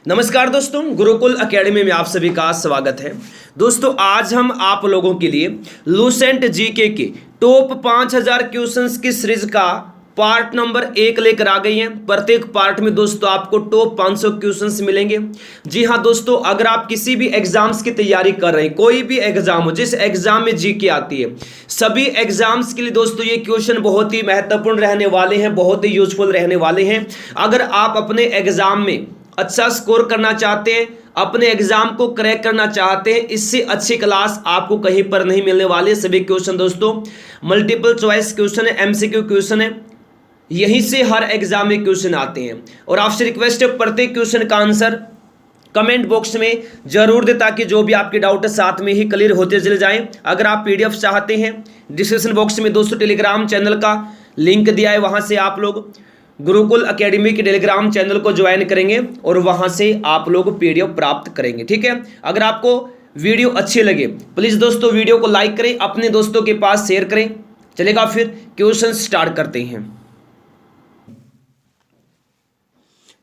नमस्कार दोस्तों, गुरुकुल एकेडमी में आप सभी का स्वागत है। दोस्तों आज हम आप लोगों के लिए लूसेंट जीके के टॉप 5000 क्वेश्चंस की सीरीज का पार्ट नंबर 1 लेकर आ गई हैं। प्रत्येक पार्ट में दोस्तों आपको टॉप 500 क्वेश्चंस मिलेंगे। जी हाँ दोस्तों, अगर आप किसी भी एग्जाम्स की तैयारी कर रहे हैं, कोई भी एग्जाम हो, जिस एग्जाम में जीके आती है, सभी एग्जाम्स के लिए दोस्तों ये क्वेश्चन बहुत ही महत्वपूर्ण रहने वाले हैं, बहुत ही यूजफुल रहने वाले हैं। अगर आप अपने एग्जाम में अच्छा स्कोर करना चाहते हैं, अपने एग्जाम को क्रैक करना चाहते हैं, इससे अच्छी क्लास आपको कहीं पर नहीं मिलने वाली। सभी क्वेश्चन दोस्तों मल्टीपल चॉइस क्वेश्चन है, एमसीक्यू क्वेश्चन है, यहीं से हर एग्जाम में क्वेश्चन आते हैं। और आपसे रिक्वेस्ट है प्रत्येक क्वेश्चन का आंसर कमेंट बॉक्स में जरूर दें, ताकि जो भी आपके डाउट है साथ में ही क्लियर होते चले जाएं। अगर आप पीडीएफ चाहते हैं, डिस्क्रिप्शन बॉक्स में दोस्तों टेलीग्राम चैनल का लिंक दिया है, वहां से आप लोग गुरुकुल एकेडमी के टेलीग्राम चैनल को ज्वाइन करेंगे और वहां से आप लोग पीडीएफ प्राप्त करेंगे। ठीक है, अगर आपको वीडियो अच्छे लगे प्लीज दोस्तों वीडियो को लाइक करें, अपने दोस्तों के पास शेयर करें। चलेगा, फिर क्वेश्चन स्टार्ट करते हैं।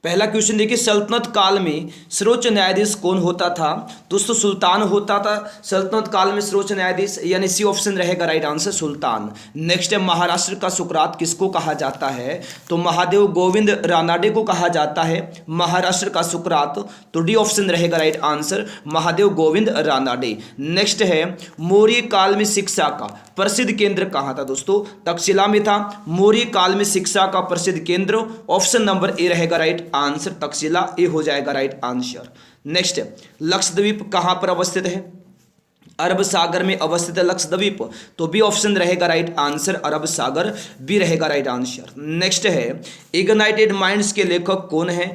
पहला क्वेश्चन देखिए, सल्तनत काल में सर्वोच्च न्यायाधीश कौन होता था? दोस्तों सुल्तान होता था सल्तनत काल में सर्वोच्च न्यायाधीश, यानी सी ऑप्शन रहेगा राइट आंसर, सुल्तान। नेक्स्ट है, महाराष्ट्र का सुकरात किसको कहा जाता है? तो महादेव गोविंद रानाडे को कहा जाता है महाराष्ट्र का सुकरात। तो डी ऑप्शन रहेगा right answer, Mahadev Govind Ranade. Next है, मौर्य काल में शिक्षा का प्रसिद्ध केंद्र कहाँ था? दोस्तों तक्षशिला में था मौर्य काल में शिक्षा का प्रसिद्ध केंद्र। ऑप्शन नंबर ए रहेगा राइट आंसर, तक्षशिला, ए हो जाएगा राइट आंसर। नेक्स्ट, लक्षद्वीप कहां पर अवस्थित है? अरब सागर में अवस्थित है लक्षद्वीप। तो बी ऑप्शन रहेगा राइट आंसर, अरब सागर, बी रहेगा राइट आंसर। नेक्स्ट है, इग्नाइटेड माइंड्स के लेखक कौन है?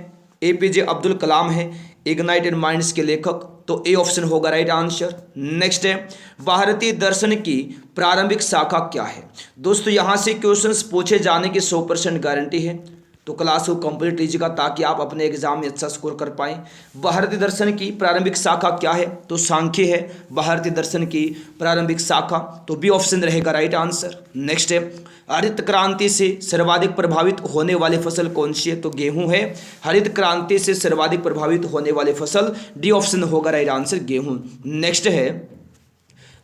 एपीजे अब्दुल कलाम है इग्नाइटेड माइंड्स के लेखक। तो ए ऑप्शन होगा राइट आंसर। नेक्स्ट है, भारतीय दर्शन की प्रारंभिक शाखा क्या है? दोस्तों यहां से क्वेश्चंस पूछे जाने की 100% गारंटी है, तो क्लास को कंप्लीट लीजिएगा ताकि आप अपने एग्जाम में अच्छा स्कोर कर पाएं। भारतीय दर्शन की प्रारंभिक शाखा क्या है? तो सांख्य है भारतीय दर्शन की प्रारंभिक शाखा। तो बी ऑप्शन रहेगा राइट आंसर। नेक्स्ट है, हरित क्रांति से सर्वाधिक प्रभावित होने वाली फसल कौन सी है? तो गेहूं है हरित क्रांति से सर्वाधिक प्रभावित होने वाली फसल, डी ऑप्शन होगा राइट आंसर, गेहूं। नेक्स्ट है,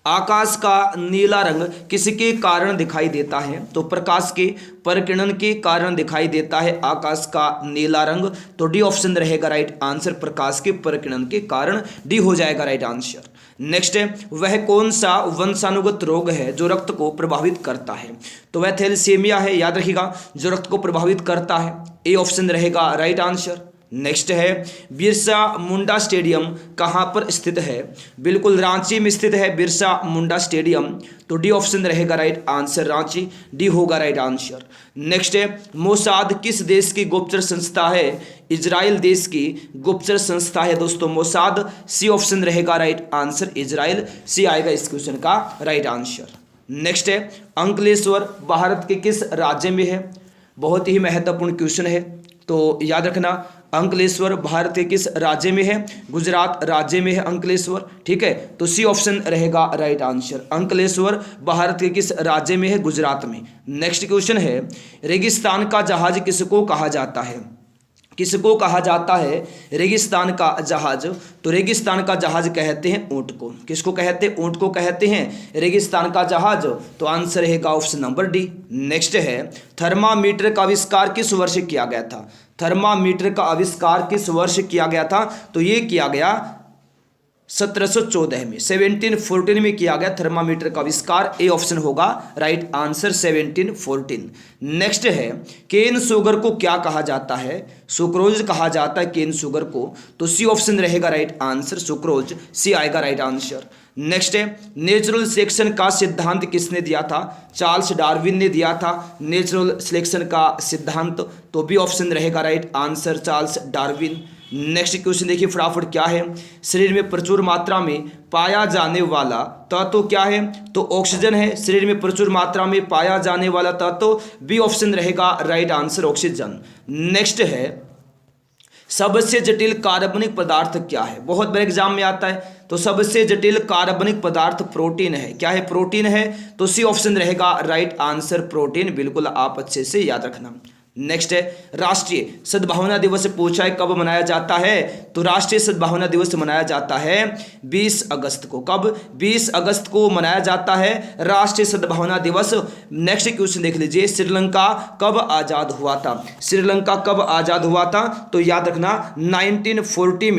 आकाश का नीला रंग किसके कारण दिखाई देता है? तो प्रकाश के परिकिरण के कारण दिखाई देता है आकाश का नीला रंग। तो डी ऑप्शन रहेगा राइट आंसर, प्रकाश के परिकिरण के कारण, डी हो जाएगा राइट आंसर। नेक्स्ट है, वह कौन सा वंशानुगत रोग है जो रक्त को प्रभावित करता है? तो वह थैलेसीमिया है, याद रखिएगा, जो रक्त को प्रभावित करता है। ए ऑप्शन रहेगा राइट आंसर। नेक्स्ट है, बिरसा मुंडा स्टेडियम कहाँ पर स्थित है? बिल्कुल रांची में स्थित है बिरसा मुंडा स्टेडियम। तो डी ऑप्शन रहेगा राइट आंसर, रांची, डी होगा राइट आंसर। नेक्स्ट है, मोसाद किस देश की गुप्तचर संस्था है? इजराइल देश की गुप्तचर संस्था है दोस्तों मोसाद, सी ऑप्शन रहेगा राइट आंसर, इजराइल, सी आएगा इस क्वेश्चन का राइट आंसर। नेक्स्ट है, अंकलेश्वर भारत के किस राज्य में है? बहुत ही महत्वपूर्ण क्वेश्चन है, तो याद रखना, अंकलेश्वर भारत के किस राज्य में है? गुजरात राज्य में है अंकलेश्वर। ठीक है, तो सी ऑप्शन रहेगा राइट आंसर, अंकलेश्वर भारत के किस राज्य में है? गुजरात में। नेक्स्ट क्वेश्चन है, रेगिस्तान का जहाज किसको कहा जाता है? किसको कहा जाता है रेगिस्तान का जहाज? तो रेगिस्तान का जहाज कहते हैं ऊंट को। किसको कहते हैं? ऊंट को कहते हैं रेगिस्तान का जहाज। तो आंसर रहेगा ऑप्शन नंबर डी। नेक्स्ट है, थर्मामीटर का आविष्कार किस वर्ष किया गया था? थर्मामीटर का आविष्कार किस वर्ष किया गया था? तो ये किया गया 1714 में, 1714 में किया गया थर्मामीटर का आविष्कार। ए ऑप्शन होगा राइट आंसर, 1714। नेक्स्ट है, केन शुगर को क्या कहा जाता है? सुक्रोज कहा जाता है केन शुगर को। तो सी ऑप्शन रहेगा राइट आंसर, सुक्रोज, सी आएगा राइट आंसर। नेक्स्ट है, नेचुरल सिलेक्शन का सिद्धांत किसने दिया था? चार्ल्स डार्विन ने दिया था नेचुरल सिलेक्शन का सिद्धांत। तो बी ऑप्शन रहेगा right answer, Charles Darwin. Next question देखिए फटाफट, क्या है? शरीर में प्रचुर मात्रा में पाया जाने वाला तत्व क्या है? तो ऑक्सीजन है शरीर में प्रचुर मात्रा में पाया जाने वाला तत्व, बी ऑप्शन रहेगा राइट आंसर, ऑक्सीजन। नेक्स्ट है, सबसे जटिल कार्बनिक पदार्थ क्या है? बहुत बड़े एग्जाम में आता है। तो सबसे जटिल कार्बनिक पदार्थ प्रोटीन है। क्या है? प्रोटीन है। तो सी ऑप्शन रहेगा राइट आंसर, प्रोटीन, बिल्कुल आप अच्छे से याद रखना। नेक्स्ट है राष्ट्रीय सद्भावना दिवस पूछा है कब मनाया जाता है, तो राष्ट्रीय सद्भावना दिवस मनाया जाता है 20 अगस्त को। कब? 20 अगस्त को मनाया जाता है राष्ट्रीय सद्भावना दिवस। नेक्स्ट क्वेश्चन देख लीजिए, श्रीलंका कब आजाद हुआ था? श्रीलंका कब आजाद हुआ था? तो याद रखना 1948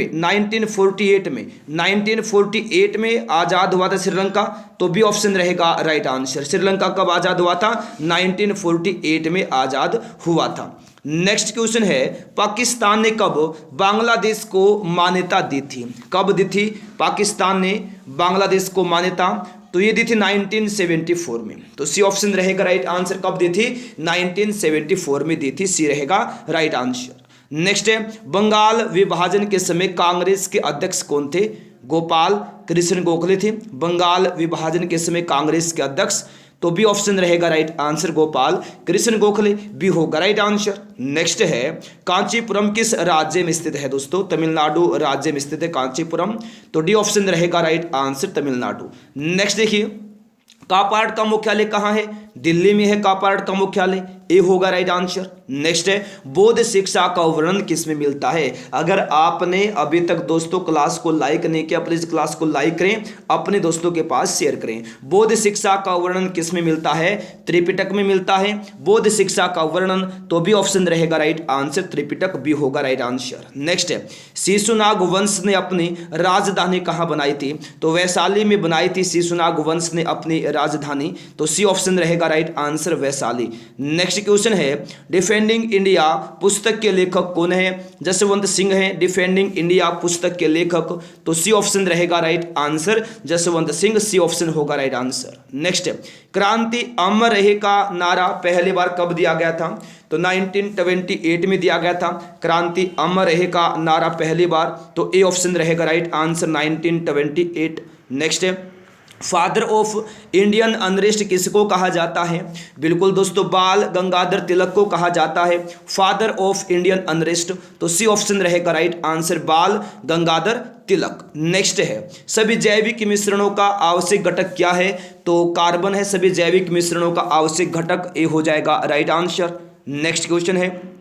में आजाद हुआ था श्रीलंका, तो बी ऑप्शन रहेगा राइट आंसर। श्रीलंका कब आजाद हुआ था? 1948 में आजाद हुआ था। नेक्स्ट क्वेश्चन है, पाकिस्तान ने कब बांग्लादेश को मान्यता दी थी? कब दी थी पाकिस्तान ने बांग्लादेश को मान्यता? तो ये दी थी 1974 में, तो सी ऑप्शन रहेगा राइट आंसर। कब दी थी? 1974 में दी थी, सी रहेगा राइट आंसर। नेक्स्ट है, बंगाल विभाजन के समय कांग्रेस के अध्यक्ष कौन थे? गोपाल कृष्ण गोखले थे बंगाल विभाजन के समय कांग्रेस के अध्यक्ष, तो बी ऑप्शन रहेगा right answer, Gopal Krishna Gokhale, B होगा राइट आंसर। नेक्स्ट है, कांचीपुरम किस राज्य में स्थित है दोस्तों? तमिलनाडु राज्य में स्थित है कांचीपुरम, तो डी ऑप्शन रहेगा राइट आंसर, तमिलनाडु। नेक्स्ट देखिए, कापाड का मुख्यालय कहाँ है? दिल्ली में है कापाड का मुख्यालय, ए होगा राइट आंसर। नेक्स्ट है, बौद्ध शिक्षा का वर्णन किस में मिलता है? अगर आपने अभी तक दोस्तों क्लास को लाइक नहीं किया, प्लीज क्लास को लाइक करें, अपने दोस्तों के पास शेयर करें। बौद्ध शिक्षा का वर्णन किस में मिलता है? त्रिपिटक में मिलता है बौद्ध शिक्षा का वर्णन, तो बी ऑप्शन रहेगा राइट आंसर, त्रिपिटक, बी होगा राइट आंसर। नेक्स्ट है, शिशुनाग वंश ने अपनी राजधानी कहाँ बनाई थी? तो वैशाली में बनाई थी शिशुनाग वंश ने अपनी राजधानी, तो सी ऑप्शन रहेगा right answer, Vaishali. Next question है, डिफेंडिंग इंडिया पुस्तक के लेखक कौन है? जसवंत सिंह है डिफेंडिंग इंडिया पुस्तक के लेखक, तो सी ऑप्शन रहेगा right answer, Jaswant Singh, C option होगा राइट आंसर। नेक्स्ट, क्रांति अमर रहे का नारा पहली बार कब दिया गया था? तो 1928 में दिया गया था क्रांति अमर रहे का नारा पहली बार, तो ए ऑप्शन रहेगा राइट आंसर, 1928। नेक्स्ट है, फादर ऑफ इंडियन अनरेस्ट किसको कहा जाता है? बिल्कुल दोस्तों, बाल गंगाधर तिलक को कहा जाता है फादर ऑफ इंडियन अनरेस्ट, तो सी ऑप्शन रहेगा राइट आंसर, बाल गंगाधर तिलक। नेक्स्ट है, सभी जैविक मिश्रणों का आवश्यक घटक क्या है? तो कार्बन है सभी जैविक मिश्रणों का आवश्यक घटक, ए हो जाएगा राइट आंसर। नेक्स्ट क्वेश्चन है,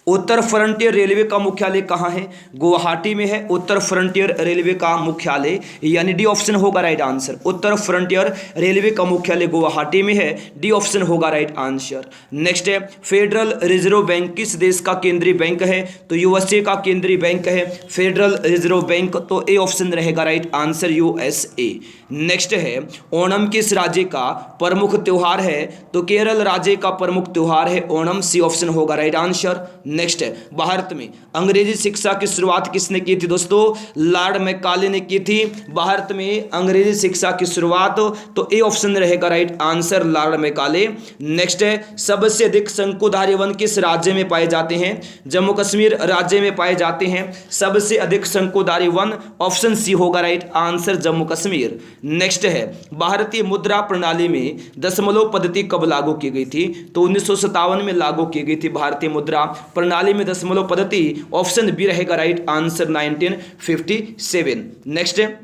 उत्तर फ्रंटियर रेलवे का मुख्यालय कहाँ है? गुवाहाटी में है उत्तर फ्रंटियर रेलवे का मुख्यालय, यानी डी ऑप्शन होगा राइट आंसर। उत्तर फ्रंटियर रेलवे का मुख्यालय गुवाहाटी में है, डी ऑप्शन होगा राइट आंसर। नेक्स्ट है, फेडरल रिजर्व बैंक किस देश का केंद्रीय बैंक है? तो यूएसए का केंद्रीय बैंक है फेडरल रिजर्व बैंक, तो ए ऑप्शन रहेगा राइट आंसर, यूएसए। नेक्स्ट है, ओणम किस राज्य का प्रमुख त्योहार है? तो केरल राज्य का प्रमुख त्योहार है ओणम, सी ऑप्शन होगा राइट आंसर। नेक्स्ट है, भारत में अंग्रेजी शिक्षा की शुरुआत किसने की थी दोस्तों? लॉर्ड मैकाले ने की थी भारत में अंग्रेजी शिक्षा की शुरुआत, तो ए ऑप्शन रहेगा right answer, Lord Macaulay. Next है, सबसे अधिक शंकुधारी वन किस राज्य में पाए जाते हैं? जम्मू कश्मीर राज्य में पाए जाते हैं सबसे अधिक शंकुधारी वन, ऑप्शन सी होगा right answer, Jammu Kashmir. Next है, भारतीय मुद्रा प्रणाली में दशमलव पद्धति कब लागू की गई थी? तो 1957 में लागू की गई थी भारतीय मुद्रा प्रणाली में दशमलव पद्धति, ऑप्शन बी रहेगा राइट आंसर, 1957। नेक्स्ट है,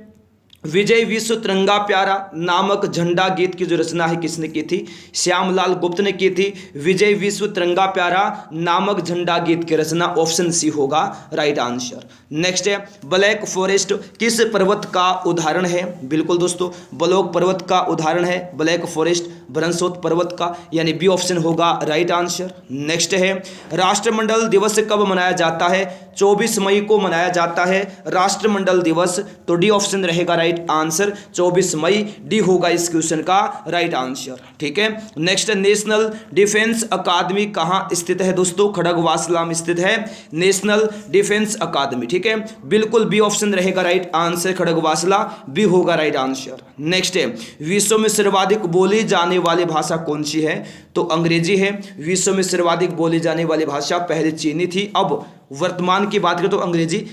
विजय विश्व तिरंगा प्यारा नामक झंडा गीत की जो रचना है किसने की थी? श्यामलाल गुप्त ने की थी विजय विश्व तिरंगा प्यारा नामक झंडा गीत की रचना, ऑप्शन सी होगा राइट आंसर। नेक्स्ट है, ब्लैक फॉरेस्ट किस पर्वत का उदाहरण है? बिल्कुल दोस्तों, ब्लैक पर्वत का उदाहरण है ब्लैक फॉरेस्ट, ब्रंसोत पर्वत का, यानी बी ऑप्शन होगा राइट आंसर। नेक्स्ट है, राष्ट्रमंडल दिवस कब मनाया जाता है? 24 मई को मनाया जाता है राष्ट्रमंडल दिवस, तो डी ऑप्शन रहेगा राइट आंसर, 24 मई, डी होगा इस क्वेश्चन का राइट आंसर। ठीक है, नेक्स्ट, नेशनल डिफेंस अकादमी कहाँ स्थित है दोस्तों? खड़गवासला में स्थित है नेशनल डिफेंस अकादमी। ठीक है, बिल्कुल बी ऑप्शन रहेगा राइट आंसर, खड़गवासला, बी होगा राइट आंसर। नेक्स्ट है, विश्व में सर्वाधिक बोली जाने वाली भाषा कौन सी है? तो अंग्रेजी है। विश्व में सर्वाधिक बोली जाने वाली भाषा पहले चीनी थी, अब वर्तमान की बात करें तो अंग्रेजी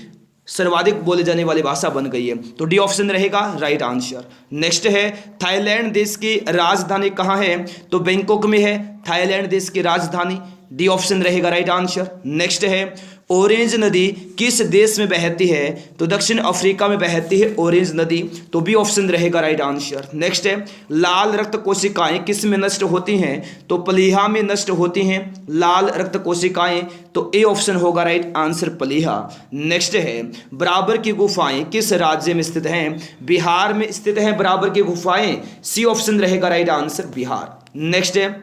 सर्वाधिक बोले जाने वाली भाषा बन गई है, तो डी ऑप्शन रहेगा राइट आंसर। नेक्स्ट है, थाईलैंड देश की राजधानी कहाँ है? तो बैंकॉक में है थाईलैंड देश की राजधानी, डी ऑप्शन रहेगा राइट आंसर। नेक्स्ट है ऑरेंज नदी किस देश में बहती है, तो दक्षिण अफ्रीका में बहती है ऑरेंज नदी, तो बी ऑप्शन रहेगा राइट आंसर। नेक्स्ट है लाल रक्त कोशिकाएं किस में नष्ट होती हैं, तो प्लीहा में नष्ट होती हैं लाल रक्त कोशिकाएं, तो ए ऑप्शन होगा राइट आंसर प्लीहा। नेक्स्ट है बराबर की गुफाएं किस राज्य में स्थित हैं, बिहार में स्थित हैं बराबर की गुफाएं, सी ऑप्शन रहेगा राइट आंसर बिहार। नेक्स्ट है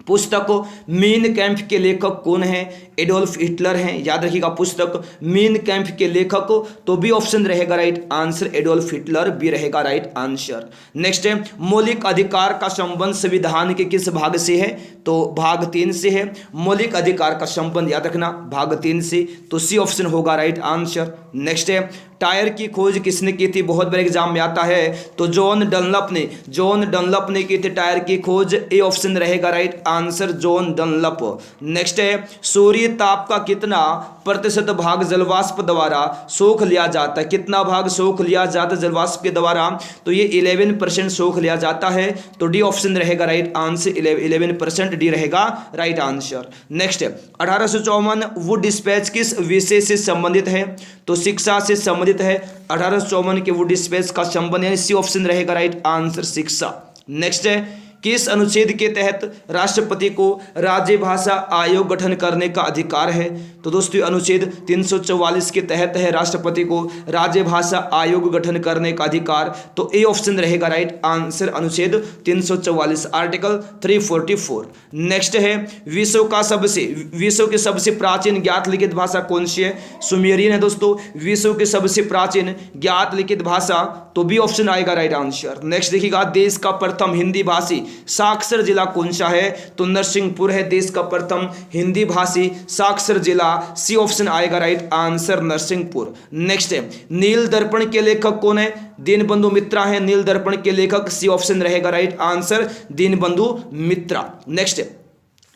पुस्तक मीन कैंप के लेखक कौन है, एडोल्फ हिटलर हैं, याद रखिएगा पुस्तक मीन कैंप के लेखक, तो बी ऑप्शन रहेगा right answer Adolf Hitler, B रहेगा राइट आंसर। नेक्स्ट है मौलिक अधिकार का संबंध संविधान के किस भाग से है, तो भाग 3 से है, मौलिक अधिकार का संबंध याद रखना भाग 3 से, तो सी ऑप्शन होगा राइट आंसर। नेक्स्ट है टायर की खोज किसने की थी, बहुत बड़े एग्जाम में आता है, तो जॉन डनलप ने की थी टायर की खोज, ए ऑप्शन रहेगा right answer John Dunlop. Next है सूर्य ताप का कितना प्रतिशत भाग जलवाष्प द्वारा सोख लिया जाता है, कितना भाग सोख लिया जाता है जलवाष्प के द्वारा, तो ये 11% सोख लिया जाता है, तो डी ऑप्शन रहेगा राइट आंसर 11%, डी रहेगा right answer. Next 1854 Wood dispatch किस विषय से संबंधित है, तो शिक्षा से संबंधित है 1854 के वुड डिस्पैच का संबंध, यानी सी ऑप्शन रहेगा राइट आंसर शिक्षा। नेक्स्ट है किस अनुच्छेद के तहत राष्ट्रपति को राज्य भाषा आयोग गठन करने का अधिकार है, तो दोस्तों अनुच्छेद 344 के तहत है राष्ट्रपति को राज्य भाषा आयोग गठन करने का अधिकार, तो ए ऑप्शन रहेगा राइट आंसर अनुच्छेद 344 आर्टिकल 344। नेक्स्ट है विश्व के सबसे प्राचीन ज्ञात लिखित भाषा कौन सी है, सुमेरियन है दोस्तों, विश्व के सबसे प्राचीन ज्ञात लिखित भाषा, तो बी ऑप्शन आएगा राइट आंसर। नेक्स्ट देखिएगा देश का प्रथम हिंदी भाषी साक्षर जिला कौन सा है, तो नरसिंहपुर है देश का प्रथम हिंदी भाषी साक्षर जिला, सी ऑप्शन आएगा राइट आंसर नरसिंहपुर। नेक्स्ट है नील दर्पण के लेखक कौन है, दीनबंधु मित्रा है नील दर्पण के लेखक, सी ऑप्शन रहेगा राइट आंसर दीनबंधु मित्रा। नेक्स्ट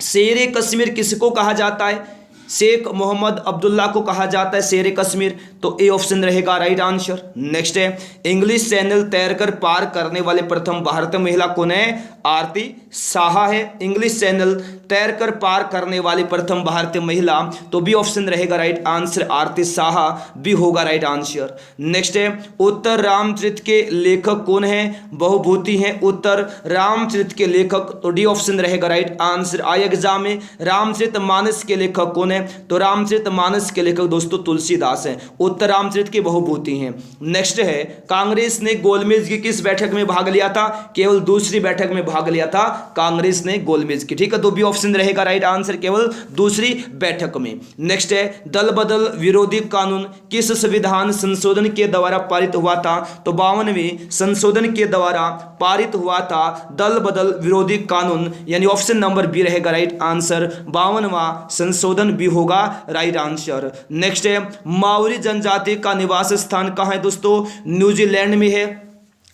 शेर कश्मीर किसको कहा जाता है, शेख मोहम्मद अब्दुल्ला को कहा जाता है शेर कश्मीर, तो ए ऑप्शन रहेगा राइट आंसर। नेक्स्ट है इंग्लिश चैनल तैरकर पार करने वाले प्रथम भारतीय महिला कौन है, आरती साहा है इंग्लिश चैनल तैरकर पार करने वाली प्रथम भारतीय महिला, तो बी ऑप्शन रहेगा राइट आंसर आरती साहा, बी होगा राइट आंसर। नेक्स्ट है उत्तर रामचरित के लेखक कौन है, बहुभूति हैं उत्तर रामचरित के लेखक, तो डी ऑप्शन रहेगा राइट आंसर। आई एग्जाम में रामचरित मानस के लेखक कौन है, तो रामचरित मानस के लेखक दोस्तों तुलसीदास हैं, उत्तर रामचरित की बहुभूति हैं। नेक्स्ट है कांग्रेस ने गोलमेज की किस बैठक में भाग लिया था, केवल दूसरी बैठक में भाग लिया था कांग्रेस ने गोलमेज की, ठीक है, तो बी ऑप्शन रहेगा राइट आंसर केवल दूसरी बैठक में। नेक्स्ट है दल बदल विरोधी कानून किस संविधान संशोधन के द्वारा पारित हुआ था, तो 52वें संशोधन के द्वारा पारित हुआ था दल बदल विरोधी कानून, यानी ऑप्शन नंबर बी रहेगा राइट आंसर 52वां संशोधन भी होगा राइट आंसर। नेक्स्ट है माओरी जनजाति का निवास स्थान कहाँ है दोस्तों, न्यूजीलैंड में है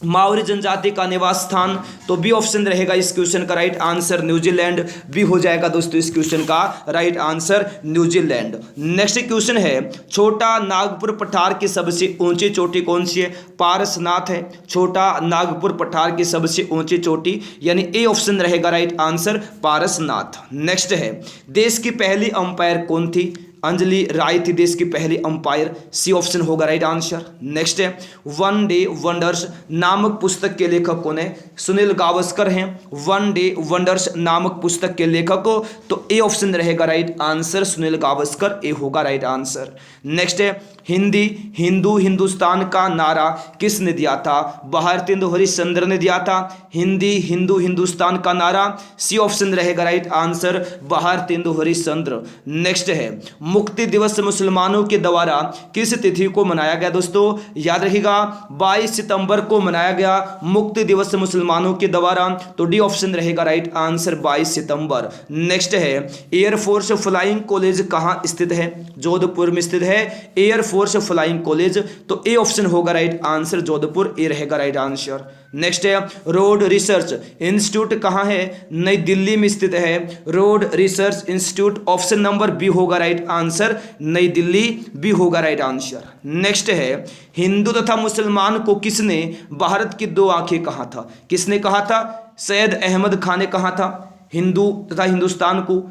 माओरी जनजाति का निवास स्थान, तो बी ऑप्शन रहेगा इस क्वेश्चन का राइट आंसर न्यूजीलैंड, बी हो जाएगा दोस्तों इस क्वेश्चन का right answer New Zealand. Next question है छोटा नागपुर पठार की सबसे ऊंची चोटी कौन सी है, पारसनाथ है छोटा नागपुर पठार की सबसे ऊंची चोटी, यानी ए ऑप्शन रहेगा राइट आंसर पारसनाथ। नेक्स्ट है देश की पहली अंपायर कौन थी, अंजलि राय थी देश की पहली अंपायर, सी ऑप्शन होगा राइट आंसर। नेक्स्ट है वन डे वंडर्स नामक पुस्तक के लेखक कौन है, सुनील गावस्कर हैं वन डे वंडर्स नामक पुस्तक के लेखक, तो ए ऑप्शन रहेगा राइट आंसर सुनील गावस्कर, ए होगा राइट आंसर। नेक्स्ट है हिंदी हिंदू हिंदुस्तान का नारा किसने दिया था, भारतेंदु हरिश्चंद्र ने दिया था हिंदी हिंदू हिंदुस्तान का नारा, सी ऑप्शन रहेगा right answer Bharatendu Harishchandra. Next है मुक्ति दिवस मुसलमानों के द्वारा किस तिथि को मनाया गया दोस्तों, याद रखिएगा 22 सितंबर को मनाया गया मुक्ति दिवस मुसलमानों के द्वारा, तो डी ऑप्शन रहेगा राइट आंसर 22 सितंबर। नेक्स्ट है एयरफोर्स फ्लाइंग कॉलेज कहाँ स्थित है, जोधपुर में स्थित है एयरफोर्स फ्लाइंग कॉलेज, तो ए ऑप्शन होगा राइट आंसर जोधपुर, ए रहेगा राइट आंसर। नेक्स्ट है रोड रिसर्च इंस्टीट्यूट कहाँ है, नई दिल्ली में स्थित है road research institute, option number B होगा राइट आंसर नई दिल्ली, बी होगा राइट आंसर। नेक्स्ट है हिंदू तथा मुसलमान को किसने भारत की दो आंखें कहा था, किसने कहा था, सैयद अहमद खान ने कहा था हिंदू तथा हिंदुस्तान को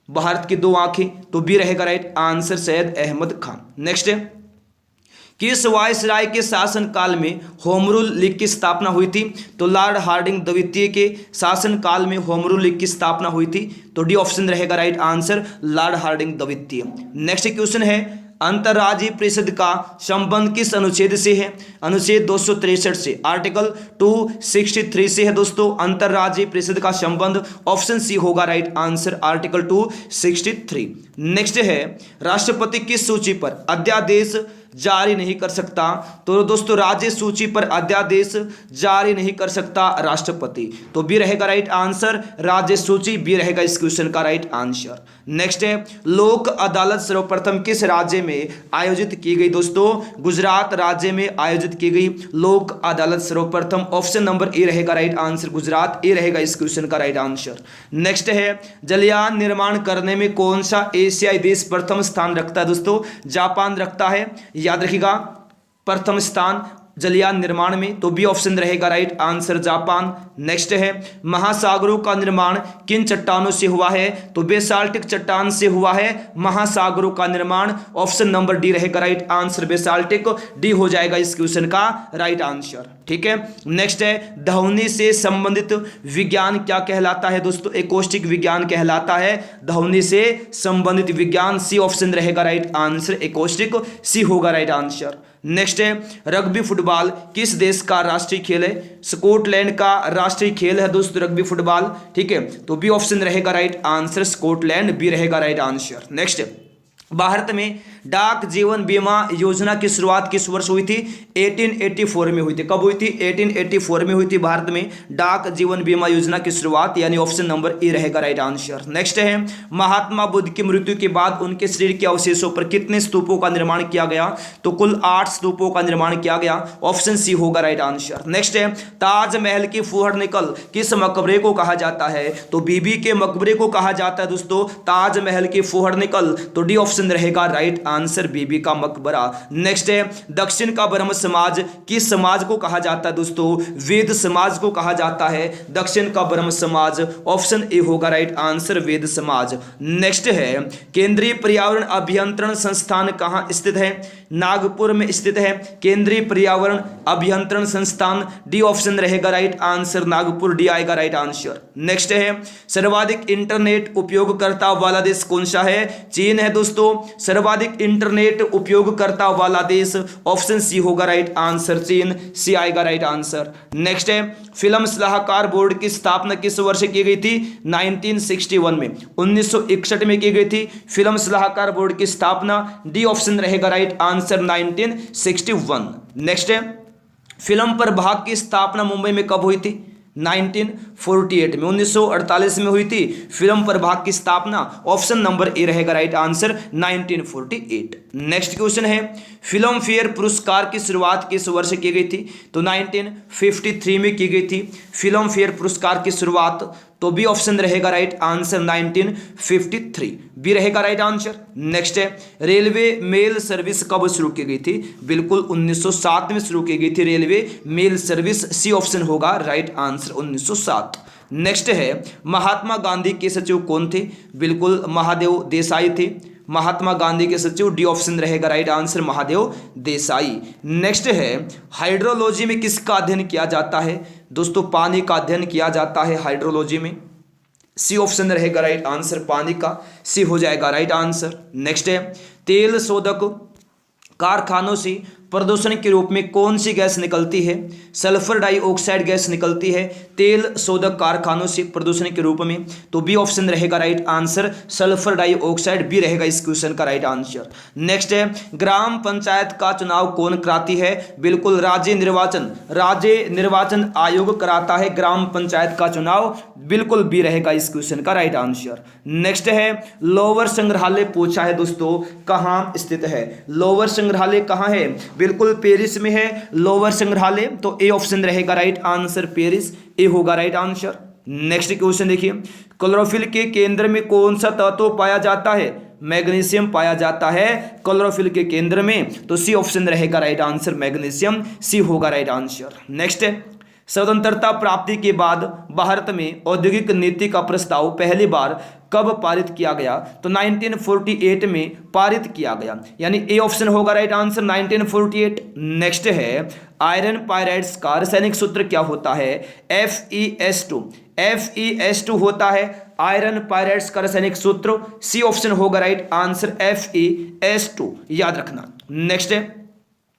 भारत की 2 आंखें, तो बी रहेगा right answer Syed Ahmad Khan. Next है, किस वायसराय के शासनकाल में होम रूल लीग की स्थापना हुई थी? तो लॉर्ड हार्डिंग द्वितीय के शासनकाल में होम रूल लीग की स्थापना हुई थी, तो डी ऑप्शन रहेगा राइट आंसर लॉर्ड हार्डिंग द्वितीय। नेक्स्ट क्वेश्चन है, अंतर्राज्यीय परिषद का संबंध किस अनुच्छेद से है? अनुच्छेद 263 से, आर्टिकल 263 से है दोस्तों अंतर्राज्यीय परिषद का संबंध। ऑप्शन सी होगा राइट आंसर आर्टिकल 263। नेक्स्ट है, राष्ट्रपति किस सूची पर अध्यादेश जारी नहीं कर सकता? तो दोस्तों राज्य सूची पर अध्यादेश जारी नहीं कर सकता राष्ट्रपति, तो बी रहेगा राइट आंसर राज्य सूची, बी रहेगा इस क्वेश्चन का राइट आंसर। नेक्स्ट है, लोक अदालत सर्वप्रथम किस राज्य में आयोजित की गई? दोस्तों गुजरात राज्य में आयोजित की गई लोक अदालत सर्वप्रथम। ऑप्शन नंबर ए रहेगा राइट आंसर गुजरात, ए रहेगा इस क्वेश्चन का राइट आंसर। नेक्स्ट है, जलयान निर्माण करने में कौन सा एशियाई देश प्रथम स्थान रखता है? दोस्तों जापान रखता है, याद रखिएगा प्रथम स्थान जलयान निर्माण में, तो बी ऑप्शन रहेगा राइट आंसर जापान। नेक्स्ट है, महासागरों का निर्माण किन चट्टानों से हुआ है? तो बेसाल्टिक चट्टान से हुआ है महासागरों का निर्माण। ऑप्शन नंबर डी रहेगा राइट आंसर बेसाल्टिक, डी हो जाएगा इस क्वेश्चन का राइट आंसर। ठीक है, नेक्स्ट है, ध्वनि से संबंधित विज्ञान क्या कहलाता है? दोस्तों एकॉस्टिक विज्ञान कहलाता है ध्वनि से संबंधित विज्ञान, सी ऑप्शन रहेगा राइट आंसर एकॉस्टिक, सी होगा राइट आंसर। नेक्स्ट है, रग्बी फुटबॉल किस देश का राष्ट्रीय खेल है? स्कॉटलैंड का राष्ट्रीय खेल है दोस्तों रग्बी फुटबॉल। ठीक है, तो बी ऑप्शन रहेगा राइट आंसर स्कॉटलैंड, बी रहेगा राइट आंसर। नेक्स्ट, भारत में डाक जीवन बीमा योजना की शुरुआत किस वर्ष हुई थी? 1884 में हुई थी। कब हुई थी? 1884 में हुई थी भारत में डाक जीवन बीमा योजना की शुरुआत, यानी ऑप्शन नंबर ए रहेगा राइट आंसर। नेक्स्ट है, महात्मा बुद्ध की मृत्यु के बाद उनके शरीर के अवशेषों पर कितने स्तूपों का निर्माण किया गया? तो कुल 8 स्तूपों का निर्माण किया गया, ऑप्शन सी होगा राइट आंसर। नेक्स्ट है, ताजमहल की फुहड़ निकल किस मकबरे को कहा जाता है? तो बीबी के मकबरे को कहा जाता है दोस्तों ताजमहल की फुहड़ निकल, तो डी ऑप्शन रहेगा राइट आंसर बीबी का मकबरा। नेक्स्ट है, दक्षिण का ब्रह्म समाज किस समाज को कहा जाता है? दोस्तों वेद समाज को कहा जाता है दक्षिण का ब्रह्म समाज, ऑप्शन ए होगा राइट आंसर वेद समाज। नेक्स्ट है, केंद्रीय पर्यावरण अभियंत्रण संस्थान कहां स्थित है? नागपुर में स्थित है केंद्रीय पर्यावरण अभियंत्रण संस्थान, डी ऑप्शन रहेगा राइट आंसर नागपुर, डी आएगा राइट आंसर। नेक्स्ट है, सर्वाधिक इंटरनेट उपयोगकर्ता वाला देश कौन सा है? चीन है दोस्तों सर्वाधिक इंटरनेट उपयोगकर्ता वाला देश, ऑप्शन सी होगा राइट आंसर चीन, सी आएगा राइट आंसर। नेक्स्ट है, फिल्म सलाहकार बोर्ड की स्थापना किस वर्ष की गई थी? 1961 में, 1961 में की गई थी फिल्म सलाहकार बोर्ड की स्थापना, डी ऑप्शन रहेगा राइट आंसर 1961। नेक्स्ट है, फिल्म प्रभाग की स्थापना मुंबई में कब हुई थी? 1948 में, 1948 में हुई थी फिल्म प्रभाग की स्थापना, ऑप्शन नंबर ए रहेगा राइट आंसर 1948। नेक्स्ट क्वेश्चन है, फिल्म फेयर पुरस्कार की शुरुआत किस वर्ष की गई थी? तो 1953 में की गई थी फिल्म फेयर पुरस्कार की शुरुआत, तो बी ऑप्शन रहेगा राइट आंसर 1953, बी रहेगा राइट आंसर। नेक्स्ट है, रेलवे मेल सर्विस कब शुरू की गई थी? बिल्कुल 1907 में शुरू की गई थी railway mail service, C option होगा राइट आंसर 1907। नेक्स्ट है, महात्मा गांधी के सचिव कौन थे? बिल्कुल महादेव देसाई थे महात्मा गांधी के सचिव, डी ऑप्शन रहेगा right answer Mahadev Desai. Next है, हाइड्रोलॉजी में किसका अध्ययन किया जाता है? दोस्तों पानी का अध्ययन किया जाता है हाइड्रोलॉजी में, सी ऑप्शन रहेगा राइट आंसर पानी का, सी हो जाएगा राइट आंसर। नेक्स्ट है, तेल शोधक कारखानों से प्रदूषण के रूप में कौन सी गैस निकलती है? सल्फर डाइऑक्साइड गैस निकलती है तेल शोधक कारखानों से प्रदूषण के रूप में, तो बी ऑप्शन रहेगा right answer sulphur dioxide, B रहेगा इस क्वेश्चन का राइट आंसर। नेक्स्ट है, ग्राम पंचायत का चुनाव कौन कराती है? बिल्कुल राज्य निर्वाचन आयोग कराता है ग्राम पंचायत का चुनाव, बिल्कुल बी रहेगा इस क्वेश्चन का राइट आंसर। नेक्स्ट है, लोअर संग्रहालय पूछा है दोस्तों कहां स्थित है? लोअर संग्रहालय कहां है? बिल्कुल पेरिस में है लोअर संग्रहालय, तो ए ऑप्शन रहेगा राइट आंसर पेरिस, ए होगा राइट आंसर। नेक्स्ट क्वेश्चन देखिए, क्लोरोफिल के केंद्र में कौन सा तत्व पाया जाता है? मैग्नीशियम पाया जाता है क्लोरोफिल के केंद्र में, तो सी ऑप्शन रहेगा राइट आंसर मैग्नीशियम, सी होगा राइट आंसर। नेक्स्ट है, स्वतंत्रता प्राप्ति के बाद भारत में औद्योगिक नीति का प्रस्ताव पहली बार कब पारित किया गया? तो 1948 में पारित किया गया, यानी ए ऑप्शन होगा राइट आंसर 1948। नेक्स्ट है आयरन पायराइड्स का रासायनिक सूत्र क्या होता है? FeS2। FeS2 होता है आयरन पायराइड्स का रासायनिक सूत्र, सी ऑप्शन होगा राइट आंसर FeS2, याद रखना। नेक्स्ट है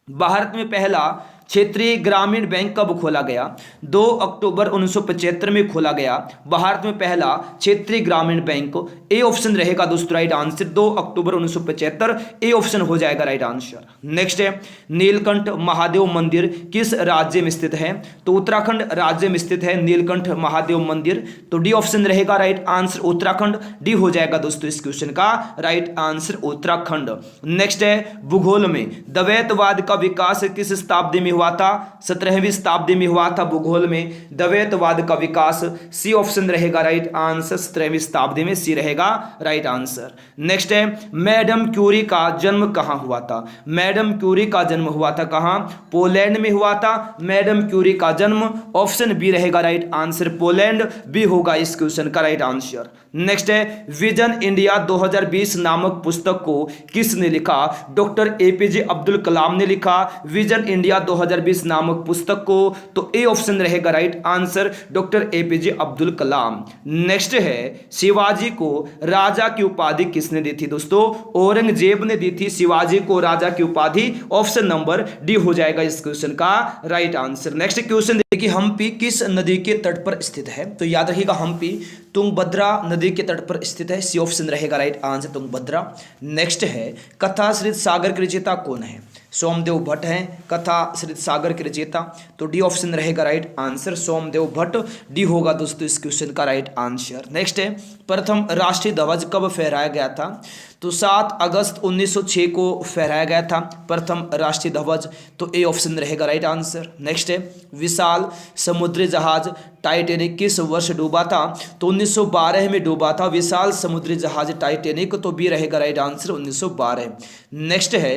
भारत में पहला क्षेत्रीय ग्रामीण बैंक कब खोला गया? 2 अक्टूबर 1975 में खोला गया भारत में पहला क्षेत्रीय ग्रामीण बैंक। ए ऑप्शन रहेगा दोस्तों right answer 2 October 1975, A option हो जाएगा राइट आंसर। नेक्स्ट है नीलकंठ महादेव मंदिर किस राज्य में स्थित है? तो उत्तराखंड राज्य में स्थित है नीलकंठ महादेव मंदिर, तो डी ऑप्शन रहेगा राइट आंसर उत्तराखंड, डी हो जाएगा दोस्तों इस क्वेश्चन का राइट आंसर उत्तराखंड। नेक्स्ट है भूगोल में द्वैतवाद का विकास किस शताब्दी में हुआ था? 17वीं शताब्दी में हुआ था भूगोल में द्वैतवाद का विकास, सी ऑप्शन रहेगा राइट आंसर 17वीं शताब्दी में, सी रहेगा राइट आंसर। नेक्स्ट है मैडम क्यूरी का जन्म कहां हुआ था? मैडम क्यूरी का जन्म हुआ था कहां? पोलैंड में हुआ था मैडम क्यूरी का जन्म, ऑप्शन बी रहेगा राइट आंसर पोलैंड, बी होगा इस क्वेश्चन का राइट आंसर। नेक्स्ट है विजन इंडिया 2020 नामक पुस्तक को किसने लिखा? डॉक्टर एपीजे अब्दुल कलाम ने लिखा विजन इंडिया 2020 नामक पुस्तक को, तो ए ऑप्शन रहेगा right answer doctor APJ Abdul Kalam. Next है शिवाजी को राजा की उपाधि किसने दी थी? दोस्तों औरंगजेब ने दी थी शिवाजी को राजा की उपाधि, ऑप्शन नंबर डी हो जाएगा इस क्वेश्चन का राइट आंसर। नेक्स्ट क्वेश्चन देखिए हम्पी किस नदी के तट पर स्थित है? तो याद रखिएगा हम्पी तुंगभद्रा नदी के तट पर स्थित है, सी ऑप्शन रहेगा राइट आंसर तुंगभद्रा। नेक्स्ट है कथा श्रीत सागर के रचयिता कौन है? सोमदेव भट्ट हैं कथा श्रीत सागर के रचयिता, तो डी ऑप्शन रहेगा right answer Somdev Bhatt, D होगा दोस्तों इस क्वेश्चन का राइट आंसर। नेक्स्ट है प्रथम राष्ट्रीय ध्वज कब फहराया गया था? तो 7 अगस्त 1906 को फहराया गया था प्रथम राष्ट्रीय ध्वज, तो ए ऑप्शन रहेगा राइट आंसर। नेक्स्ट है विशाल समुद्री जहाज टाइटैनिक किस वर्ष डूबा था? तो 1912 में डूबा था विशाल समुद्री जहाज टाइटैनिक, तो बी रहेगा राइट आंसर 1912। नेक्स्ट है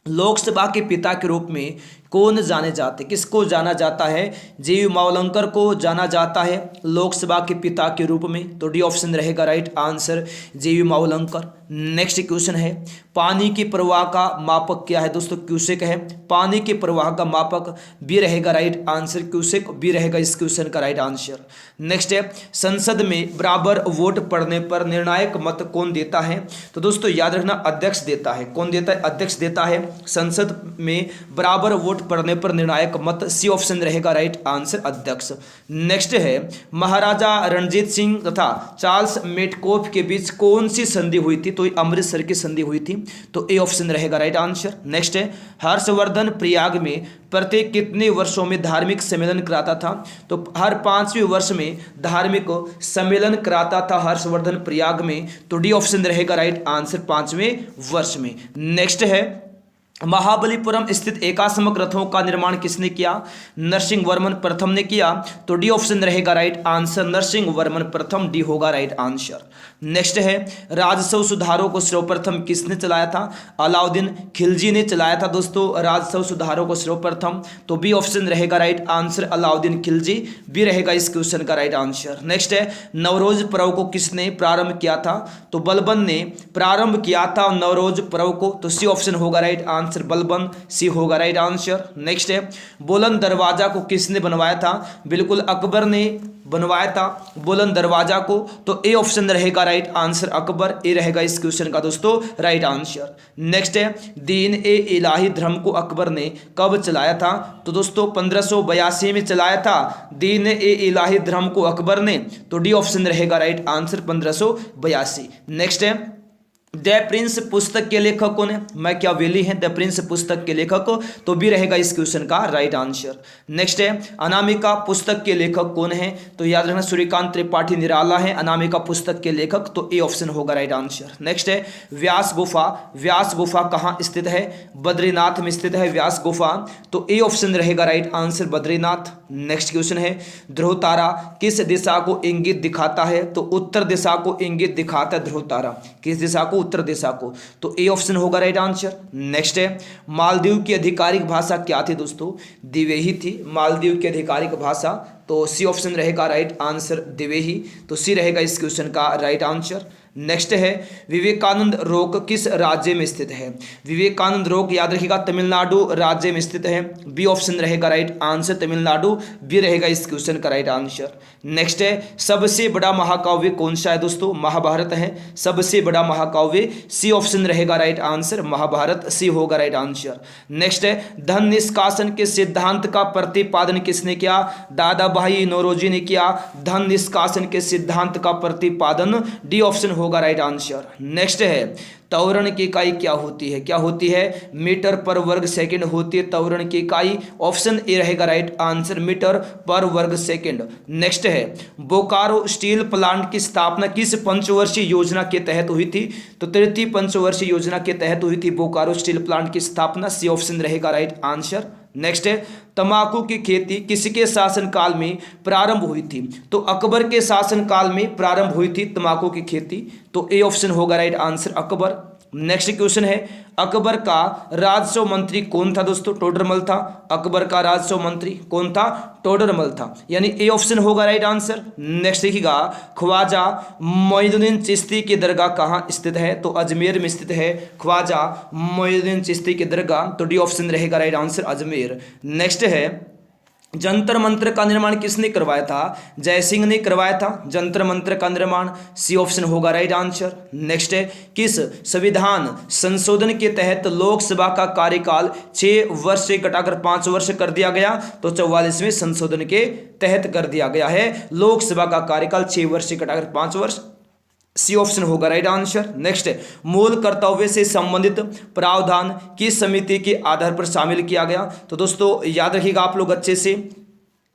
लोकसभा के पिता के रूप में कौन जाने जाते? किसको जाना जाता है? जेयू मावलंकर को जाना जाता है लोकसभा के पिता के रूप में, तो डी ऑप्शन रहेगा right answer जेयू Mavalankar. Next question है पानी की प्रवाह का मापक क्या है? दोस्तों क्यूसेक है पानी के प्रवाह का मापक, बी रहेगा राइट आंसर क्यूसेक, बी रहेगा इस क्वेश्चन का राइट आंसर। नेक्स्ट है संसद में बराबर वोट पड़ने पर निर्णायक मत कौन देता है? तो दोस्तों याद रखना अध्यक्ष देता है। कौन देता है? अध्यक्ष देता है संसद में बराबर वोट पड़ने पर निर्णायक मत, सी ऑप्शन रहेगा राइट आंसर अध्यक्ष। नेक्स्ट है महाराजा रणजीत सिंह तथा चार्ल्स मेटकोफ के बीच कौन सी संधि हुई थी? तो अमृतसर की संधि हुई थी, तो ए ऑप्शन रहेगा राइट आंसर। नेक्स्ट है हर्षवर्धन प्रयाग में प्रत्येक कितने वर्षों में धार्मिक सम्मेलन कराता था? तो हर 5वें वर्ष में धार्मिक सम्मेलन कराता था हर्षवर्धन प्रयाग में, तो डी ऑप्शन रहेगा राइट आंसर 5वें वर्ष में। नेक्स्ट है महाबलीपुरम स्थित एकाश्मक रथों का निर्माण किसने किया? नरसिंह वर्मन प्रथम ने किया, तो डी ऑप्शन रहेगा राइट आंसर नरसिंह वर्मन प्रथम, डी होगा राइट आंसर। नेक्स्ट है राजस्व सुधारों को सर्वप्रथम किसने चलाया था? अलाउद्दीन खिलजी ने चलाया था दोस्तों राजस्व सुधारों को सर्वप्रथम, तो बी ऑप्शन रहेगा right answer Alauddin Khilji, B रहेगा इस क्वेश्चन का राइट आंसर। नेक्स्ट है नवरोज पर्व को किसने प्रारंभ किया था? तो बलबन ने प्रारंभ किया था नवरोज पर्व को, तो सी ऑप्शन होगा राइट आंसर बलबन, सी होगा राइट आंसर। नेक्स्ट है बुलंद दरवाजा को किसने बनवाया था? बिल्कुल अकबर ने बनवाया था बुलंद दरवाजा को, तो ए ऑप्शन रहेगा राइट आंसर अकबर, ए रहेगा इस क्वेश्चन का दोस्तों राइट आंसर। नेक्स्ट है दीन ए इलाही धर्म को अकबर ने कब चलाया था? तो दोस्तों 1582 में चलाया था दीन ए इलाही धर्म को अकबर ने, तो डी ऑप्शन रहेगा राइट आंसर 1582। नेक्स्ट है द प्रिंस पुस्तक के लेखक कौन है? मैकियावेली हैं द प्रिंस पुस्तक के लेखक, तो बी रहेगा इस क्वेश्चन का राइट आंसर। नेक्स्ट है अनामिका पुस्तक के लेखक कौन है? तो याद रखना सूर्यकांत त्रिपाठी निराला है अनामिका पुस्तक के लेखक, तो ए ऑप्शन होगा राइट आंसर। नेक्स्ट है व्यास गुफा, व्यास गुफा कहाँ स्थित है? बद्रीनाथ में स्थित है व्यास गुफा, तो ए ऑप्शन रहेगा right answer Badrinath. Next question है ध्रुव तारा किस दिशा को इंगित दिखाता है? तो उत्तर दिशा को इंगित दिखाता है ध्रुव तारा, किस दिशा को? उत्तर दिशा को, तो ए ऑप्शन होगा राइट आंसर। नेक्स्ट है, मालदीव की आधिकारिक भाषा क्या थी दोस्तों? दिवेही थी मालदीव की आधिकारिक भाषा, तो सी ऑप्शन रहेगा राइट आंसर दिवेही, तो सी रहेगा इस क्वेश्चन का राइट आंसर। नेक्स्ट है, विवेकानंद रॉक किस राज्य में स्थित है? विवेकानंद रॉक याद रखिएगा तमिलनाडु राज्य में स्थित है, बी ऑप्शन रहेगा राइट आंसर तमिलनाडु, बी रहेगा इस क्वेश्चन का राइट आंसर। नेक्स्ट है, सबसे बड़ा महाकाव्य कौन सा है दोस्तों? महाभारत है सबसे बड़ा महाकाव्य, सी ऑप्शन रहेगा राइट आंसर महाभारत, सी होगा राइट आंसर। नेक्स्ट है, धन निष्कासन के सिद्धांत का प्रतिपादन किसने किया? दादा भाई नौरोजी ने किया धन निष्कासन के सिद्धांत का प्रतिपादन, डी ऑप्शन होगा राइट आंसर। नेक्स्ट है, त्वरण की इकाई क्या होती है? क्या होती है? मीटर पर वर्ग सेकंड होती है त्वरण की इकाई, ऑप्शन ए रहेगा राइट आंसर मीटर पर वर्ग सेकंड। नेक्स्ट है, बोकारो स्टील प्लांट की स्थापना किस पंचवर्षीय योजना के तहत हुई थी? तो तृतीय पंचवर्षीय योजना के तहत हुई थी बोकारो स्टील प्लांट की स्थापना, सी ऑप्शन रहेगा राइट आंसर। नेक्स्ट है, तंबाकू की खेती किसके शासनकाल में प्रारंभ हुई थी? तो अकबर के शासनकाल में प्रारंभ हुई थी तंबाकू की खेती, तो ए ऑप्शन होगा right answer Akbar. Next question है, अकबर का राजस्व मंत्री कौन था दोस्तों? टोडरमल था। अकबर का राजस्व मंत्री कौन था? टोडरमल था, यानी ए ऑप्शन होगा राइट आंसर। नेक्स्ट देखिएगा, ख्वाजा मोइनुद्दीन चिश्ती की दरगाह कहाँ स्थित है? तो अजमेर में स्थित है ख्वाजा मोइनुद्दीन चिश्ती की दरगाह, तो डी ऑप्शन रहेगा राइट आंसर अजमेर। नेक्स्ट है, जंतर मंत्र का निर्माण किसने करवाया था? जय सिंह ने करवाया था जंतर मंत्र का निर्माण, सी ऑप्शन होगा राइट आंसर। नेक्स्ट है, किस संविधान संशोधन के तहत लोकसभा का कार्यकाल 6 वर्ष से घटाकर 5 वर्ष कर दिया गया? तो 44वें संशोधन के तहत कर दिया गया है लोकसभा का कार्यकाल 6 वर्ष से घटाकर 5 वर्ष, सी ऑप्शन होगा राइट आंसर। नेक्स्ट, मूल कर्तव्य से संबंधित प्रावधान किस समिति के आधार पर शामिल किया गया? तो दोस्तों याद रखिएगा आप लोग अच्छे से,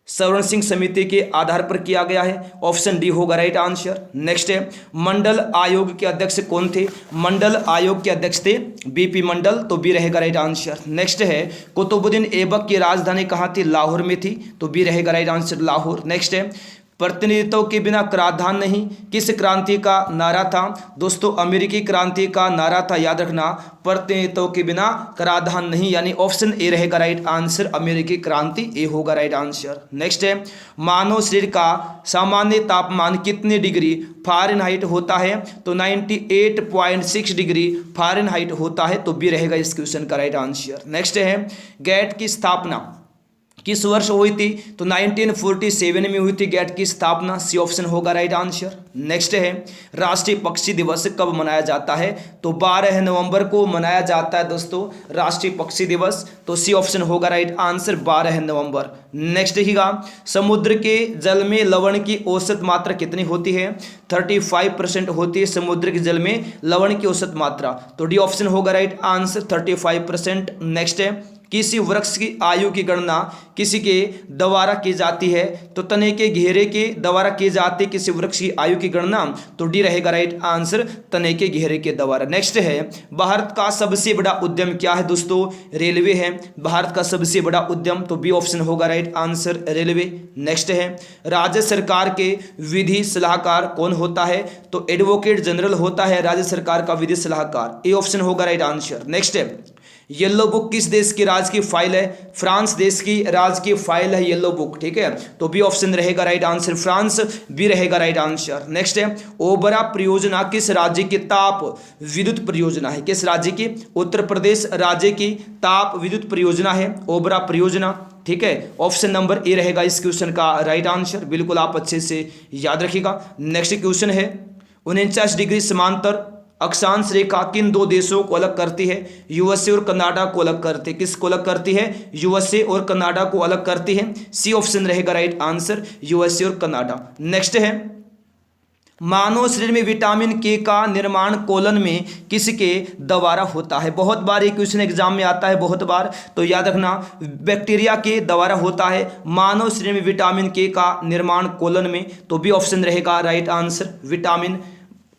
सवर्ण सिंह समिति के आधार पर किया गया है, ऑप्शन डी होगा राइट आंसर। नेक्स्ट है, मंडल आयोग के अध्यक्ष कौन थे? मंडल आयोग के अध्यक्ष थे बीपी मंडल, तो बी रहेगा राइट आंसर। नेक्स्ट है, कुतुबुद्दीन ऐबक की राजधानी कहाँ थी? लाहौर में थी, तो बी रहेगा राइट आंसर लाहौर। नेक्स्ट है, प्रतिनिधित्व के बिना कराधान नहीं किस क्रांति का नारा था? दोस्तों अमेरिकी क्रांति का नारा था, याद रखना, प्रतिनिधित्व के बिना कराधान नहीं, यानी ऑप्शन ए रहेगा राइट आंसर अमेरिकी क्रांति, ए होगा राइट आंसर। नेक्स्ट है, मानव शरीर का सामान्य तापमान कितने डिग्री फ़ारेनहाइट होता है? तो 98.6 डिग्री फ़ारेनहाइट होता है, तो बी रहेगा इस क्वेश्चन का राइट आंसर। नेक्स्ट है, गैट की स्थापना किस वर्ष हुई थी? तो 1947 में हुई थी गैट की स्थापना, सी ऑप्शन होगा राइट आंसर। नेक्स्ट है, राष्ट्रीय पक्षी दिवस कब मनाया जाता है? तो 12 नवंबर को मनाया जाता है दोस्तों राष्ट्रीय पक्षी दिवस, तो सी ऑप्शन होगा राइट आंसर 12 नवंबर। नेक्स्ट देखिएगा, समुद्र के जल में लवण की औसत मात्रा कितनी होती है? 35% होती है समुद्र के जल में लवण की औसत मात्रा, तो डी ऑप्शन होगा राइट आंसर 35%। नेक्स्ट है, किसी वृक्ष की आयु की गणना किसी के द्वारा की जाती है? तो तने के घेरे के द्वारा की जाती है किसी वृक्ष की आयु की गणना, तो डी रहेगा राइट आंसर तने के घेरे के द्वारा। नेक्स्ट है, भारत का सबसे बड़ा उद्यम क्या है दोस्तों? रेलवे है भारत का सबसे बड़ा उद्यम, तो बी ऑप्शन होगा राइट आंसर रेलवे। नेक्स्ट है, राज्य सरकार के विधि सलाहकार कौन होता है? तो एडवोकेट जनरल होता है राज्य सरकार का विधि सलाहकार, ए ऑप्शन होगा राइट आंसर। नेक्स्ट है, येलो बुक किस देश की राज की फाइल है? फ्रांस देश की राज की फाइल है येलो बुक, ठीक है, तो बी ऑप्शन रहेगा राइट आंसर फ्रांस, बी रहेगा राइट आंसर। नेक्स्ट है, ओबरा परियोजना किस राज्य की ताप विद्युत परियोजना है? किस राज्य की? उत्तर प्रदेश राज्य की ताप विद्युत परियोजना है ओबरा परियोजना, ठीक है, ऑप्शन नंबर ए रहेगा इस क्वेश्चन का राइट आंसर, बिल्कुल आप अच्छे से याद रखिएगा। नेक्स्ट क्वेश्चन है, 49 डिग्री समांतर अक्षांश रेखा किन दो देशों को अलग करती है? यूएसए और कनाडा को अलग करती है। किसको अलग करती है? यूएसए और कनाडा को अलग करती है, सी ऑप्शन रहेगा राइट आंसर यूएसए और कनाडा। नेक्स्ट है, मानव शरीर में विटामिन के का निर्माण कोलन में किसके द्वारा होता है? बहुत बार ये क्वेश्चन एग्जाम में आता है, बहुत बार, तो याद रखना बैक्टीरिया के द्वारा होता है मानव शरीर में विटामिन के का निर्माण कोलन में, तो बी ऑप्शन रहेगा राइट आंसर विटामिन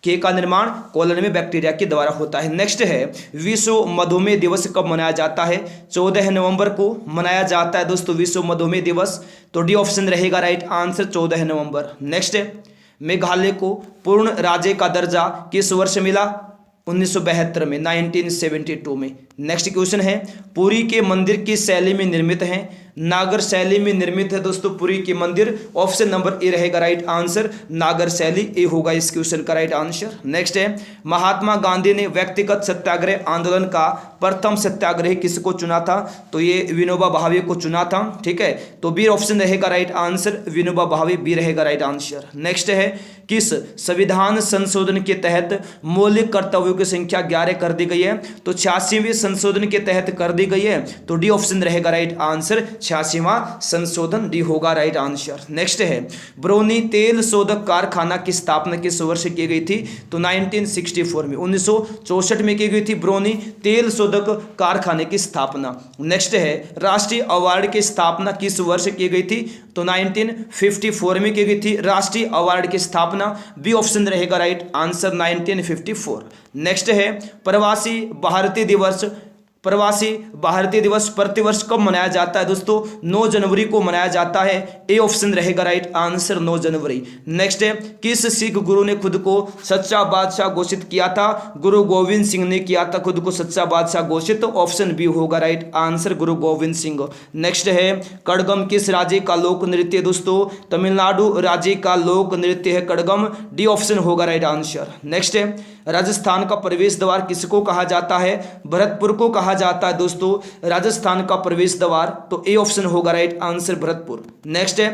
के का निर्माण कोलन में बैक्टीरिया के द्वारा होता है। नेक्स्ट है, विश्व मधुमेह दिवस कब मनाया जाता है? 14 नवंबर को मनाया जाता है दोस्तों विश्व मधुमेह दिवस, तो डी ऑप्शन रहेगा राइट आंसर 14 नवंबर। नेक्स्ट है, मेघालय को पूर्ण राज्य का दर्जा किस वर्ष मिला? 1972 में, 1972 में। नेक्स्ट क्वेश्चन है, पुरी के मंदिर किस शैली में निर्मित है? नागर शैली में निर्मित है दोस्तों पुरी के मंदिर। ऑप्शन नंबर ए रहेगा राइट आंसर, नागर शैली ए होगा इस क्वेश्चन का राइट आंसर। नेक्स्ट है, महात्मा गांधी ने व्यक्तिगत सत्याग्रह आंदोलन का प्रथम सत्याग्रही किसको चुना था? तो ये विनोबा भावे को चुना था, ठीक है। तो बी ऑप्शन रहेगा right answer, Vinoba Bhave B रहेगा राइट आंसर। नेक्स्ट है, किस संविधान संशोधन के तहत मौलिक कर्तव्यों की संख्या 11 कर दी गई है? तो 86वें संशोधन के तहत कर दी गई है। तो डी ऑप्शन रहेगा राइट आंसर, 86वां संशोधन, डी होगा राइट आंसर। नेक्स्ट है, ब्रोनी तेल शोधक कारखाना की स्थापना किस वर्ष की गई थी? तो 1964 में, 1964 में की गई थी ब्रोनी तेल शोधक कारखाने की स्थापना। नेक्स्ट है, राष्ट्रीय अवार्ड की स्थापना किस वर्ष की गई थी? तो 1954 में की गई थी राष्ट्रीय अवार्ड की स्थापना, बी ऑप्शन रहेगा राइट आंसर, 1954। नेक्स्ट है, प्रवासी भारतीय दिवस प्रतिवर्ष कब मनाया जाता है दोस्तों? 9 जनवरी को मनाया जाता है, ए ऑप्शन रहेगा राइट आंसर, 9 जनवरी। नेक्स्ट है, किस सिख गुरु ने खुद को सच्चा बादशाह घोषित किया था? गुरु गोविंद सिंह ने किया था खुद को सच्चा बादशाह घोषित, ऑप्शन बी होगा राइट आंसर, गुरु गोविंद सिंह। नेक्स्ट है, कड़गम किस राज्य का लोक नृत्य दोस्तों? तमिलनाडु राज्य का लोक नृत्य है कड़गम, डी ऑप्शन होगा राइट आंसर। नेक्स्ट है, राजस्थान का प्रवेश द्वार किसको कहा जाता है? भरतपुर को कहा जाता है दोस्तों राजस्थान का प्रवेश द्वार, तो ए ऑप्शन होगा राइट आंसर, भरतपुर। नेक्स्ट है,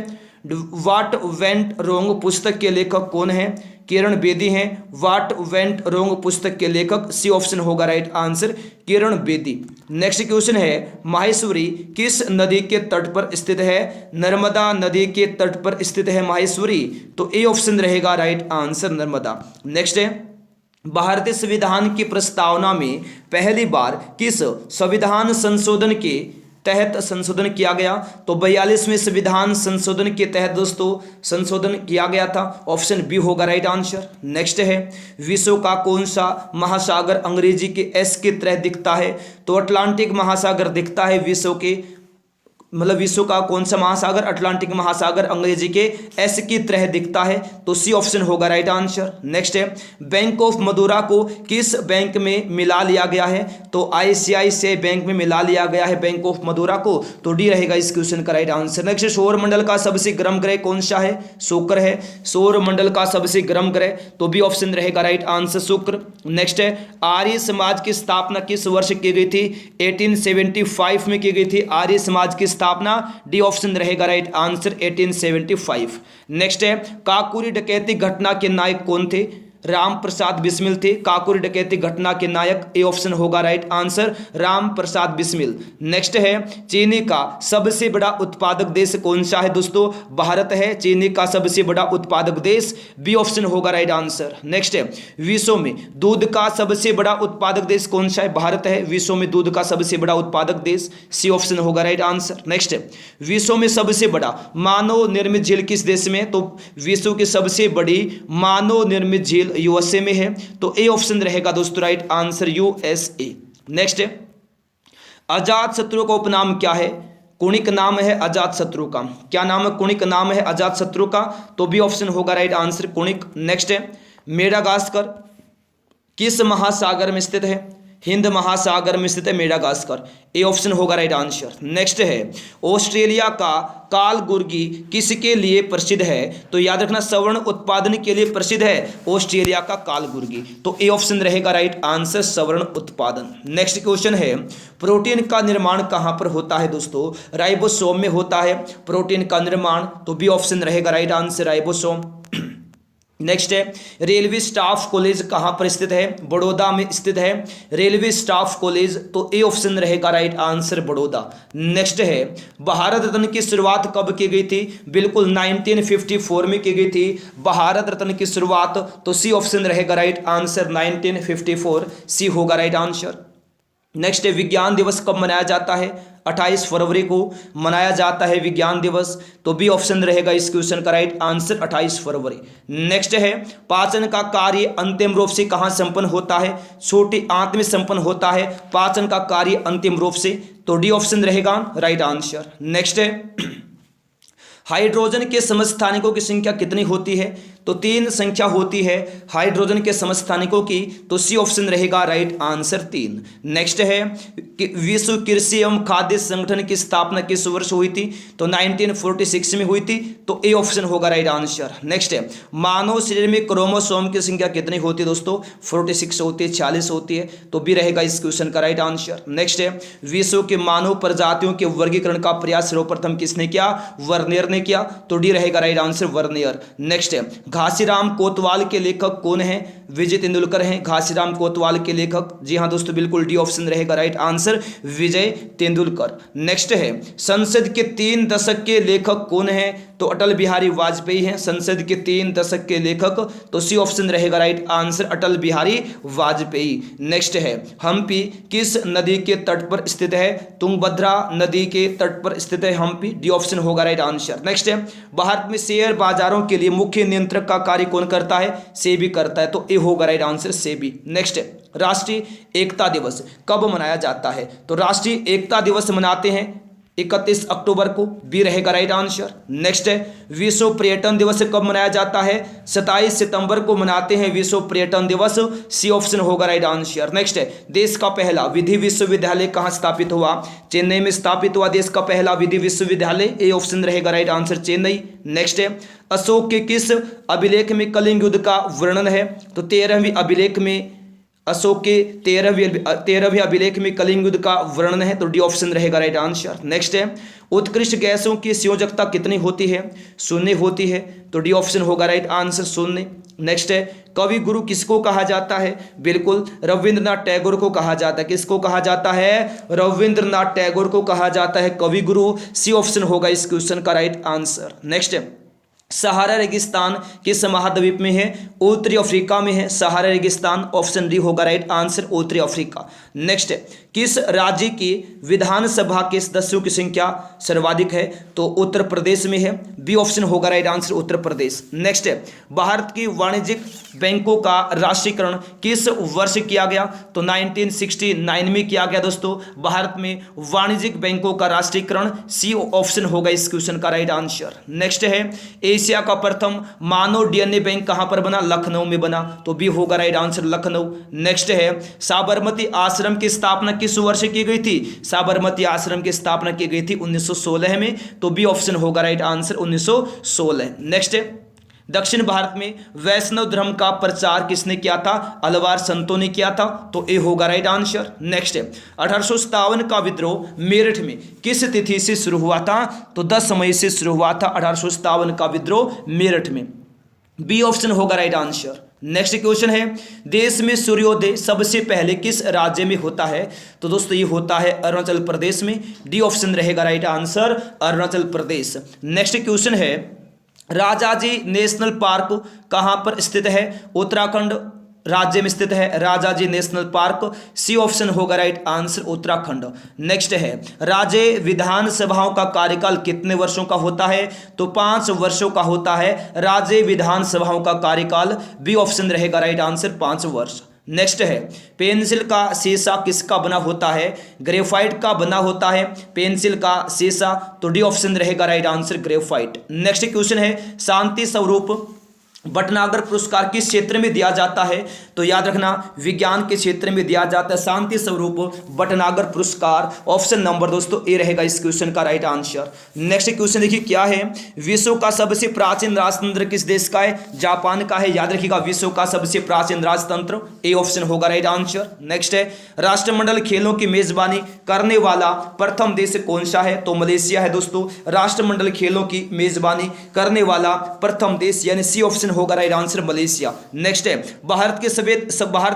व्हाट वेंट रोंग पुस्तक के लेखक कौन है? किरण बेदी हैं। व्हाट वेंट रोंग पुस्तक के लेखक, सी ऑप्शन होगा right answer, Kiran Bedi. Next question है, माहेश्वरी किस नदी के तट पर स्थित है? नर्मदा नदी के तट पर स्थित है माहेश्वरी, तो ए ऑप्शन रहेगा राइट आंसर, नर्मदा। नेक्स्ट है, भारतीय संविधान की प्रस्तावना में पहली बार किस संविधान संशोधन के तहत संशोधन किया गया? तो 42वें संविधान संशोधन के तहत दोस्तों संशोधन किया गया था, ऑप्शन बी होगा राइट आंसर। नेक्स्ट है, विश्व का कौन सा महासागर अंग्रेजी के एस की तरह दिखता है? तो अटलांटिक महासागर दिखता है विश्व के, मतलब विश्व का कौन सा महासागर? अटलांटिक महासागर अंग्रेजी के एस की तरह दिखता है, तो सी ऑप्शन होगा राइट आंसर। नेक्स्ट है, बैंक ऑफ मदुरा को किस बैंक में मिला लिया गया है? तो आईसीआईसीआई बैंक में मिला लिया गया है बैंक ऑफ मदुरा को, तो डी रहेगा इस क्वेश्चन का राइट आंसर। नेक्स्ट, सौर मंडल का सबसे गर्म ग्रह कौन सा है? शुक्र है, सौर मंडल का सबसे गर्म ग्रह, तो बी ऑप्शन रहेगा राइट आंसर, शुक्र। नेक्स्ट है, आर्य समाज की स्थापना किस वर्ष की गई थी? 1875 में की गई थी आर्य समाज की स्थापना, डी ऑप्शन रहेगा राइट आंसर, 1875। नेक्स्ट है, काकोरी डकैती घटना के नायक कौन थे? राम प्रसाद बिस्मिल थे काकोरी डकैती घटना के नायक, ए ऑप्शन होगा right answer, Ram Prasad Bismil. Next है, चीनी का सबसे बड़ा उत्पादक देश कौन सा है दोस्तों? भारत है चीनी का सबसे बड़ा उत्पादक देश, बी ऑप्शन होगा राइट आंसर। नेक्स्ट है, विश्व में दूध का सबसे बड़ा उत्पादक देश कौन सा है? भारत है विश्व में दूध का सबसे बड़ा उत्पादक देश, सी ऑप्शन होगा राइट आंसर। नेक्स्ट है, विश्व में सबसे बड़ा मानव निर्मित झील किस देश में? तो विश्व की सबसे बड़ी मानव निर्मित झील यूएसए में है, तो ए ऑप्शन रहेगा दोस्तों राइट आंसर, यूएसए। नेक्स्ट है, अजात शत्रु का उपनाम क्या है? कुणिक नाम है अजात शत्रु का, क्या नाम है? कुणिक नाम है अजात शत्रु का, तो बी ऑप्शन होगा राइट आंसर, कुणिक। नेक्स्ट है, मेडागास्कर किस महासागर में स्थित है? हिंद महासागर में स्थित है मेडागास्कर, ए ऑप्शन होगा राइट आंसर। नेक्स्ट है, ऑस्ट्रेलिया का कालगुर्गी किसके लिए प्रसिद्ध है? तो याद रखना स्वर्ण उत्पादन के लिए प्रसिद्ध है ऑस्ट्रेलिया का कालगुर्गी, तो ए ऑप्शन रहेगा राइट आंसर, स्वर्ण उत्पादन। नेक्स्ट क्वेश्चन है, प्रोटीन का निर्माण कहां पर होता है दोस्तों? राइबोसोम में होता है प्रोटीन का निर्माण, तो बी ऑप्शन रहेगा राइट आंसर, राइबोसोम। नेक्स्ट है, रेलवे स्टाफ कॉलेज कहां पर स्थित है? बड़ौदा में स्थित है रेलवे स्टाफ कॉलेज, तो ए ऑप्शन रहेगा राइट आंसर, बड़ौदा। नेक्स्ट है, भारत रत्न की शुरुआत कब की गई थी? बिल्कुल 1954 में की गई थी भारत रत्न की शुरुआत, तो सी ऑप्शन रहेगा राइट आंसर, 1954, सी होगा राइट आंसर। नेक्स्ट है, विज्ञान दिवस कब मनाया जाता है? 28 फरवरी को मनाया जाता है विज्ञान दिवस, तो बी ऑप्शन रहेगा इस क्वेश्चन का राइट आंसर, 28 फरवरी। नेक्स्ट है, पाचन का कार्य अंतिम रूप से कहां संपन्न होता है? छोटी आंत में संपन्न होता है पाचन का कार्य अंतिम रूप से, तो डी ऑप्शन रहेगा राइट आंसर। नेक्स्ट है, हाइड्रोजन के समस्थानिकों की संख्या कितनी होती है? तो 3 संख्या होती है हाइड्रोजन के समस्थानिकों की, तो सी ऑप्शन रहेगा राइट आंसर 3। नेक्स्ट है विश्व कृषि एवं खाद्य संगठन की स्थापना किस वर्ष हुई थी, तो 1946 में हुई थी, तो ए ऑप्शन होगा राइट आंसर। नेक्स्ट है मानव शरीर में क्रोमोसोम की संख्या कितनी होती है दोस्तों, 46 होती है, 40 होती है, तो बी रहेगा इस क्वेश्चन का राइट आंसर। नेक्स्ट है विश्व के मानव प्रजातियों के वर्गीकरण का प्रयास सर्वप्रथम किसने किया, वर्नियर ने किया, तो डी रहेगा राइट आंसर वर्नियर। नेक्स्ट है घासीराम कोतवाल के लेखक कौन है, विजय तेंदुलकर हैं घासीराम कोतवाल के लेखक, जी हाँ दोस्तों बिल्कुल डी ऑप्शन रहेगा राइट आंसर विजय तेंदुलकर। नेक्स्ट है संसद के 3 दशक के लेखक कौन है, तो अटल बिहारी वाजपेयी हैं संसद के 3 दशक के लेखक, तो सी ऑप्शन रहेगा right answer Atal Bihari Vajpayee. Next है हम्पी किस नदी के तट पर स्थित है, तुंगभद्रा नदी के तट पर स्थित है हम्पी, डी ऑप्शन होगा राइट आंसर। नेक्स्ट है भारत में शेयर बाजारों के लिए मुख्य नियंत्रक का कार्य कौन करता है, सेबी करता है, तो ए होगा राइट आंसर सेबी। नेक्स्ट है राष्ट्रीय एकता दिवस कब मनाया जाता है, तो राष्ट्रीय एकता दिवस मनाते हैं 31 अक्टूबर को, बी रहेगा राइट आंसर। नेक्स्ट है विश्व पर्यटन दिवस कब मनाया जाता है, 27 सितंबर को मनाते हैं विश्व पर्यटन दिवस, सी ऑप्शन होगा राइट आंसर। नेक्स्ट है देश का पहला विधि विश्वविद्यालय कहाँ स्थापित हुआ, चेन्नई में स्थापित हुआ देश का पहला विधि विश्वविद्यालय, ए ऑप्शन रहेगा राइट आंसर चेन्नई। नेक्स्ट है अशोक के किस अभिलेख में कलिंग युद्ध का वर्णन है, तो 13वीं अभिलेख में, अशोक के 13वें अभिलेख में कलिंग युद्ध का वर्णन है, तो डी ऑप्शन रहेगा राइट आंसर। नेक्स्ट है उत्कृष्ट गैसों की संयोजकता कितनी होती है, 0 होती है, तो डी ऑप्शन होगा राइट आंसर 0। नेक्स्ट है कवि गुरु किसको कहा जाता है, बिल्कुल रविंद्रनाथ टैगोर को कहा जाता है, किसको कहा जाता है, रविंद्रनाथ टैगोर को कहा जाता है कवि गुरु, सी ऑप्शन होगा इस क्वेश्चन का राइट आंसर। नेक्स्ट है सहारा रेगिस्तान किस महाद्वीप में है, उत्तरी अफ्रीका में है सहारा रेगिस्तान, ऑप्शन डी होगा राइट आंसर उत्तरी अफ्रीका। नेक्स्ट है किस राज्य की विधानसभा के सदस्यों की संख्या सर्वाधिक है, तो उत्तर प्रदेश में है, बी ऑप्शन होगा right answer Uttar Pradesh. Next है भारत की वाणिज्यिक बैंकों का राष्ट्रीयकरण किस वर्ष किया गया, तो 1969 में किया गया दोस्तों भारत में वाणिज्यिक बैंकों का राष्ट्रीयकरण, सी ऑप्शन होगा इस क्वेश्चन का राइट आंसर। नेक्स्ट है एशिया का प्रथम मानव डीएनए बैंक कहां पर बना, लखनऊ में बना, तो बी होगा राइट आंसर लखनऊ। नेक्स्ट है साबरमती आश्रम की स्थापना किस वर्ष की गई थी, साबरमती आश्रम की स्थापना की गई थी 1916 में, तो बी ऑप्शन होगा राइट आंसर 1916। नेक्स्ट है दक्षिण भारत में वैष्णव धर्म का प्रचार किसने किया था, अलवार संतों ने किया था, तो ए होगा राइट आंसर। नेक्स्ट है 1857 का विद्रोह मेरठ में किस तिथि से शुरू हुआ था, तो 10 मई से शुरू हुआ था 1857 का विद्रोह मेरठ में, बी ऑप्शन होगा राइट आंसर। नेक्स्ट क्वेश्चन है देश में सूर्योदय सबसे पहले किस राज्य में होता है, तो दोस्तों ये होता है अरुणाचल प्रदेश में, डी ऑप्शन रहेगा right answer Arunachal Pradesh. Next question है राजाजी नेशनल पार्क कहां पर स्थित है, उत्तराखंड राज्य में स्थित है Rajaji national park, C option होगा राइट आंसर उत्तराखंड। नेक्स्ट है राज्य विधानसभाओं का कार्यकाल कितने वर्षों का होता है, तो 5 वर्षों का होता है राज्य विधानसभाओं का कार्यकाल, बी ऑप्शन रहेगा राइट आंसर 5 वर्ष। नेक्स्ट है पेंसिल का शीशा किसका बना होता है, ग्रेफाइट का बना होता है पेंसिल का शीशा, तो डी ऑप्शन रहेगा right answer graphite. Next question है शांति स्वरूप भटनागर पुरस्कार किस क्षेत्र में दिया जाता है, तो याद रखना विज्ञान के क्षेत्र में दिया जाता है शांति स्वरूप भटनागर पुरस्कार, ऑप्शन नंबर दोस्तों ए रहेगा इस क्वेश्चन का राइट आंसर। नेक्स्ट क्वेश्चन देखिए क्या है, विश्व का सबसे प्राचीन राजतंत्र किस देश का है, जापान का है, याद रखिएगा विश्व का सबसे प्राचीन राजतंत्र, ए ऑप्शन होगा राइट आंसर। नेक्स्ट है राष्ट्रमंडल खेलों की मेजबानी करने वाला प्रथम देश कौन सा है, तो मलेशिया है दोस्तों राष्ट्रमंडल खेलों की मेजबानी करने वाला प्रथम देश, यानी सी ऑप्शन होगा राइट आंसर मलेशिया। नेक्स्ट है भारत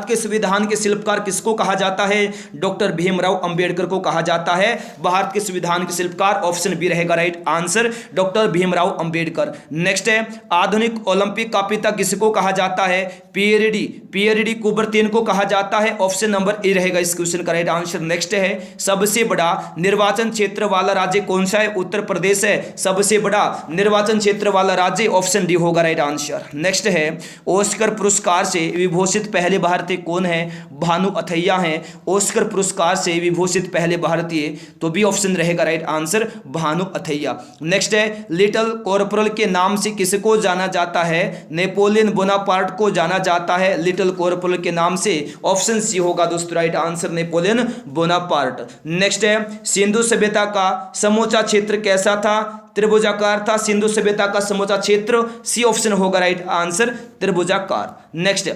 के संविधान के शिल्पकार किसको कहा जाता है, डॉक्टर भीमराव अंबेडकर को कहा जाता है भारत के संविधान के शिल्पकार, ऑप्शन बी रहेगा right answer doctor Bhimrao Ambedkar. Next है आधुनिक ओलंपिक का पिता किसको कहा जाता है, पियरी कुबरतेन को कहा जाता है, ऑप्शन नंबर ए रहेगा इस क्वेश्चन का राइट आंसर। नेक्स्ट है सबसे बड़ा निर्वाचन क्षेत्र वाला राज्य कौन सा है, उत्तर प्रदेश है सबसे बड़ा निर्वाचन क्षेत्र वाला राज्य, ऑप्शन डी होगा राइट आंसर। नेक्स्ट है ऑस्कर पुरस्कार से विभूषित पहले भारतीय कौन है? भानु अथैया हैं ऑस्कर पुरस्कार से विभूषित पहले भारतीय, तो बी ऑप्शन रहेगा right answer Bhanu Athaiya. Next है लिटिल कॉर्पोरल के नाम से किसको जाना जाता है? नेपोलियन बोनापार्ट को जाना जाता है लिटिल कॉर्पोरल के नाम से, ऑप्शन सी होगा दोस्तों right answer Napoleon Bonaparte. Next है सिंधु सभ्यता का समूचा क्षेत्र कैसा था? त्रिभुजाकार था सिंधु सभ्यता का समूचा क्षेत्र, सी ऑप्शन होगा राइट आंसर त्रिभुजाकार। नेक्स्ट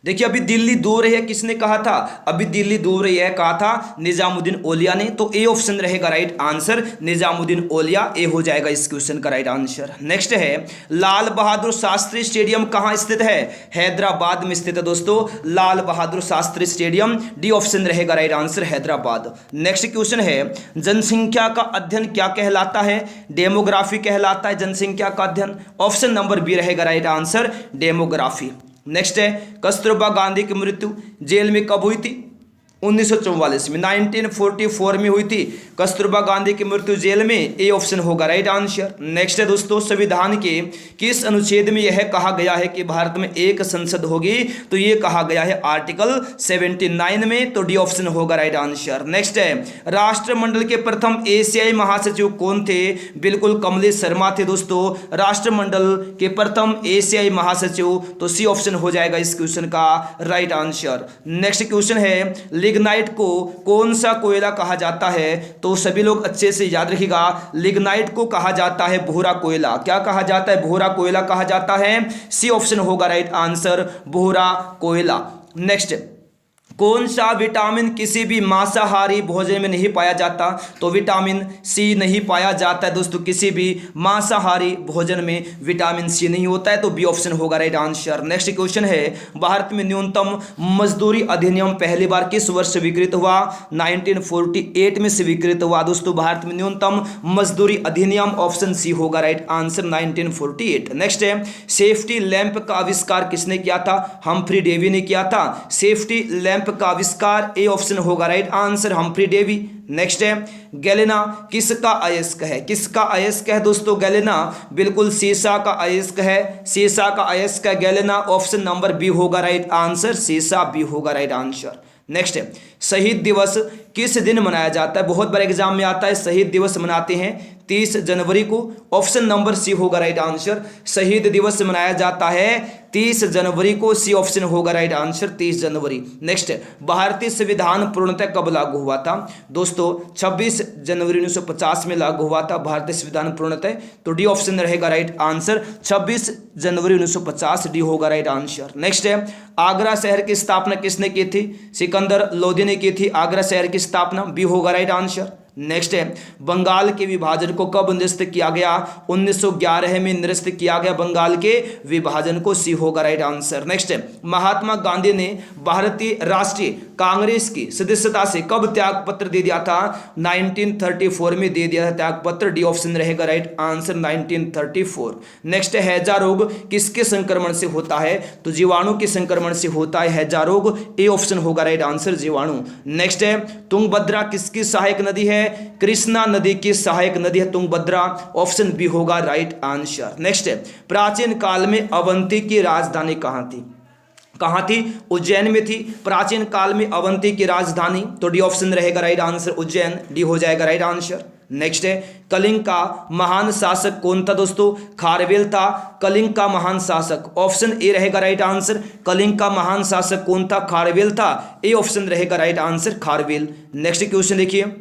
देखिए अभी दिल्ली दूर है किसने कहा था? अभी दिल्ली दूर है कहा था निजामुद्दीन औलिया ने, तो ए ऑप्शन रहेगा राइट आंसर निजामुद्दीन औलिया, ए हो जाएगा इस क्वेश्चन का राइट आंसर। नेक्स्ट है लाल बहादुर शास्त्री स्टेडियम कहाँ स्थित है? हैदराबाद में स्थित है दोस्तों Lal Bahadur Shastri stadium, D option रहेगा right answer Hyderabad. Next question है जनसंख्या का अध्ययन क्या कहलाता है? डेमोग्राफी कहलाता है जनसंख्या का अध्ययन, ऑप्शन नंबर बी रहेगा राइट आंसर डेमोग्राफी। नेक्स्ट है कस्तूरबा गांधी की मृत्यु जेल में कब हुई थी? 1944 में, 1944 में हुई थी कस्तूरबा गांधी की मृत्यु जेल में, ए ऑप्शन होगा राइट आंसर। नेक्स्ट है दोस्तों संविधान के किस अनुच्छेद में यह कहा गया है कि भारत में एक संसद होगी? तो ये कहा गया है आर्टिकल 79 में, तो डी ऑप्शन होगा राइट आंसर। नेक्स्ट है राष्ट्रमंडल के प्रथम एशियाई महासचिव कौन थे? बिल्कुल कमलेश शर्मा थे दोस्तों राष्ट्रमंडल के प्रथम एशियाई महासचिव, तो सी ऑप्शन हो जाएगा इस क्वेश्चन का राइट आंसर। नेक्स्ट क्वेश्चन है लिग्नाइट को कौन सा कोयला कहा जाता है? तो सभी लोग अच्छे से याद रखिएगा लिग्नाइट को कहा जाता है भूरा कोयला। क्या कहा जाता है? भूरा कोयला कहा जाता है, सी ऑप्शन होगा राइट आंसर भूरा कोयला। नेक्स्ट कौन सा विटामिन किसी भी मांसाहारी भोजन में नहीं पाया जाता? तो विटामिन सी नहीं पाया जाता है दोस्तों किसी भी मांसाहारी भोजन में विटामिन सी नहीं होता है, तो बी ऑप्शन होगा राइट आंसर। नेक्स्ट क्वेश्चन है भारत में न्यूनतम मजदूरी अधिनियम पहली बार किस वर्ष स्वीकृत हुआ? 1948 में स्वीकृत हुआ दोस्तों भारत में न्यूनतम मजदूरी अधिनियम, ऑप्शन सी होगा राइट आंसर 1948। नेक्स्ट है सेफ्टी लैंप का आविष्कार किसने किया था? हम्फ्री डेवी ने किया था सेफ्टी लैंप का आविष्कार, ए ऑप्शन होगा right answer Humphry Davy. Next है गैलेना किसका अयस्क है? किसका अयस्क है दोस्तों गैलेना? बिल्कुल सीसा का अयस्क है, सीसा का अयस्क है गैलेना, ऑप्शन नंबर बी होगा राइट आंसर सीसा, बी होगा राइट आंसर। नेक्स्ट है शहीद दिवस किस दिन मनाया जाता है? बहुत बार एग्जाम में आता है शहीद दिवस मनाते हैं 30 जनवरी को, ऑप्शन नंबर सी होगा राइट आंसर शहीद दिवस मनाया जाता है 30 जनवरी को, सी ऑप्शन होगा राइट आंसर 30 जनवरी। नेक्स्ट भारतीय संविधान पूर्णतः कब लागू हुआ था? दोस्तों 26 जनवरी 1950 में लागू हुआ था भारतीय संविधान पूर्णतः, तो डी ऑप्शन रहेगा राइट आंसर 26 जनवरी 1950, डी होगा राइट आंसर। नेक्स्ट है आगरा शहर की स्थापना किसने की थी? सिकंदर लोदी ने की थी आगरा शहर की स्थापना, बी होगा राइट आंसर। नेक्स्ट है बंगाल के विभाजन को कब निरस्त किया गया? 1911 में निरस्त किया गया बंगाल के विभाजन को, सी होगा राइट आंसर। नेक्स्ट है महात्मा गांधी ने भारतीय राष्ट्रीय कांग्रेस की सदस्यता से कब त्याग पत्र दे दिया था? 1934 में दे दिया था त्याग पत्र, डी ऑप्शन रहेगा राइट आंसर 1934। नेक्स्ट है हैजा रोग किसके संक्रमण से होता है? तो जीवाणु के संक्रमण से होता है हैजा रोग, ए ऑप्शन होगा राइट आंसर जीवाणु। नेक्स्ट है तुंगभद्रा किसकी सहायक नदी है? कृष्णा नदी की सहायक नदी है तुंगभद्रा, ऑप्शन बी होगा राइट आंसर। नेक्स्ट है प्राचीन काल में अवंती की राजधानी कहाँ थी? कहाँ थी? उज्जैन में थी प्राचीन काल में अवंती की राजधानी, तो डी ऑप्शन रहेगा राइट आंसर उज्जैन, डी हो जाएगा राइट आंसर। नेक्स्ट है कलिंग का महान शासक कौन था दोस्तों? खारवेल था कलिंग का महान शासक, ऑप्शन ए रहेगा राइट आंसर कलिंग का महान शासक कौन था? खारवेल था, ए ऑप्शन रहेगा right answer Kharavela. Next question देखिए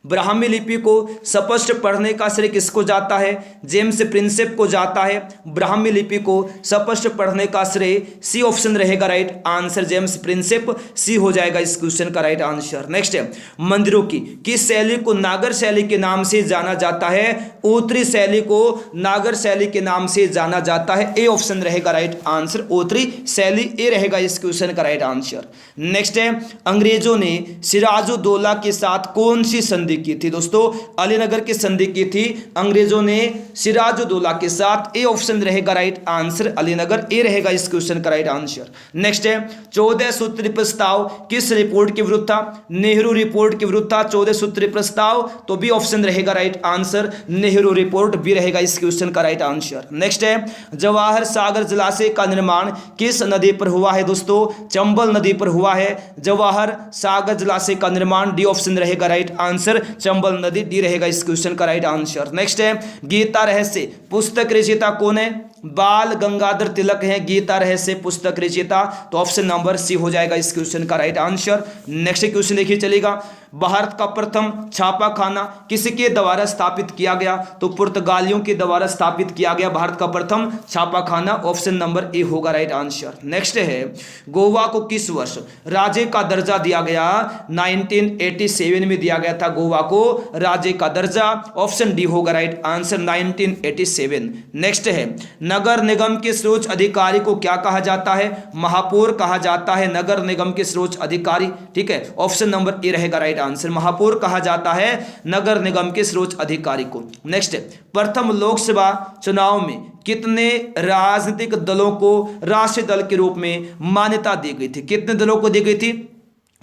ब्राह्मी लिपि को स्पष्ट पढ़ने का श्रेय किसको जाता है? जेम्स प्रिंसेप को जाता है ब्राह्मी लिपि को स्पष्ट पढ़ने का श्रेय, सी ऑप्शन रहेगा राइट आंसर जेम्स प्रिंसेप, सी हो जाएगा इस क्वेश्चन का राइट आंसर। नेक्स्ट है मंदिरों की किस शैली को नागर शैली के नाम से जाना जाता है? उत्तरी शैली को नागर शैली के नाम से जाना जाता है, ए ऑप्शन रहेगा राइट आंसर उत्तरी शैली, ए रहेगा इस क्वेश्चन का राइट आंसर। नेक्स्ट है अंग्रेजों ने सिराजुद्दौला के साथ कौन सी संधि संधि की थी दोस्तों? अलीनगर की संधि की थी अंग्रेजों ने सिराजुद्दौला के साथ। ए ऑप्शन रहेगा राइट आंसर, अलीनगर ए रहेगा इस क्वेश्चन का राइट आंसर। नेक्स्ट है 14 सूत्री प्रस्ताव किस रिपोर्ट के विरुद्ध था? नेहरू रिपोर्ट के विरुद्ध था 14 सूत्री प्रस्ताव, तो बी ऑप्शन रहेगा right answer, Nehru report B रहेगा इस क्वेश्चन का राइट आंसर। नेक्स्ट है जवाहर सागर जलाशय का निर्माण किस नदी पर हुआ है दोस्तों? चंबल नदी पर हुआ है जवाहर सागर जलाशय का निर्माण, डी ऑप्शन रहेगा राइट आंसर, चंबल नदी, डी रहेगा इस क्वेश्चन का राइट आंसर। नेक्स्ट है गीता रहस्य पुस्तक रचयिता कौन है? बाल गंगाधर तिलक है गीता रहस्य पुस्तक रचयिता, तो ऑप्शन नंबर सी हो जाएगा इस क्वेश्चन का राइट आंसर। नेक्स्ट क्वेश्चन देखिए चलेगा, भारत का प्रथम छापाखाना किसके द्वारा स्थापित किया गया? तो पुर्तगालियों के द्वारा स्थापित किया गया भारत का प्रथम छापाखाना, ऑप्शन नंबर ए होगा राइट आंसर। नेक्स्ट है गोवा को किस वर्ष राज्य का दर्जा दिया गया? 1987 में दिया गया था गोवा को राज्य का दर्जा, ऑप्शन डी होगा राइट आंसर, 1987। नेक्स्ट है नगर निगम के सर्वोच्च अधिकारी को क्या कहा जाता है? महापौर कहा जाता है नगर निगम के सर्वोच्च अधिकारी, ठीक है, ऑप्शन नंबर ए रहेगा राइट आंसर, महापौर कहा जाता है नगर निगम के सर्वोच्च अधिकारी को। नेक्स्ट प्रथम लोकसभा चुनाव में कितने राजनीतिक दलों को राष्ट्रीय दल के रूप में मान्यता दी गई थी? कितने दलों को दी गई थी?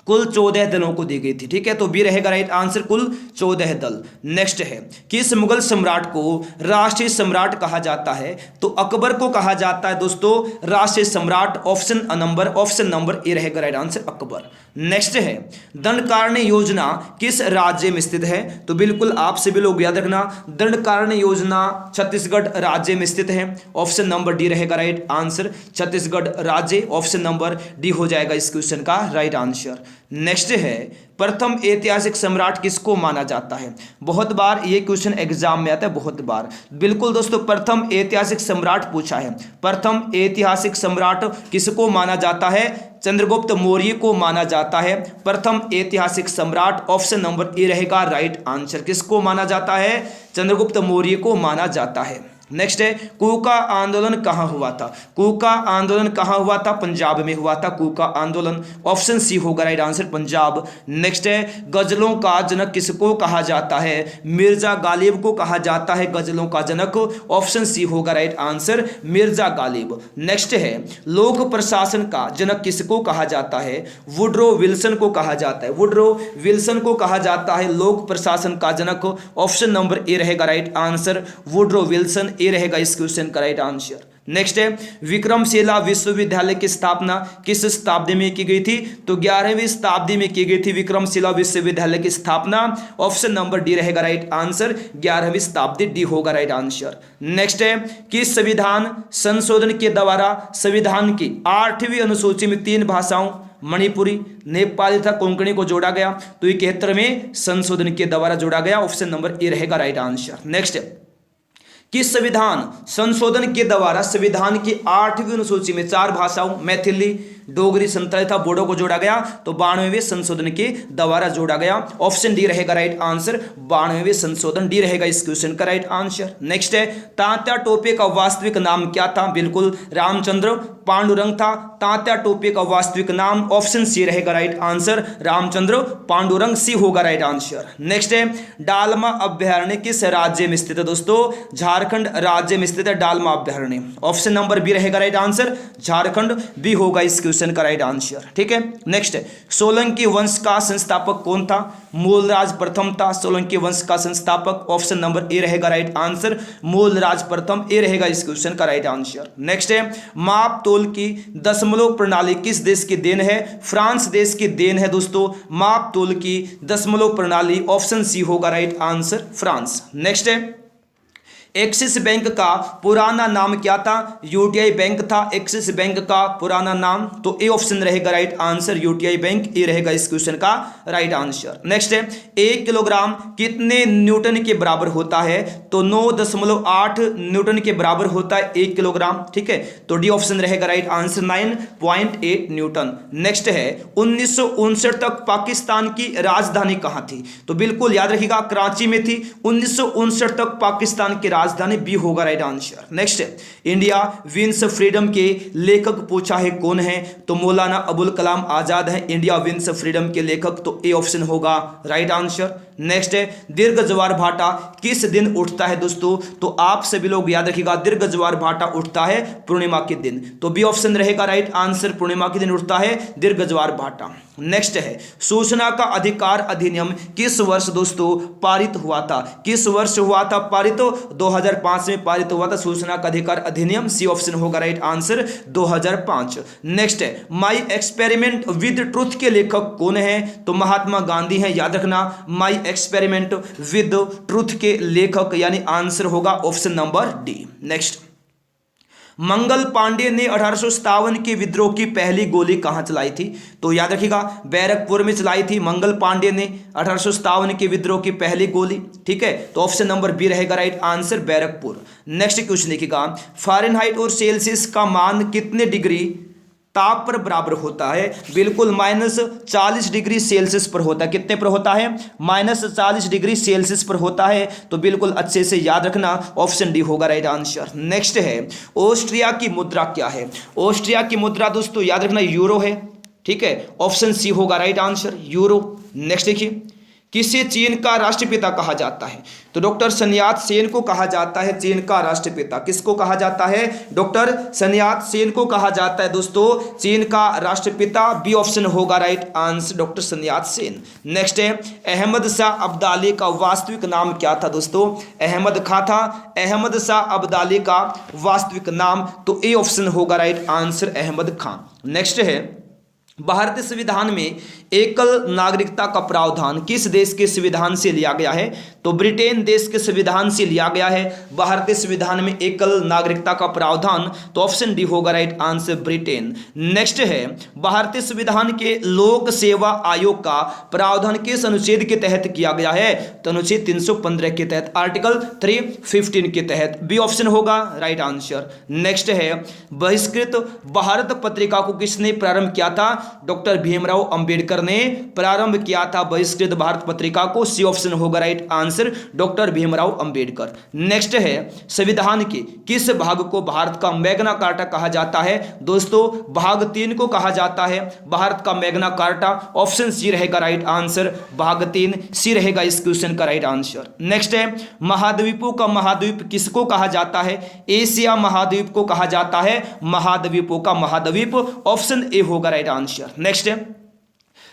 कुल 14 दलों को दी गई थी, ठीक है, तो बी रहेगा राइट आंसर, कुल 14 दल। नेक्स्ट है किस मुगल सम्राट को राष्ट्रीय सम्राट कहा जाता है? तो अकबर को कहा जाता है दोस्तों राष्ट्रीय सम्राट, ऑप्शन नंबर ए रहेगा राइट आंसर, अकबर। नेक्स्ट है दंडकारण्य योजना किस राज्य में स्थित है? तो बिल्कुल आप सभी लोग याद रखना, दंडकारण्य योजना छत्तीसगढ़ राज्य में स्थित है, ऑप्शन नंबर डी रहेगा राइट आंसर, छत्तीसगढ़ राज्य, ऑप्शन नंबर डी हो जाएगा इस क्वेश्चन का राइट आंसर। नेक्स्ट है प्रथम ऐतिहासिक सम्राट किसको माना जाता है? बहुत बार ये क्वेश्चन एग्जाम में आता है, बहुत बार। बिल्कुल दोस्तों प्रथम ऐतिहासिक सम्राट पूछा है, प्रथम ऐतिहासिक सम्राट किसको माना जाता है? चंद्रगुप्त मौर्य को माना जाता है प्रथम ऐतिहासिक सम्राट, ऑप्शन नंबर ए रहेगा राइट आंसर। किसको माना जाता है? चंद्रगुप्त मौर्य को माना जाता है। नेक्स्ट है कूका आंदोलन कहाँ हुआ था? कूका आंदोलन कहाँ हुआ था? पंजाब में हुआ था कूका आंदोलन, ऑप्शन सी होगा राइट आंसर, पंजाब। नेक्स्ट है गजलों का जनक किसको कहा जाता है? मिर्जा गालिब को कहा जाता है गजलों का जनक, ऑप्शन सी होगा right answer, Mirza Ghalib. Next है लोक प्रशासन का जनक किसको कहा जाता है? वुड्रो विल्सन को कहा जाता है, वुड्रो विल्सन को कहा जाता है लोक प्रशासन का जनक, ऑप्शन नंबर ए रहेगा राइट आंसर, वुड्रो विल्सन, ये रहेगा इस क्वेश्चन का राइट आंसर। नेक्स्ट है विक्रमशिला विश्वविद्यालय की स्थापना किस शताब्दी में की गई थी? तो 11वीं शताब्दी में की गई थी विक्रमशिला विश्वविद्यालय की स्थापना, ऑप्शन नंबर डी रहेगा राइट आंसर, 11वीं शताब्दी, डी होगा राइट आंसर। नेक्स्ट है किस संविधान संशोधन के द्वारा संविधान की 8वीं अनुसूची में 3 भाषाओं मणिपुरी, नेपाली तथा कोंकणी को जोड़ा गया? तो 71वें संशोधन के द्वारा जोड़ा गया, ऑप्शन नंबर ए रहेगा राइट आंसर। नेक्स्ट किस संविधान संशोधन के द्वारा संविधान की 8वीं अनुसूची में 4 भाषाओं मैथिली, डोगरी, संथाली तथा बोडो को जोड़ा गया? तो 92वें संशोधन के द्वारा जोड़ा गया, ऑप्शन डी रहेगा राइट आंसर, 92वें संशोधन, डी रहेगा इस क्वेश्चन का राइट आंसर। नेक्स्ट है तात्या टोपे का वास्तविक नाम क्या था? बिल्कुल रामचंद्र पांडुरंग था तात्या टोपे का वास्तविक नाम, ऑप्शन सी रहेगा राइट आंसर, रामचंद्र पांडुरंग, सी होगा राइट आंसर। नेक्स्ट है डालमा अभ्यारण्य किस राज्य में स्थित है दोस्तों? झारखंड राज्य में स्थित है डालमा अभ्यारण्य, ऑप्शन नंबर बी रहेगा राइट आंसर, झारखंड, बी होगा इस क्वेश्चन का राइट आंसर, ठीक है। नेक्स्ट है सोलंकी वंश का संस्थापक कौन था? मूलराज प्रथम था सोलंकी वंश का संस्थापक, ऑप्शन नंबर ए रहेगा राइट आंसर, मूलराज प्रथम, ए रहेगा इस क्वेश्चन का राइट आंसर। नेक्स्ट है माप तोल की दशमलव प्रणाली किस देश की देन है? फ्रांस देश की देन है दोस्तों माप तोल की दशमलव प्रणाली, ऑप्शन सी होगा राइट आंसर, फ्रांस। नेक्स्ट है एक्सिस बैंक का पुराना नाम क्या था? यूटीआई बैंक था एक्सिस बैंक का पुराना नाम, तो ए ऑप्शन रहेगा राइट आंसर, यूटीआई बैंक, ए रहेगा इस क्वेश्चन का राइट आंसर। नेक्स्ट है 1 किलोग्राम कितने न्यूटन के बराबर होता है? तो 9.8 न्यूटन के बराबर होता है 1 किलोग्राम, ठीक है, तो डी ऑप्शन रहेगा राइट आंसर, 9.8 न्यूटन। नेक्स्ट है 1959 तक पाकिस्तान की राजधानी कहाँ थी? तो बिल्कुल याद रखिएगा कराची में थी 1959 तक पाकिस्तान की राजधानी, बी होगा right answer. Next India wins freedom के लेखक पूछा है कौन है? तो मौलाना अबुल कलाम आजाद है इंडिया विंस फ्रीडम के लेखक, तो ए ऑप्शन होगा राइट आंसर। नेक्स्ट है दीर्घ ज्वार भाटा किस दिन उठता है दोस्तों, तो आप सभी लोग याद रखिएगा दीर्घ ज्वार भाटा उठता है पूर्णिमा के दिन, तो बी ऑप्शन रहेगा राइट आंसर, पूर्णिमा के दिन उठता है दीर्घ ज्वार भाटा। नेक्स्ट है सूचना का अधिकार अधिनियम किस वर्ष दोस्तों पारित हुआ था, किस वर्ष हुआ था पारित, 2005 में पारित हुआ था सूचना का अधिकार अधिनियम, सी ऑप्शन होगा राइट आंसर 2005। नेक्स्ट है माई एक्सपेरिमेंट विद ट्रुथ के लेखक कौन है, तो महात्मा गांधी हैं, याद रखना माई एक्सपेरिमेंट विद ट्रुथ के लेखक यानी आंसर होगा option number D. Next Mangal Pandey ने 1857 के विद्रोह की पहली गोली कहां चलाई थी, तो याद रखिएगा बैरकपुर में चलाई थी मंगल पांडे ने 1857 के विद्रोह की पहली गोली, ठीक है, तो ऑप्शन नंबर बी रहेगा right answer Barrackpore. Next question लिखिएगा फ़ारेनहाइट और सेल्सियस का मान कितने डिग्री ताप पर बराबर होता है, बिल्कुल -40 डिग्री सेल्सियस पर होता है, कितने पर होता है -40 डिग्री सेल्सियस पर होता है, तो बिल्कुल अच्छे से याद रखना ऑप्शन डी होगा राइट आंसर। नेक्स्ट है ऑस्ट्रिया की मुद्रा क्या है, ऑस्ट्रिया की मुद्रा दोस्तों याद रखना यूरो है, ठीक है, ऑप्शन सी होगा राइट आंसर यूरो। नेक्स्ट देखिए किसे चीन का राष्ट्रपिता कहा जाता है, तो डॉक्टर sun यat-sen को कहा जाता है चीन का राष्ट्रपिता, किसको कहा जाता है, डॉक्टर sun यat-sen को कहा जाता है दोस्तों चीन का राष्ट्रपिता, बी ऑप्शन होगा राइट आंसर डॉक्टर sun यat-sen। नेक्स्ट है अहमद शाह अब्दाली का वास्तविक नाम क्या था दोस्तों, अहमद खां था अहमद शाह अब्दाली का वास्तविक नाम, तो ए ऑप्शन होगा राइट आंसर अहमद खां। नेक्स्ट है भारतीय संविधान में एकल नागरिकता का प्रावधान किस देश के संविधान से लिया गया है, तो ब्रिटेन देश के संविधान से लिया गया है भारतीय संविधान में एकल नागरिकता का प्रावधान, तो ऑप्शन डी होगा राइट आंसर ब्रिटेन। नेक्स्ट है भारतीय संविधान के लोक सेवा आयोग का प्रावधान किस अनुच्छेद के तहत किया गया है, तो अनुच्छेद 315 के तहत आर्टिकल 315 के तहत, बी ऑप्शन होगा राइट आंसर। नेक्स्ट है बहिष्कृत भारत पत्रिका को किसने प्रारंभ किया था, डॉक्टर भीमराव अंबेडकर ने प्रारंभ किया था बहिष्कृत भारत पत्रिका को, सी ऑप्शन होगा right answer doctor Bhimrao Ambedkar. Next है संविधान के किस भाग को भारत का मैग्ना कार्टा कहा जाता है, दोस्तों भाग 3 को कहा जाता है भारत का मैग्ना कार्टा, ऑप्शन सी रहेगा राइट आंसर भाग 3, सी रहेगा इस क्वेश्चन का राइट आंसर। नेक्स्ट है महाद्वीपों का महाद्वीप किसको कहा जाता है, एशिया महाद्वीप को कहा जाता है महाद्वीपों का महाद्वीप, ऑप्शन ए होगा राइट आंसर। नेक्स्ट है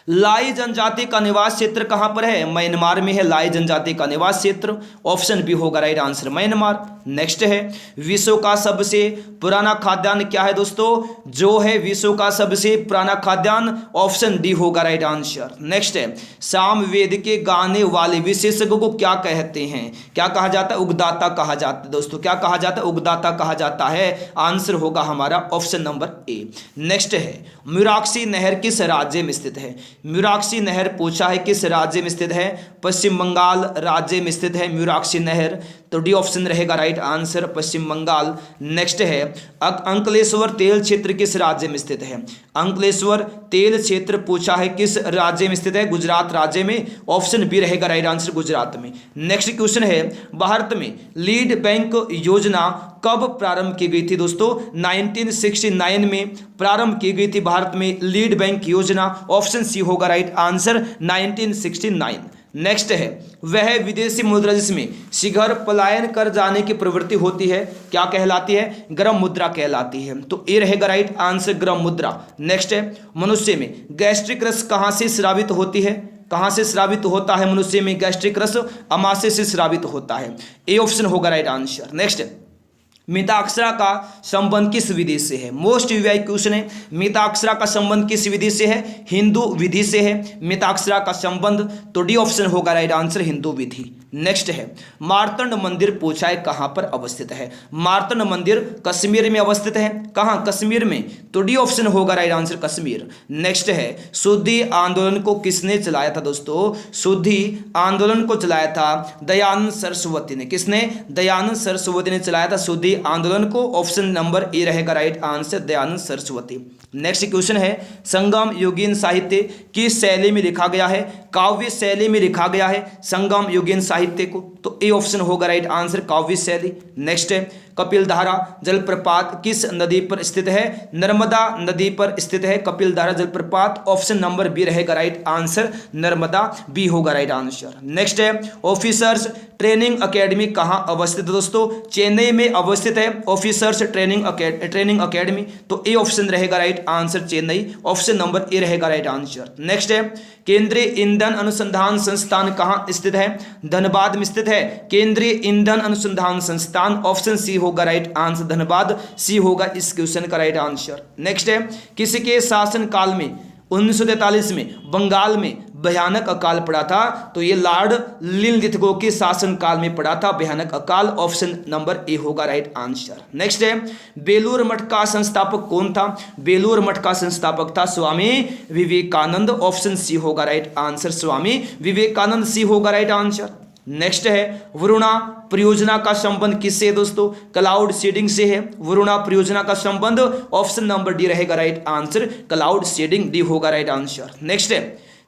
लाई जनजाति का निवास क्षेत्र कहां पर है, म्यांमार में है लाई जनजाति का निवास क्षेत्र, ऑप्शन बी होगा राइट आंसर म्यांमार। नेक्स्ट है विश्व का सबसे पुराना खाद्यान्न क्या है दोस्तों, जो है विश्व का सबसे पुराना खाद्यान्न, ऑप्शन डी होगा राइट आंसर। नेक्स्ट है सामवेद के गाने वाले विशेषज्ञ को क्या कहते हैं, क्या कहा जाता है, उगदाता कहा जाता है दोस्तों, क्या कहा जाता है, उगदाता कहा जाता है, आंसर होगा हमारा ऑप्शन नंबर ए। नेक्स्ट है मुराक्शी नहर किस राज्य में स्थित है, मुराक्शी नहर पूछा है किस राज्य में स्थित है, पश्चिम बंगाल राज्य में स्थित है मुराक्शी नहर, तो डी ऑप्शन रहेगा राइट आंसर पश्चिम बंगाल। नेक्स्ट है अंकलेश्वर तेल क्षेत्र किस राज्य में स्थित है, अंकलेश्वर तेल क्षेत्र पूछा है किस राज्य में स्थित है, गुजरात राज्य में, ऑप्शन बी रहेगा राइट आंसर गुजरात में। नेक्स्ट क्वेश्चन है भारत में लीड बैंक योजना कब प्रारंभ की गई थी दोस्तों, 1969 में प्रारंभ की गई थी भारत में लीड बैंक योजना, ऑप्शन सी होगा राइट आंसर 1969। नेक्स्ट है वह विदेशी मुद्रा जिसमें शीघ्र पलायन कर जाने की प्रवृत्ति होती है क्या कहलाती है, गर्म मुद्रा कहलाती है, तो ए रहेगा राइट आंसर गर्म मुद्रा। नेक्स्ट है मनुष्य में गैस्ट्रिक रस कहां से स्रावित होती है, कहां से स्रावित होता है मनुष्य में गैस्ट्रिक रस, अमाशय से स्रावित होता है, ए ऑप्शन होगा राइट आंसर। नेक्स्ट मिताक्षरा का संबंध किस विधि से है, मोस्ट वीआई क्वेश्चन है, मिताक्षरा का संबंध किस विधि से है, हिंदू विधि से है मिताक्षरा का संबंध, तो डी ऑप्शन होगा राइट आंसर हिंदू विधि। नेक्स्ट है मार्तंड मंदिर पूछा है कहां पर अवस्थित है, मार्तंड मंदिर कश्मीर में अवस्थित है, कहां कश्मीर में, तो डी ऑप्शन होगा राइट आंसर कश्मीर। नेक्स्ट है शुद्धि आंदोलन को किसने चलाया था दोस्तों, शुद्धि आंदोलन को चलाया था दयानंद सरस्वती ने, किसने, दयानंद सरस्वती ने चलाया था शुद्धि आंदोलन को, ऑप्शन नंबर ए रहेगा right answer Dayanand Saraswati. Next question है संगम युगीन साहित्य किस शैली में लिखा गया है, काव्य शैली में लिखा गया है संगम युगीन साहित्य को, तो ए ऑप्शन होगा राइट आंसर काव्य शैली। नेक्स्ट है कपिलधारा जलप्रपात किस नदी पर स्थित है? नर्मदा नदी पर स्थित है कपिलधारा जलप्रपात। ऑप्शन नंबर बी रहेगा राइट आंसर, नर्मदा बी होगा राइट आंसर। नेक्स्ट है ऑफिसर्स ट्रेनिंग अकेडमी कहाँ अवस्थित है दोस्तों? चेन्नई में अवस्थित है ऑफिसर्स ट्रेनिंग अकेडमी, तो ए ऑप्शन रहेगा right answer Chennai, option number A रहेगा राइट आंसर। नेक्स्ट है केंद्रीय ईंधन अनुसंधान संस्थान कहाँ स्थित है? धनबाद में स्थित है केंद्रीय ईंधन अनुसंधान संस्थान, ऑप्शन सी होगा राइट आंसर, धनबाद सी होगा इस क्वेश्चन का राइट आंसर। नेक्स्ट है किसके शासन काल में 1943 में बंगाल में भयानक अकाल पड़ा था? तो ये लॉर्ड लिनलिथगो के शासनकाल में पड़ा था भयानक अकाल, ऑप्शन नंबर ए होगा राइट आंसर। नेक्स्ट है बेलूर मठ का संस्थापक कौन था? बेलूर मठ का संस्थापक था स्वामी विवेकानंद, ऑप्शन सी होगा राइट आंसर, स्वामी विवेकानंद सी होगा राइट आंसर। नेक्स्ट है वरुणा परियोजना का संबंध किससे है दोस्तों? क्लाउड सीडिंग से है वरुणा परियोजना का संबंध, ऑप्शन नंबर डी रहेगा right answer, cloud seeding D होगा राइट आंसर। नेक्स्ट है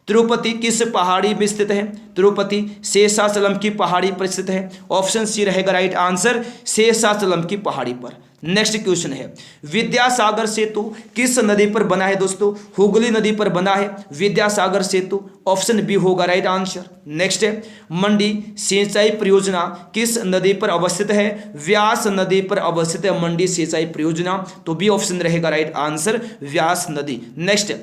तिरुपति किस पहाड़ी में स्थित है? तिरुपति शेषाचलम की पहाड़ी पर स्थित है, ऑप्शन सी रहेगा राइट आंसर, शेषाचलम की पहाड़ी पर। नेक्स्ट क्वेश्चन है विद्यासागर सेतु किस नदी पर बना है दोस्तों? हुगली नदी पर बना है विद्यासागर सेतु, ऑप्शन बी होगा राइट आंसर। नेक्स्ट है मंडी सिंचाई परियोजना किस नदी पर अवस्थित है? व्यास नदी पर अवस्थित है मंडी सिंचाई परियोजना, तो बी ऑप्शन रहेगा राइट आंसर, व्यास नदी। नेक्स्ट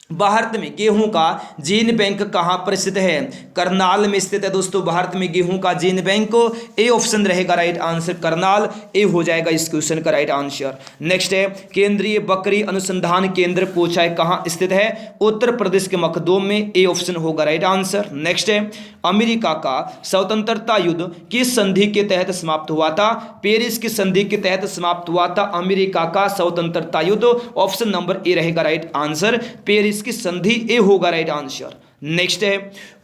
भारत में गेहूं का जीन बैंक कहां पर स्थित है? करनाल में स्थित है दोस्तों भारत में गेहूं का जीन बैंक, ए ऑप्शन रहेगा राइट आंसर, करनाल ए हो जाएगा इस क्वेश्चन का राइट आंसर। नेक्स्ट है केंद्रीय बकरी अनुसंधान केंद्र पूछा है कहां स्थित है? उत्तर प्रदेश के मखदूम में, ए ऑप्शन होगा राइट आंसर। नेक्स्ट है अमेरिका का स्वतंत्रता युद्ध किस संधि के तहत समाप्त हुआ था? पेरिस की संधि के तहत समाप्त हुआ था अमेरिका का स्वतंत्रता युद्ध, ऑप्शन नंबर ए रहेगा राइट आंसर, पेरिस की संधि ए होगा राइट आंसर। नेक्स्ट है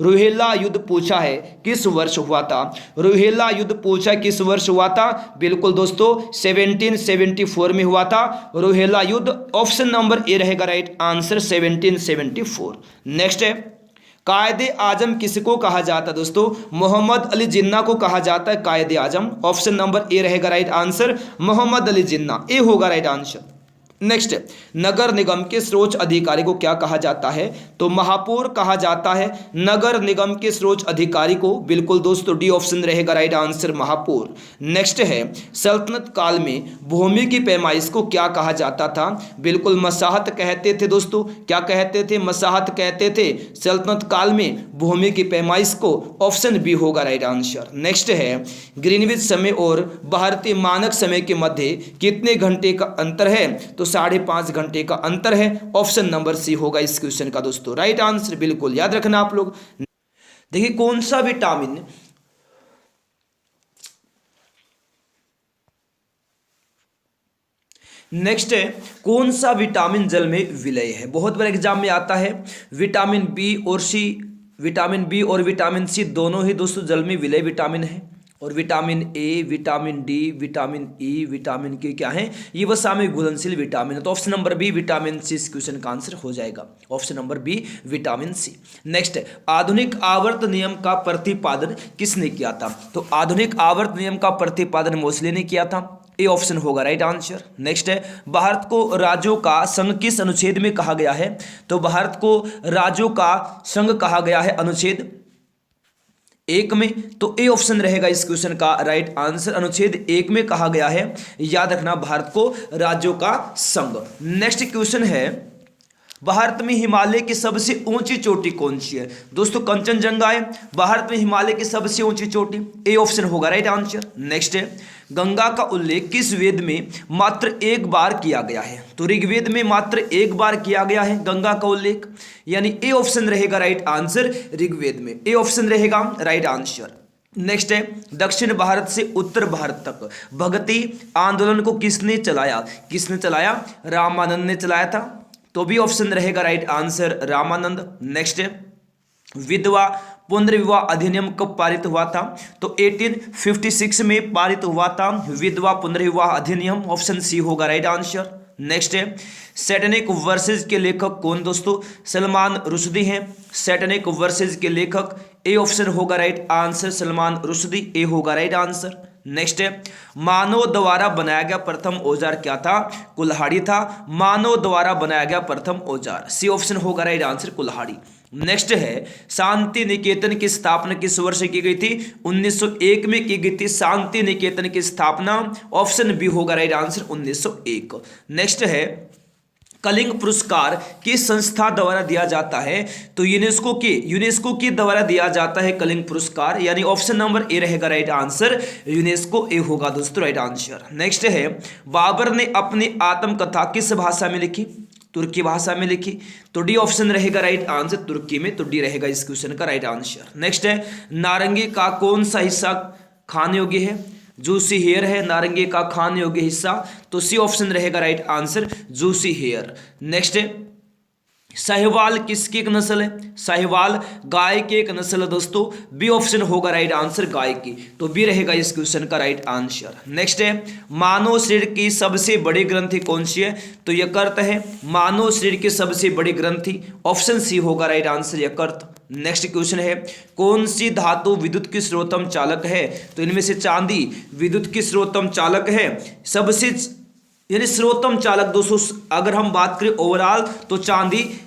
रुहेला युद्ध पूछा है किस वर्ष हुआ था? रुहेला युद्ध पूछा है किस वर्ष हुआ था? बिल्कुल दोस्तों 1774 में हुआ था रुहेला युद्ध, ऑप्शन नंबर ए रहेगा राइट आंसर 1774। नेक्स्ट है कायदे आजम किसको कहा जाता है दोस्तों? मोहम्मद अली जिन्ना को कहा जाता है कायदे आजम, ऑप्शन नंबर ए रहेगा राइट आंसर, मोहम्मद अली जिन्ना ए होगा राइट आंसर। नेक्स्ट नगर निगम के सर्वोच्च अधिकारी को क्या कहा जाता है? तो महापौर कहा जाता है नगर निगम के सर्वोच्च अधिकारी को, बिल्कुल दोस्तों डी ऑप्शन रहेगा राइट आंसर, महापौर। नेक्स्ट है सल्तनत काल में भूमि की पैमाइश को क्या कहा जाता था? बिल्कुल मसाहत कहते थे दोस्तों, क्या कहते थे? मसाहत कहते थे सल्तनत काल में भूमि की पैमाइश को, ऑप्शन बी होगा राइट आंसर। नेक्स्ट है ग्रीनविच समय और भारतीय मानक समय के मध्य कितने घंटे का अंतर है? तो 5.5 घंटे का अंतर है, ऑप्शन नंबर सी होगा इस क्वेश्चन का दोस्तों राइट आंसर, बिल्कुल याद रखना आप लोग। देखिए कौन सा विटामिन नेक्स्ट है कौन सा विटामिन जल में विलय है? बहुत बार एग्जाम में आता है विटामिन बी और सी, विटामिन बी और विटामिन सी दोनों ही दोस्तों जल में विलय विटामिन है, और vitamin A, vitamin D, vitamin E, vitamin के क्या है? ये वसा में घुलनशील विटामिन है, तो option number B vitamin C इस क्वेश्चन का आंसर हो जाएगा, option number B vitamin C. Next आधुनिक आवर्त नियम का प्रतिपादन किसने किया था? तो आधुनिक आवर्त नियम का प्रतिपादन मोसले ने किया था, ए ऑप्शन होगा राइट आंसर। नेक्स्ट है भारत को राज्यों का संघ किस अनुच्छेद में कहा गया है? तो भारत को राज्यों का संघ कहा गया है अनुच्छेद 1 में, तो ए ऑप्शन रहेगा इस क्वेश्चन का राइट आंसर, अनुच्छेद 1 में कहा गया है, याद रखना भारत को राज्यों का संघ। नेक्स्ट क्वेश्चन है भारत में हिमालय की सबसे ऊंची चोटी कौन सी है? दोस्तों कंचनजंगा है भारत में हिमालय की सबसे ऊंची चोटी, ए ऑप्शन होगा राइट आंसर। नेक्स्ट है गंगा का उल्लेख किस वेद में मात्र एक बार किया गया है? तो ऋग्वेद में मात्र एक बार किया गया है गंगा का उल्लेख, यानी ए ऑप्शन रहेगा राइट आंसर, ऋग्वेद में ए ऑप्शन रहेगा राइट आंसर। नेक्स्ट है दक्षिण भारत से उत्तर भारत तक भक्ति आंदोलन को किसने चलाया? किसने चलाया? रामानंद ने चलाया था, तो भी ऑप्शन रहेगा राइट आंसर रामानंद। नेक्स्ट है विधवा पुनर्विवाह अधिनियम कब पारित हुआ था? तो 1856 में पारित हुआ था विधवा पुनर्विवाह अधिनियम, ऑप्शन सी होगा राइट आंसर। नेक्स्ट है सैटेनिक वर्सेज के लेखक कौन दोस्तों? सलमान रुश्दी हैं सैटेनिक वर्सेज के लेखक, ए ऑप्शन होगा राइट आंसर, सलमान रुश्दी ए होगा राइट आंसर। नेक्स्ट है, मानव द्वारा बनाया गया प्रथम औजार क्या था? कुल्हाड़ी था। मानव द्वारा बनाया गया प्रथम औजार, सी ऑप्शन होगा राइट आंसर, कुल्हाड़ी। नेक्स्ट है, शांति निकेतन की स्थापना किस वर्ष की गई थी? 1901 में की गई थी शांति निकेतन की स्थापना, ऑप्शन बी होगा राइट आंसर, 1901। नेक्स्ट है, कलिंग पुरस्कार किस संस्था द्वारा दिया जाता है? तो यूनेस्को के द्वारा दिया जाता है कलिंग पुरस्कार, यानी ऑप्शन नंबर ए रहेगा राइट आंसर, यूनेस्को ए होगा दोस्तों राइट आंसर। नेक्स्ट है, बाबर ने अपनी आत्मकथा किस भाषा में लिखी? तुर्की भाषा में लिखी, तो डी ऑप्शन रहेगा राइट आंसर, तुर्की में, तो डी रहेगा इस क्वेश्चन का राइट आंसर। नेक्स्ट है, नारंगी का कौन सा हिस्सा खाने योग्य है? जूसी हेयर है नारंगी का खाने योग्य हिस्सा, तो सी ऑप्शन रहेगा right answer, juicy hair. Next है, साहिवाल किसकी एक नस्ल है? साहिवाल गाय की एक नस्ल है दोस्तों, बी ऑप्शन होगा राइट आंसर, गाय की, तो बी रहेगा इस क्वेश्चन का राइट आंसर। नेक्स्ट है, मानव शरीर की सबसे बड़ी ग्रंथि कौन सी है? तो यकृत है, मानव शरीर की सबसे बड़ी ग्रंथि, ऑप्शन सी होगा राइट आंसर, यकृत। नेक्स्ट क्वेश्चन है, कौन सी धातु विद्युत की स्रोतम चालक है? तो इनमें से चांदी विद्युत की स्रोतम चालक है, सबसे यानी सर्वोत्तम चालक दोस्तों अगर हम बात करें ओवरऑल, तो चांदी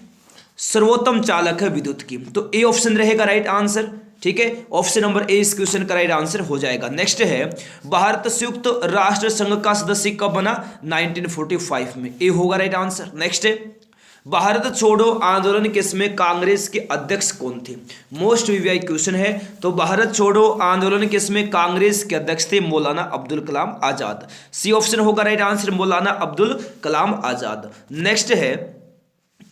सर्वोत्तम चालक है विद्युत की, तो ए ऑप्शन रहेगा राइट आंसर, ठीक है, ऑप्शन नंबर ए इस क्वेश्चन का राइट आंसर हो जाएगा। नेक्स्ट है, भारत संयुक्त राष्ट्र संघ का सदस्य कब बना? 1945 में, ए होगा राइट आंसर। नेक्स्ट है, भारत छोड़ो आंदोलन किसमें कांग्रेस के अध्यक्ष कौन थे? मोस्ट वीवीआई क्वेश्चन है, तो भारत छोड़ो आंदोलन किसमें कांग्रेस के अध्यक्ष थे? मौलाना अब्दुल कलाम आजाद, सी ऑप्शन होगा राइट आंसर, मौलाना अब्दुल कलाम आजाद। नेक्स्ट है,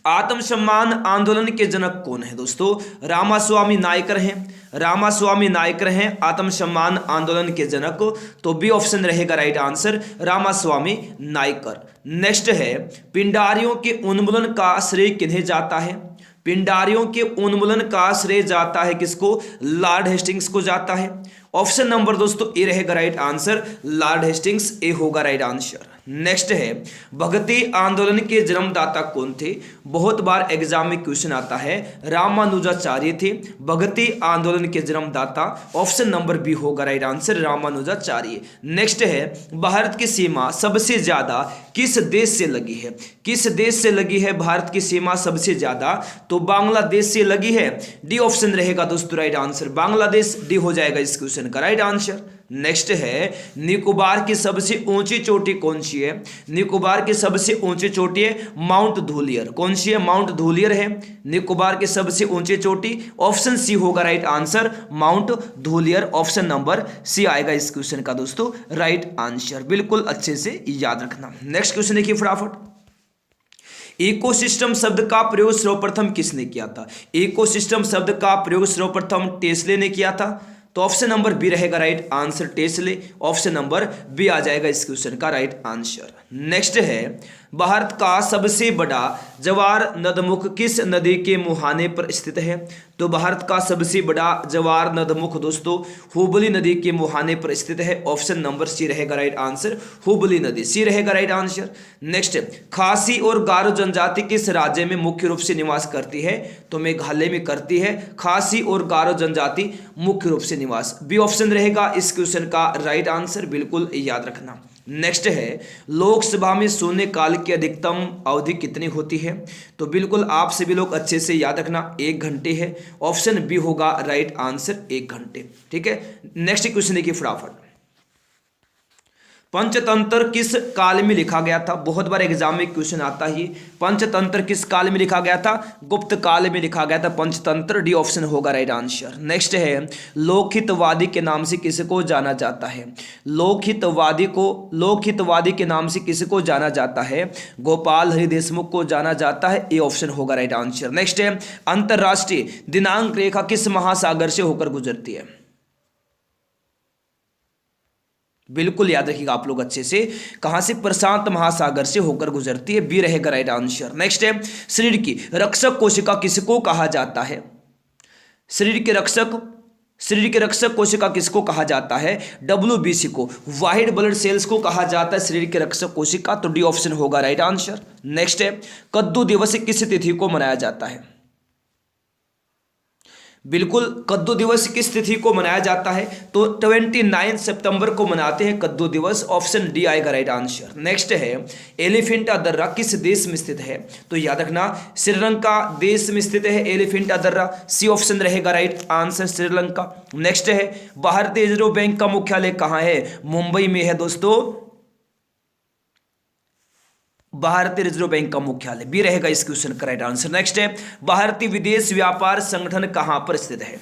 आत्मसम्मान आंदोलन के जनक कौन है दोस्तों? रामास्वामी नायकर हैं, रामास्वामी नायकर हैं आत्मसम्मान आंदोलन के जनक, तो बी ऑप्शन रहेगा right answer, Ramaswamy Naicker. Next है, पिंडारियों के उन्मूलन का श्रेय किन्हें जाता है? पिंडारियों के उन्मूलन का श्रेय जाता है किसको? लॉर्ड हेस्टिंग्स को जाता है, ऑप्शन नंबर दोस्तों ए रहेगा राइट आंसर, लॉर्ड हेस्टिंग्स, ए होगा राइट आंसर। नेक्स्ट है, भक्ति आंदोलन के जन्मदाता कौन थे? बहुत बार एग्जाम में क्वेश्चन आता है, रामानुजाचार्य थे भक्ति आंदोलन के जन्मदाता, ऑप्शन नंबर बी होगा राइट आंसर, रामानुजाचार्य। नेक्स्ट है, भारत की सीमा सबसे ज्यादा किस देश से लगी है? किस देश से लगी है भारत की सीमा सबसे ज्यादा? तो बांग्लादेश से लगी है, डी ऑप्शन रहेगा दोस्तों राइट आंसर, बांग्लादेश, डी हो जाएगा इस क्वेश्चन का राइट आंसर। नेक्स्ट है, निकोबार की सबसे ऊंची चोटी कौन सी है? निकोबार की सबसे ऊंची चोटी है माउंट धूलियर, कौन सी है? माउंट धूलियर है निकोबार की सबसे ऊंची चोटी, ऑप्शन सी होगा राइट आंसर, माउंट धूलियर, ऑप्शन नंबर सी आएगा इस क्वेश्चन का दोस्तों राइट आंसर, बिल्कुल अच्छे से याद रखना। नेक्स्ट क्वेश्चन देखिए फटाफट, इकोसिस्टम शब्द का प्रयोग सर्वप्रथम किसने किया था? इकोसिस्टम शब्द का प्रयोग सर्वप्रथम टेस्ले ने किया था, तो ऑप्शन नंबर बी रहेगा right answer, Tesla, option number B आ जाएगा इस क्वेश्चन का राइट आंसर। नेक्स्ट है, भारत का सबसे बड़ा जवार नदमुख किस नदी के मुहाने पर स्थित है? तो भारत का सबसे बड़ा जवार नदमुख दोस्तों हुबली नदी के मुहाने पर स्थित है, ऑप्शन नंबर सी रहेगा राइट आंसर, हुबली नदी, सी रहेगा राइट आंसर। नेक्स्ट, खासी और गारो जनजाति किस राज्य में मुख्य रूप से निवास करती है? तो मेघालय में करती है खासी और गारो जनजाति मुख्य रूप से निवास, बी ऑप्शन रहेगा इस क्वेश्चन का राइट आंसर, बिल्कुल याद रखना। नेक्स्ट है, लोकसभा में शून्यकाल की अधिकतम अवधि कितनी होती है? तो बिल्कुल आप सभी लोग अच्छे से याद रखना, 1 घंटे है, ऑप्शन बी होगा राइट आंसर, 1 घंटे, ठीक है। नेक्स्ट क्वेश्चन देखिए फटाफट, पंचतंत्र किस काल में लिखा गया था? बहुत बार एग्जाम में क्वेश्चन आता ही, पंचतंत्र किस काल में लिखा गया था? गुप्त काल में लिखा गया था पंचतंत्र, डी ऑप्शन होगा राइट आंसर। नेक्स्ट है, लोकहितवादी के नाम से किसको जाना जाता है? लोकहितवादी के नाम से किसको जाना जाता है? गोपाल हरि देशमुख को जाना जाता है, ए ऑप्शन होगा राइट आंसर। नेक्स्ट है, अंतरराष्ट्रीय दिनांक रेखा किस महासागर से होकर गुजरती है? बिल्कुल याद रखिएगा आप लोग अच्छे से, कहां से? प्रशांत महासागर से होकर गुजरती है, बी रहेगा राइट आंसर। नेक्स्ट है, शरीर की रक्षक कोशिका किसको कहा जाता है? शरीर के रक्षक कोशिका किसको कहा जाता है? WBC को, व्हाइट ब्लड सेल्स को कहा जाता है शरीर के रक्षक कोशिका, तो डी ऑप्शन होगा राइट आंसर। नेक्स्ट है, कद्दू दिवस किस तिथि को मनाया जाता है? बिल्कुल। कद्दू दिवस किस तिथि को मनाया जाता है? तो 29 सितंबर को मनाते हैं कद्दू दिवस। ऑप्शन डी आएगा राइट आंसर। नेक्स्ट है एलिफेंटा दर्रा किस देश में स्थित है? तो याद रखना श्रीलंका देश में स्थित है एलिफेंटा दर्रा। सी ऑप्शन रहेगा राइट आंसर, श्रीलंका। नेक्स्ट है भारतीय रिजर्व बैंक का मुख्यालय कहाँ है? मुंबई में है दोस्तों, भारतीय रिजर्व बैंक का मुख्यालय। बी रहेगा इस क्वेश्चन का राइट आंसर। नेक्स्ट है भारतीय विदेश व्यापार संगठन कहां पर स्थित है?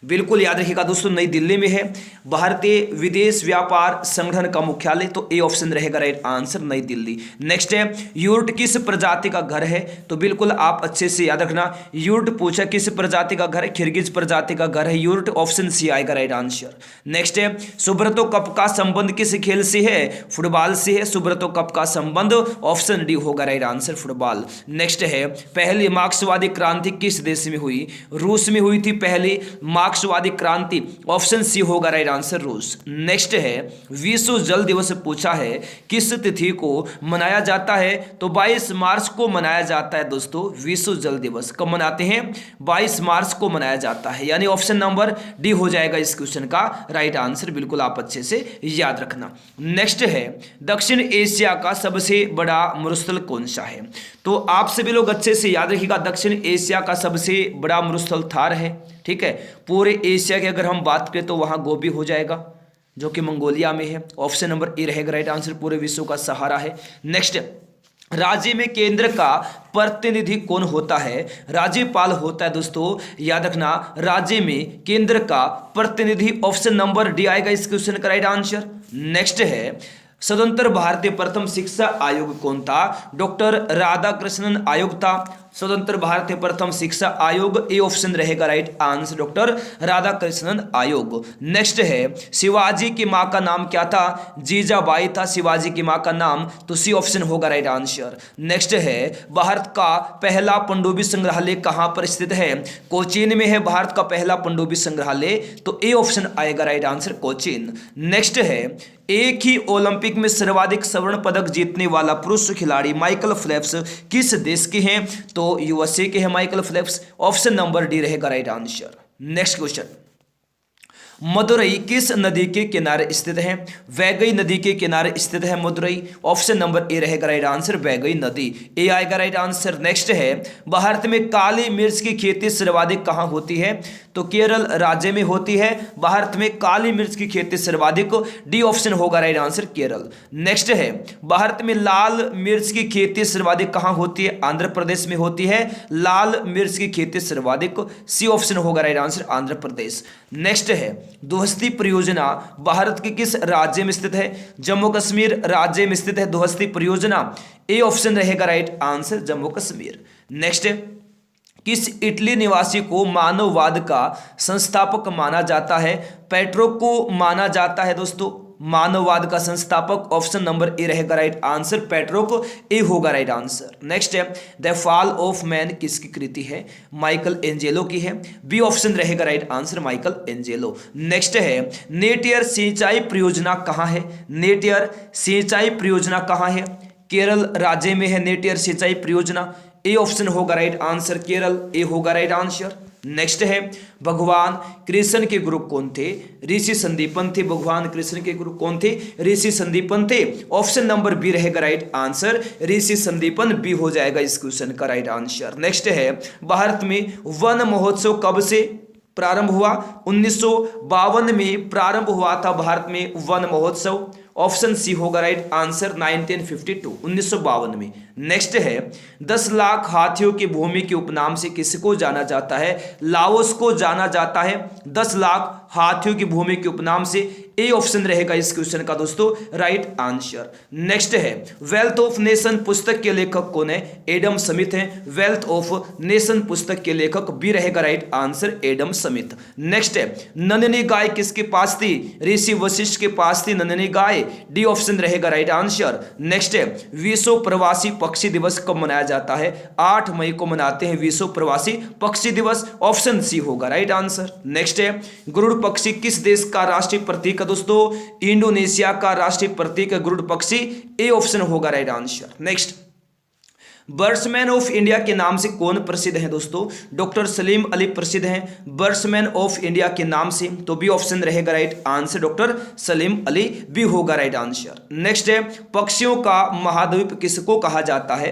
बिल्कुल याद रखिएगा दोस्तों, नई दिल्ली में है भारतीय विदेश व्यापार संगठन का मुख्यालय। तो ए ऑप्शन रहेगा राइट आंसर, नई दिल्ली। नेक्स्ट है यूर्ट किस प्रजाति का घर है? तो बिल्कुल आप अच्छे से याद रखना, यूर्ट पूछा किस प्रजाति का घर है? खिरगिज प्रजाति का घर है यूर्ट। ऑप्शन सी आएगा राइट आंसर। नेक्स्ट है सुब्रतो कप का संबंध किस खेल से है? फुटबॉल से है सुब्रतो कप का संबंध। ऑप्शन डी होगा राइट आंसर, फुटबॉल। नेक्स्ट है पहली मार्क्सवादी क्रांति किस देश में हुई? रूस में हुई थी पहली मार्क्सवादी क्रांति। ऑप्शन सी होगा राइट आंसर, रूस। नेक्स्ट है विश्व जल दिवस पूछा है किस तिथि को मनाया जाता है? तो 22 मार्च को मनाया जाता है दोस्तों। विश्व जल दिवस कब मनाते हैं? 22 मार्च को मनाया जाता है, यानी ऑप्शन नंबर डी हो जाएगा इस क्वेश्चन का राइट आंसर। बिल्कुल आप अच्छे से याद रखना। नेक्स्ट है दक्षिण एशिया का सबसे बड़ा मरुस्थल कौन सा है? तो आप सभी लोग अच्छे से याद रखिएगा, दक्षिण एशिया का सबसे बड़ा मरुस्थल थार है। ठीक है, पूरे एशिया की अगर हम बात करें तो वहां गोबी हो जाएगा जो कि मंगोलिया में है। ऑप्शन नंबर ए रहेगा राइट आंसर, पूरे विश्व का सहारा है। नेक्स्ट राज्य में केंद्र का प्रतिनिधि कौन होता है? राज्यपाल होता है दोस्तों, याद रखना राज्य में केंद्र का प्रतिनिधि। ऑप्शन नंबर डी आएगा इस क्वेश्चन का राइट आंसर। नेक्स्ट है स्वतंत्र भारतीय प्रथम शिक्षा आयोग कौन था? डॉक्टर राधाकृष्णन आयोग था स्वतंत्र भारतीय प्रथम शिक्षा आयोग। ए ऑप्शन रहेगा राइट आंसर, डॉक्टर राधाकृष्णन आयोग। नेक्स्ट है शिवाजी की मां का नाम क्या था? जीजाबाई था शिवाजी की मां का नाम। तो सी ऑप्शन होगा राइट आंसर। नेक्स्ट है भारत का पहला पनडुब्बी संग्रहालय कहां पर स्थित है? कोचीन में है भारत का पहला पनडुब्बी संग्रहालय। तो ए ऑप्शन आएगा राइट आंसर, कोचीन। नेक्स्ट है एक ही ओलंपिक में सर्वाधिक स्वर्ण पदक जीतने वाला पुरुष खिलाड़ी माइकल फेल्प्स किस देश के हैं? तो यूएसए के हैं Michael Phelps. Option number D रहेगा right answer. Next question Madurai किस नदी के किनारे स्थित है? वैगई नदी के किनारे स्थित है मदुरई। ऑप्शन नंबर ए रहेगा राइट आंसर, वैगई नदी। ए आएगा राइट आंसर। नेक्स्ट है भारत में काली मिर्च की खेती सर्वाधिक कहां होती है? तो केरल राज्य में होती है भारत में काली मिर्च की खेती सर्वाधिक। डी ऑप्शन होगा राइट आंसर, केरल। नेक्स्ट है भारत में लाल मिर्च की खेती सर्वाधिक कहां होती है? आंध्र प्रदेश में होती है लाल मिर्च की खेती सर्वाधिक। सी ऑप्शन होगा right answer, Andhra Pradesh. Next है दुहस्ती परियोजना भारत के किस राज्य में स्थित है? जम्मू कश्मीर राज्य में स्थित है दुहस्ती परियोजना। ए ऑप्शन रहेगा right answer, Jammu Kashmir. Next किस इटली निवासी को मानववाद का संस्थापक माना जाता है? पेट्रो को माना जाता है दोस्तों मानववाद का संस्थापक। ऑप्शन नंबर ए रहेगा राइट आंसर, पेट्रो को। ए होगा राइट आंसर। नेक्स्ट है द फॉल ऑफ मैन किसकी कृति है? माइकल एंजेलो की है। बी ऑप्शन रहेगा right answer, Michael Angelo. Next है नेटियर सिंचाई परियोजना कहां है? नेटियर सिंचाई परियोजना कहां है? केरल राज्य में है नेटियर सिंचाई परियोजना। ए ऑप्शन होगा राइट आंसर, केरल। ए होगा राइट आंसर। नेक्स्ट है भगवान कृष्ण के गुरु कौन थे? ऋषि संदीपन थे। भगवान कृष्ण के गुरु कौन थे? ऋषि संदीपन थे। ऑप्शन नंबर बी रहेगा राइट आंसर, ऋषि संदीपन। बी हो जाएगा इस क्वेश्चन का राइट आंसर। नेक्स्ट है भारत में वन महोत्सव कब से प्रारंभ हुआ? 1952 में प्रारंभ हुआ था भारत में वन महोत्सव। ऑप्शन सी होगा राइट आंसर, 1952 1952 में। नेक्स्ट है 10 लाख हाथियों की भूमि के उपनाम से किसको जाना जाता है? लाओस को जाना जाता है 10 लाख हाथियों की भूमि के उपनाम से। ए ऑप्शन रहेगा इस क्वेश्चन का दोस्तों राइट आंसर। नेक्स्ट है वेल्थ ऑफ नेशन पुस्तक के लेखक कौन है? एडम स्मिथ है वेल्थ ऑफ नेशन पुस्तक के लेखक। बी रहेगा right answer, Adam Smith. Next है नंदिनी गाय किसके पास थी? ऋषि वशिष्ठ के पास थी नंदिनी गाय। डी ऑप्शन रहेगा राइट आंसर। नेक्स्ट है विश्व प्रवासी पक्षी दिवस कब मनाया जाता है? 8 मई को मनाते हैं विश्व प्रवासी पक्षी दिवस। ऑप्शन सी होगा राइट आंसर। नेक्स्ट है गरुड़ पक्षी किस देश का राष्ट्रीय प्रतीक है दोस्तों? इंडोनेशिया का राष्ट्रीय प्रतीक है गरुड़ पक्षी। ए ऑप्शन होगा right answer. Next birdsman of India के नाम से कौन प्रसिद्ध है दोस्तों? डॉक्टर सलीम अली प्रसिद्ध हैं बर्ड्समैन ऑफ इंडिया के नाम से, तो बी ऑप्शन रहेगा right answer, doctor Salim Ali B होगा राइट आंसर। नेक्स्ट है, पक्षियों का महाद्वीप किसको कहा जाता है?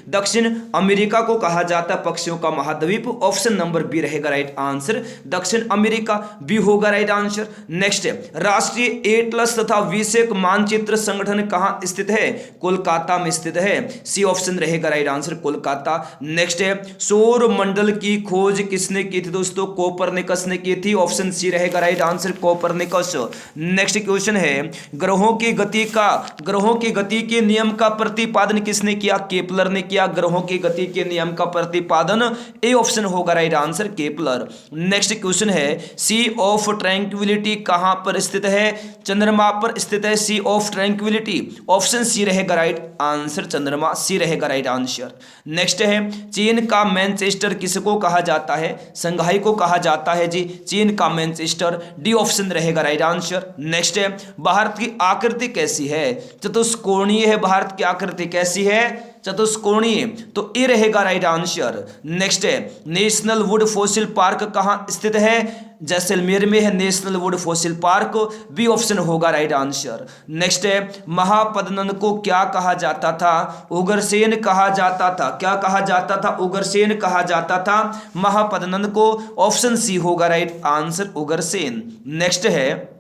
दक्षिण अमेरिका को कहा जाता है पक्षियों का महाद्वीप, ऑप्शन नंबर बी रहेगा राइट आंसर, दक्षिण अमेरिका बी होगा राइट आंसर। नेक्स्ट है, राष्ट्रीय एटलस तथा विषयक मानचित्र संगठन कहां स्थित है? कोलकाता में स्थित है, सी ऑप्शन रहेगा राइट आंसर, कोलकाता। नेक्स्ट है, सौर मंडल की खोज किसने की थी दोस्तों? कोपरनिकस ने की थी, ऑप्शन सी रहेगा right answer, Copernicus. Next question है, ग्रहों की गति के नियम का प्रतिपादन किसने किया? केपलर ने किया ग्रहों की गति के नियम का प्रतिपादन, ए ऑप्शन होगा right answer, Kepler. Next question है, सी ऑफ ट्रैंक्विलिटी कहां पर स्थित है? चंद्रमा पर स्थित है, सी ऑफ ट्रैंक्विलिटी, ऑप्शन सी रहेगा राइट आंसर, चंद्रमा, सी रहेगा राइट आंसर। नेक्स्ट है, चीन का मैनचेस्टर किसको कहा जाता है? संघाई को कहा जाता है जी, चीन का मैनचेस्टर, डी ऑप्शन रहेगा राइट आंसर। नेक्स्ट है, भारत की आकृति कैसी है? चतुष्कोणीय है, भारत की आकृति कैसी है? चतुष्कोणीय, तो ए रहेगा राइट आंसर। नेक्स्ट है, नेशनल वुड फॉसिल पार्क कहां स्थित है? जैसलमेर में है national wood fossil park, B option होगा राइट आंसर। नेक्स्ट है, महापद्मनंद को क्या कहा जाता था? उग्रसेन कहा जाता था, क्या कहा जाता था? उग्रसेन कहा जाता था महापद्मनंद को, ऑप्शन सी होगा राइट आंसर, उग्रसेन। नेक्स्ट है,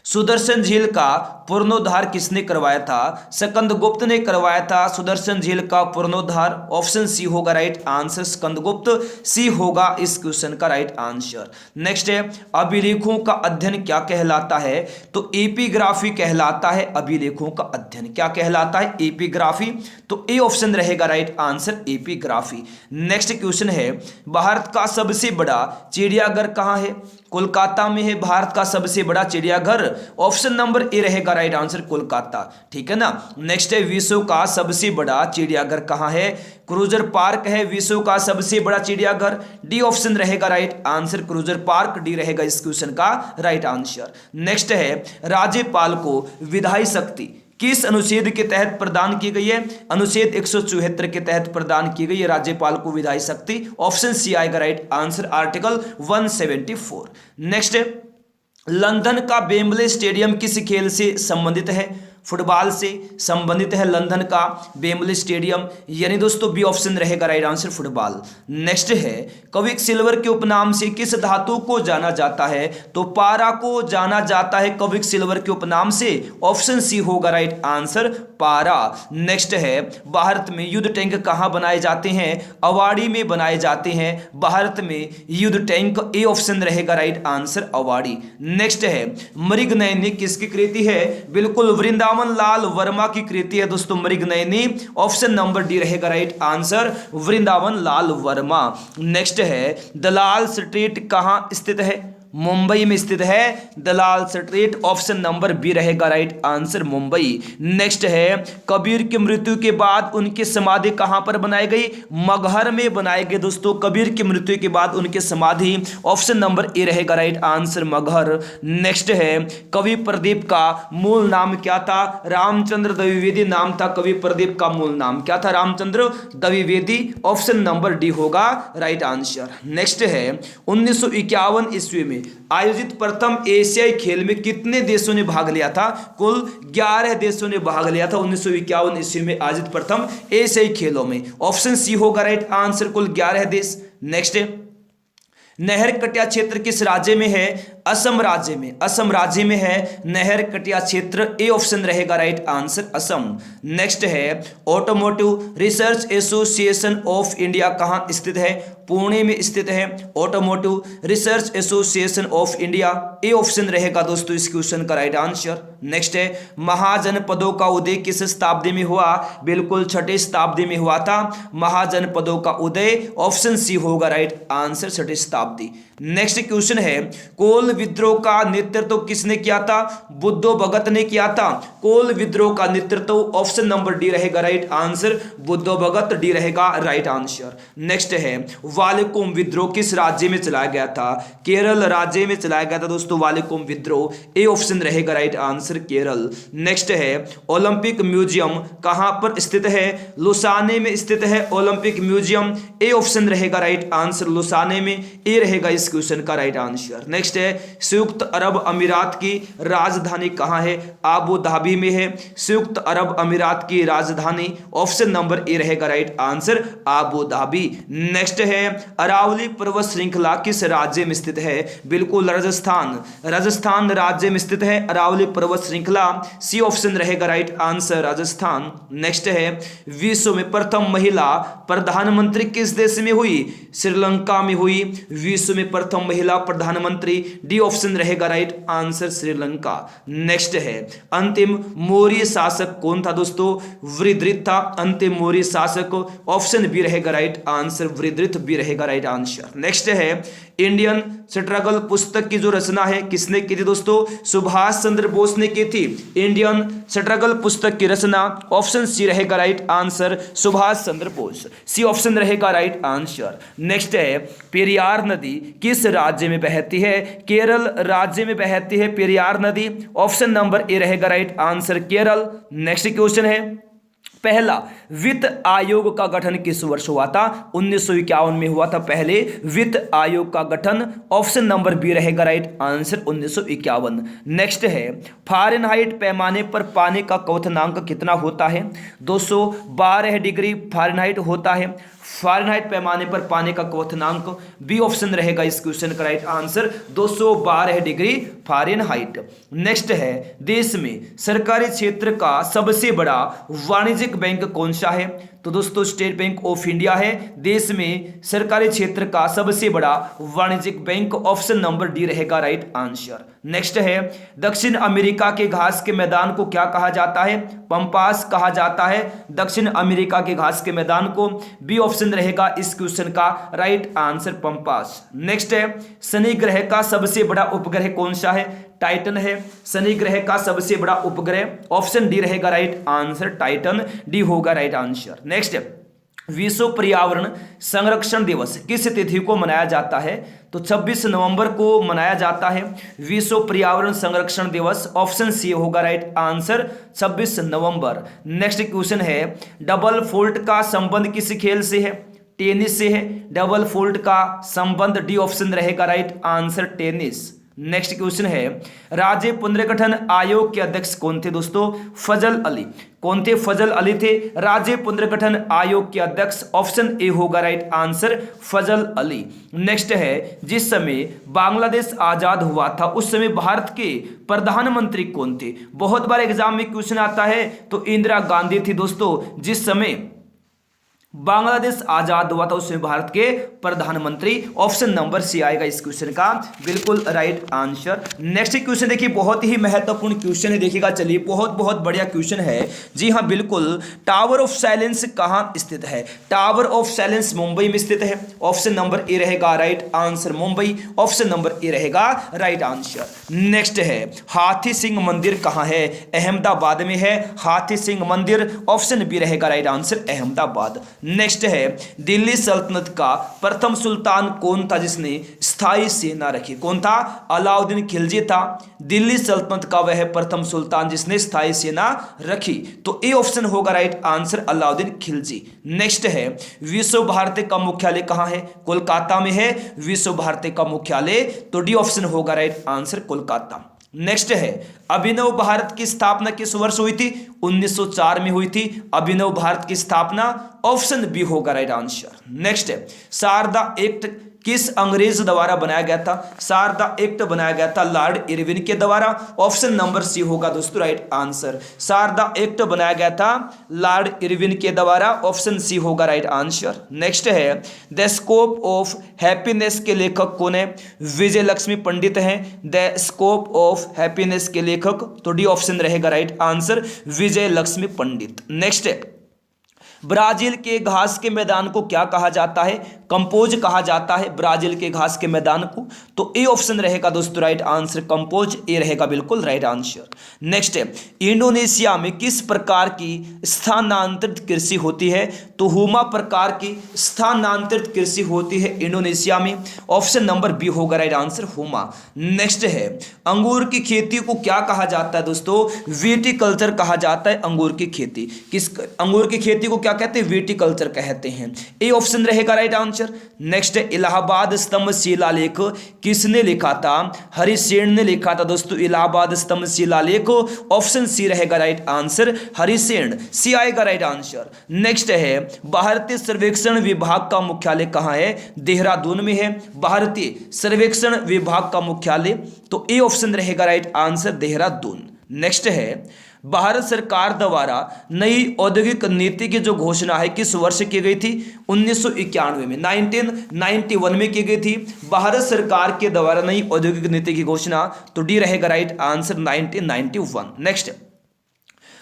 सुदर्शन झील का पुनरुद्धार किसने करवाया था? स्कंदगुप्त ने करवाया था सुदर्शन झील का पुनरुद्धार, ऑप्शन सी होगा राइट आंसर, स्कंदगुप्त, सी होगा इस क्वेश्चन का राइट आंसर। नेक्स्ट है, अभिलेखों का अध्ययन क्या कहलाता है? तो एपिग्राफी कहलाता है, अभिलेखों का अध्ययन क्या कहलाता है? एपिग्राफी, तो ए ऑप्शन रहेगा right answer, epigraphy. Next question है, भारत का सबसे बड़ा चिड़ियाघर कहाँ है? कोलकाता में है भारत का सबसे बड़ा चिड़ियाघर, ऑप्शन नंबर ए रहेगा राइट आंसर, कोलकाता, ठीक है ना। नेक्स्ट है, विश्व का सबसे बड़ा चिड़ियाघर कहाँ है? क्रूजर पार्क है विश्व का सबसे बड़ा चिड़ियाघर, डी ऑप्शन रहेगा right answer, cruiser park, D रहेगा इस क्वेश्चन का राइट आंसर। नेक्स्ट है, राज्यपाल को विधायी शक्ति किस अनुच्छेद के तहत प्रदान की गई है? अनुच्छेद 174 के तहत प्रदान की गई है राज्यपाल को विधायी शक्ति, ऑप्शन सी आएगा right answer, article 174। Next, London का वेम्बले स्टेडियम किस खेल से संबंधित है? फुटबॉल से संबंधित है लंदन का वेम्बले स्टेडियम, यानी दोस्तों बी ऑप्शन रहेगा राइट आंसर, फुटबॉल। नेक्स्ट है, क्विक सिल्वर के उपनाम से किस धातु को जाना जाता है? तो पारा को जाना जाता है क्विक सिल्वर के उपनाम से, ऑप्शन सी होगा राइट आंसर, पारा। नेक्स्ट है, भारत में युद्ध टैंक कहाँ बनाए जाते हैं? अवाड़ी में बनाए जाते हैं भारत में युद्ध टैंक, ए ऑप्शन रहेगा राइट आंसर, अवाड़ी। नेक्स्ट है, मृगनयनी किसकी कृति है? बिल्कुल वृंदावन लाल वर्मा की कृति है दोस्तों मृगनयनी, ऑप्शन नंबर डी रहेगा right answer, Vrindavan Lal Verma. Next है, दलाल स्ट्रीट कहां स्थित है? मुंबई में स्थित है दलाल स्ट्रीट, ऑप्शन नंबर बी रहेगा राइट आंसर, मुंबई। नेक्स्ट है, कबीर की मृत्यु के बाद उनकी समाधि कहां पर बनाई गई? मगहर में बनाई गई दोस्तों, कबीर की मृत्यु के बाद उनकी समाधि, ऑप्शन नंबर ए रहेगा राइट आंसर, मगहर। नेक्स्ट है, कवि प्रदीप का मूल नाम क्या था? रामचंद्र द्विवेदी नाम था कवि प्रदीप का मूल नाम, क्या था? Ramchandra Dwivedi, option number D होगा राइट आंसर। नेक्स्ट है, 1951 ईस्वी में आयोजित प्रथम एशियाई खेल में कितने देशों ने भाग लिया था? कुल 11 देशों ने भाग लिया था 1951 ईस्वी में आयोजित प्रथम एशियाई खेलों में, ऑप्शन सी होगा राइट आंसर, कुल 11 देश। नेक्स्ट, नहर कटिया क्षेत्र किस राज्य में है? असम राज्य में, असम राज्य में है नहर कटिया क्षेत्र, ए ऑप्शन रहेगा राइट आंसर, असम। नेक्स्ट है, automotive research association of India कहां स्थित है? पुणे में स्थित है automotive research association of India, A option रहेगा दोस्तों इस क्वेश्चन का राइट आंसर। नेक्स्ट है, महाजनपदों का उदय किस शताब्दी में हुआ? बिल्कुल 6ठी शताब्दी में हुआ था महाजनपदों का उदय, ऑप्शन सी होगा राइट आंसर, 6ठी शताब्दी। नेक्स्ट क्वेश्चन है, कोल विद्रोह का नेतृत्व किसने किया था? बुद्धो भगत ने किया था कोल विद्रोह का नेतृत्व, ऑप्शन नंबर डी रहेगा राइट आंसर, बुद्धो भगत, डी रहेगा राइट आंसर। नेक्स्ट है, वालेकुम विद्रोह किस राज्य में चलाया गया था? केरल राज्य में चलाया गया था दोस्तों वालेकुम विद्रोह। ए ऑप्शन रहेगा राइट आंसर केरल। नेक्स्ट है ओलंपिक म्यूजियम कहां पर स्थित है? लुसाने में स्थित है ओलंपिक म्यूजियम। ए ऑप्शन रहेगा राइट आंसर लुसाने में। ए रहेगा इस क्वेश्चन का राइट आंसर। नेक्स्ट है संयुक्त अरब अमीरात की राजधानी कहां है? आबू धाबी में है संयुक्त अरब अमीरात की राजधानी। ऑप्शन नंबर ए रहेगा right answer Abu Dhabi. Next है अरावली पर्वत श्रृंखला किस राज्य में स्थित है? बिल्कुल राजस्थान। राजस्थान राज्य में स्थित है अरावली पर्वत श्रृंखला। सी ऑप्शन रहेगा राइट आंसर राजस्थान। नेक्स्ट है विश्व में प्रथम महिला प्रधानमंत्री किस देश में हुई? श्रीलंका में हुई विश्व में प्रथम महिला प्रधानमंत्री। डी ऑप्शन रहेगा राइट आंसर श्रीलंका। नेक्स्ट है अंतिम मौर्य शासक कौन था दोस्तों? वृद्धित था अंतिम मौर्य शासक। ऑप्शन बी रहेगा राइट आंसर वृद्धित बी रहेगा राइट आंसर। नेक्स्ट है इंडियन स्ट्रगल पुस्तक की जो रचना है किसने की थी दोस्तों? सुभाष चंद्र बोस ने की थी इंडियन स्ट्रगल पुस्तक की रचना। ऑप्शन सी रहेगा राइट आंसर सुभाष चंद्र बोस। सी ऑप्शन रहेगा राइट आंसर। नेक्स्ट है पेरियार नदी किस राज्य में बहती है? केरल राज्य में बहती है पेरियार नदी। ऑप्शन नंबर ए रहेगा right answer Kerala. Next question है पहला वित्त आयोग का गठन किस वर्ष हुआ था? 1951 में हुआ था पहले वित्त आयोग का गठन। ऑप्शन नंबर बी रहेगा राइट आंसर 1951। नेक्स्ट है फ़ारेनहाइट पैमाने पर पानी का क्वथनांक कितना होता है? 212 डिग्री फ़ारेनहाइट होता है फ़ारेनहाइट पैमाने पर पानी का क्वथनांक। बी ऑप्शन रहेगा इस क्वेश्चन का right answer 212 degree Fahrenheit. Next है देश में सरकारी क्षेत्र का सबसे बड़ा वाणिज्यिक बैंक कौन सा है? तो दोस्तों स्टेट बैंक ऑफ इंडिया है देश में सरकारी क्षेत्र का सबसे बड़ा वाणिज्यिक बैंक। ऑप्शन नंबर डी रहेगा राइट आंसर। नेक्स्ट है दक्षिण अमेरिका के घास के मैदान को क्या कहा जाता है? पंपास कहा जाता है दक्षिण अमेरिका के घास के मैदान को। बी ऑप्शन रहेगा इस क्वेश्चन का राइट आंसर पंपास। नेक्स्ट है शनि ग्रह का सबसे बड़ा उपग्रह कौन सा है? टाइटन है शनि ग्रह का सबसे बड़ा उपग्रह। ऑप्शन डी रहेगा राइट आंसर टाइटन। डी होगा राइट आंसर। नेक्स्ट विश्व पर्यावरण संरक्षण दिवस किस तिथि को मनाया जाता है? तो 26 नवंबर को मनाया जाता है विश्व पर्यावरण संरक्षण दिवस। ऑप्शन सी होगा राइट आंसर 26 नवंबर। नेक्स्ट क्वेश्चन है डबल फोल्ट का संबंध किस खेल से है? टेनिस से है डबल फोल्ट का संबंध। डी ऑप्शन रहेगा right answer tennis. Next question है राज्य पुनर्गठन आयोग के अध्यक्ष कौन थे दोस्तों? फजल अली। कौन थे? फजल अली थे राज्य पुनर्गठन आयोग के अध्यक्ष। ऑप्शन ए होगा राइट आंसर फजल अली। नेक्स्ट है जिस समय बांग्लादेश आजाद हुआ था उस समय भारत के प्रधानमंत्री कौन थे? बहुत बार एग्जाम में क्वेश्चन आता है तो इंदिरा गांधी थी दोस्तों जिस समय बांग्लादेश आजाद हुआ था उसमें भारत के प्रधानमंत्री। ऑप्शन नंबर सी आएगा इस क्वेश्चन का बिल्कुल राइट आंसर। नेक्स्ट क्वेश्चन देखिए बहुत ही महत्वपूर्ण क्वेश्चन है देखिएगा चलिए बहुत बहुत बढ़िया क्वेश्चन है। जी हाँ बिल्कुल टावर ऑफ साइलेंस कहाँ स्थित है? टावर ऑफ साइलेंस मुंबई में स्थित है। ऑप्शन नंबर ए रहेगा right answer Mumbai. Option number A रहेगा राइट आंसर। नेक्स्ट है हाथी सिंह मंदिर कहाँ है? अहमदाबाद में है हाथी सिंह मंदिर। ऑप्शन बी रहेगा राइट आंसर अहमदाबाद। नेक्स्ट है दिल्ली सल्तनत का प्रथम सुल्तान कौन था जिसने स्थायी सेना रखी? कौन था? अलाउद्दीन खिलजी था दिल्ली सल्तनत का वह प्रथम सुल्तान जिसने स्थायी सेना रखी। तो ए ऑप्शन होगा right answer Alauddin Khilji. Next है विश्व भारती का मुख्यालय कहां है? कोलकाता में है विश्व भारती का मुख्यालय। तो डी ऑप्शन होगा राइट आंसर कोलकाता। नेक्स्ट है अभिनव भारत की स्थापना किस वर्ष हुई थी? 1904 में हुई थी अभिनव भारत की स्थापना। ऑप्शन बी होगा राइट आंसर। नेक्स्ट है शारदा एक्ट किस अंग्रेज द्वारा बनाया गया था? शारदा एक्ट बनाया गया था लॉर्ड इरविन के द्वारा। ऑप्शन नंबर सी होगा दोस्तों राइट आंसर। शारदा एक्ट बनाया गया था लॉर्ड इरविन के द्वारा। ऑप्शन सी होगा राइट आंसर। नेक्स्ट है द स्कोप ऑफ हैप्पीनेस के लेखक कौन है? विजय लक्ष्मी पंडित हैं द स्कोप ऑफ हैप्पीनेस के लेखक। तो डी ऑप्शन रहेगा राइट आंसर विजय लक्ष्मी पंडित। नेक्स्ट है ब्राजील के घास के मैदान को क्या कहा जाता है? कंपोज कहा जाता है ब्राजील के घास के मैदान को? तो ए ऑप्शन रहेगा दोस्तों राइट आंसर, कंपोज ए रहेगा बिल्कुल राइट आंसर। नेक्स्ट है, इंडोनेशिया में किस प्रकार की स्थानांतरित कृषि होती है? तो हुमा प्रकार की स्थानांतरित कृषि होती है इंडोनेशिया में, ऑप्शन नंबर बी होगा राइट आंसर, हुमा। नेक्स्ट है, अंगूर की खेती को क्या कहा जाता है दोस्तों? विटिकल्चर कहा जाता है अंगूर की खेती। किस अंगूर की खेती को क्या कहते हैं? विटिकल्चर कहते हैं, ए ऑप्शन रहेगा राइट आंसर। नेक्स्ट है, इलाहाबाद स्तंभ शिलालेख किसने लिखा था? हरिसेन ने लिखा था दोस्तों इलाहाबाद स्तंभ शिलालेख, ऑप्शन सी रहेगा राइट आंसर, हरिसेन, सी आएगा राइट आंसर। नेक्स्ट है, भारतीय सर्वेक्षण विभाग का मुख्यालय कहां है? देहरादून में है भारतीय सर्वेक्षण विभाग का मुख्यालय, तो ए ऑप्शन रहेगा राइट आंसर, देहरादून। नेक्स्ट है, भारत सरकार द्वारा नई औद्योगिक नीति की जो घोषणा है किस वर्ष की गई थी? 1991 में, 1991 में की गई थी भारत सरकार के द्वारा नई औद्योगिक नीति की घोषणा, तो डी रहेगा राइट आंसर, 1991। नेक्स्ट,